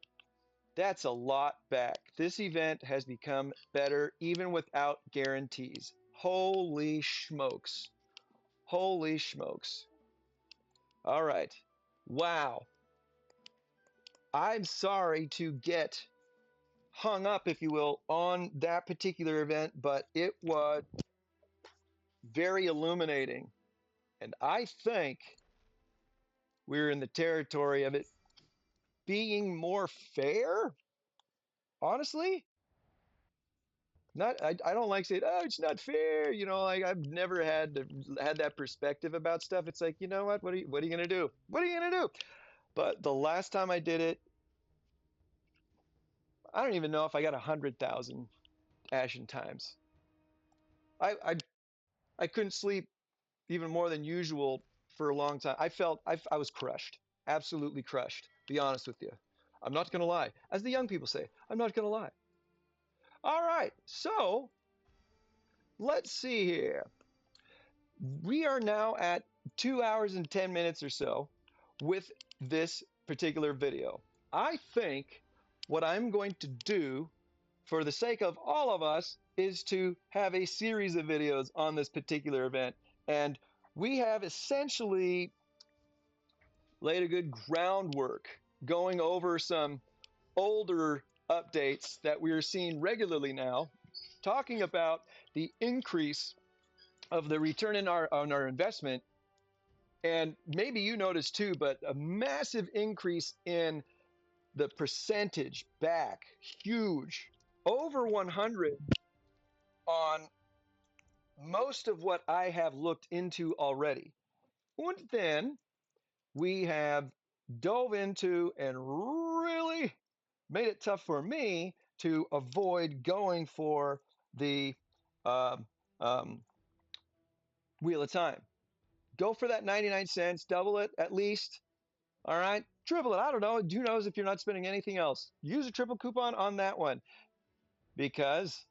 That's a lot back. This event has become better even without guarantees. Holy smokes. Holy smokes. All right. Wow. I'm sorry to get hung up, if you will, on that particular event, but it was very illuminating. And I think we're in the territory of it being more fair. Honestly, not I don't like saying, oh, it's not fair. You know, like I've never had that perspective about stuff. It's like, you know what are you gonna do? What are you gonna do? But the last time I did it, I don't even know if I got 100,000 Ashen Times. I, I I couldn't sleep even more than usual for a long time. I was crushed, absolutely crushed. Be honest with you, I'm not gonna lie. As the young people say, I'm not gonna lie. All right, so let's see here. We are now at 2 hours and 10 minutes or so with this particular video. I think what I'm going to do for the sake of all of us is to have a series of videos on this particular event. And we have essentially laid a good groundwork going over some older updates that we're seeing regularly now, talking about the increase of the return on our investment. And maybe you noticed too, but a massive increase in the percentage back, huge, over 100 on most of what I have looked into already. And then we have dove into and really made it tough for me to avoid going for the um, um, Wheel of Time. Go for that 99 cents, double it at least. All right, triple it. I don't know. Who knows if you're not spending anything else? Use a triple coupon on that one because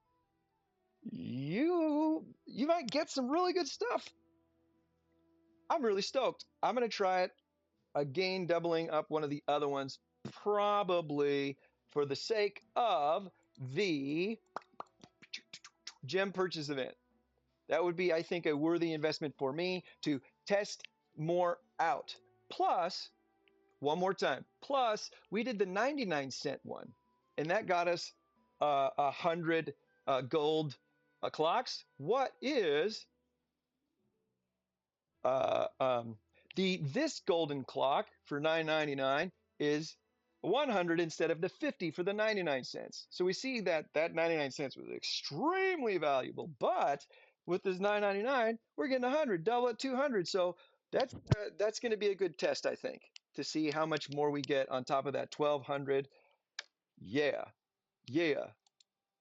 you might get some really good stuff. I'm really stoked. I'm gonna try it again, doubling up one of the other ones, probably for the sake of the gem purchase event. That would be, I think, a worthy investment for me to test more out. Plus, one more time. Plus, we did the 99-cent one, and that got us 100 gold clocks. What is this golden clock for $9.99 is 100 instead of the 50 for the 99 cents. So we see that that 99 cents was extremely valuable, but with this 9.99, we're getting 100, double it 200. So that's going to be a good test, I think, to see how much more we get on top of that 1200. Yeah, yeah,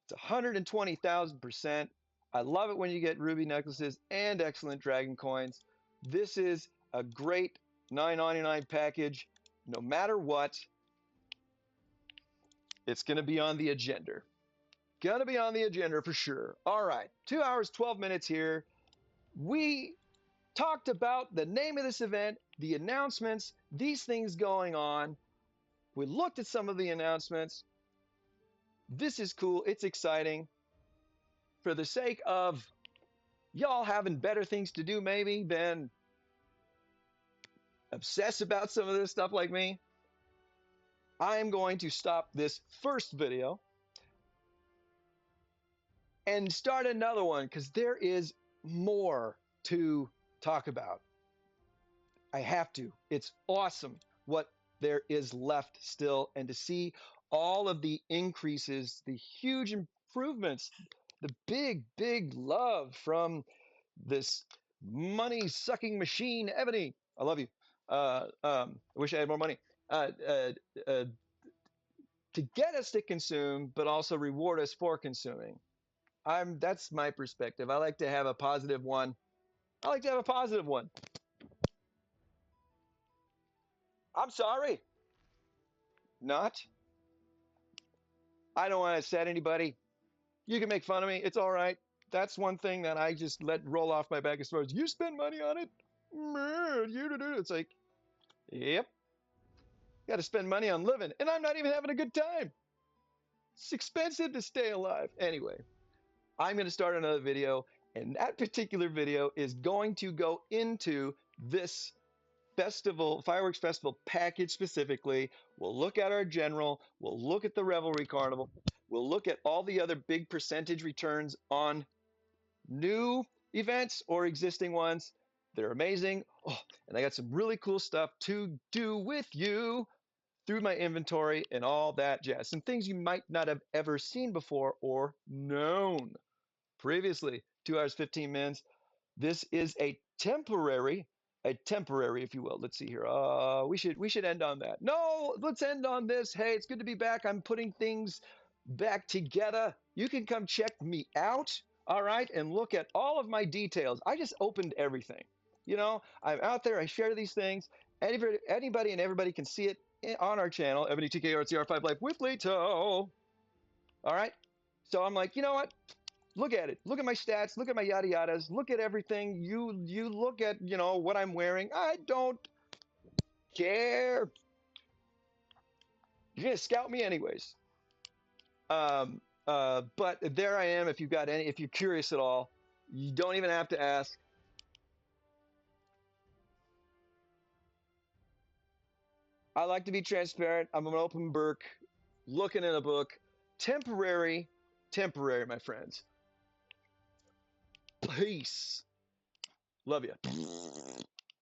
it's 120,000%. I love it when you get ruby necklaces and excellent dragon coins. This is a great $9.99 package. No matter what, it's going to be on the agenda. Gonna be on the agenda for sure. All right, 2 hours, 12 minutes here. We talked about the name of this event, the announcements, these things going on. We looked at some of the announcements. This is cool. It's exciting. For the sake of y'all having better things to do, maybe, than obsess about some of this stuff like me, I'm going to stop this first video and start another one because there is more to talk about. I have to. It's awesome what there is left still, and to see all of the increases, the huge improvements, the big love from this money sucking machine, Ebony. I love you. I wish I had more money. Uh, uh, uh, to get us to consume, but also reward us for consuming. That's my perspective. I like to have a positive one. I like to have a positive one. I'm sorry. Not. I don't want to upset anybody. You can make fun of me. It's all right. That's one thing that I just let roll off my back as far as you spend money on it. It's like, yep. Got to spend money on living, and I'm not even having a good time. It's expensive to stay alive. Anyway, I'm going to start another video, and that particular video is going to go into this festival, fireworks festival package specifically. We'll look at our general, we'll look at the Revelry Carnival, we'll look at all the other big percentage returns on new events or existing ones. They're amazing. Oh, and I got some really cool stuff to do with you through my inventory and all that jazz. Some things you might not have ever seen before or known previously. 2 hours, 15 minutes. This is a temporary, if you will. Let's see here. We should end on that. No, let's end on this. Hey, it's good to be back. I'm putting things back together. You can come check me out, all right, and look at all of my details. I just opened everything. You know, I'm out there. I share these things. Anybody and everybody can see it on our channel, Ebony TKRCR5 Life with Leto. All right. So I'm like, you know what? Look at it. Look at my stats. Look at my yada yadas. Look at everything. You look at what I'm wearing. I don't care. You're gonna scout me anyways. But there I am. If you're curious at all, you don't even have to ask. I like to be transparent. I'm an open book, looking in a book. Temporary, temporary, my friends. Peace. Love you.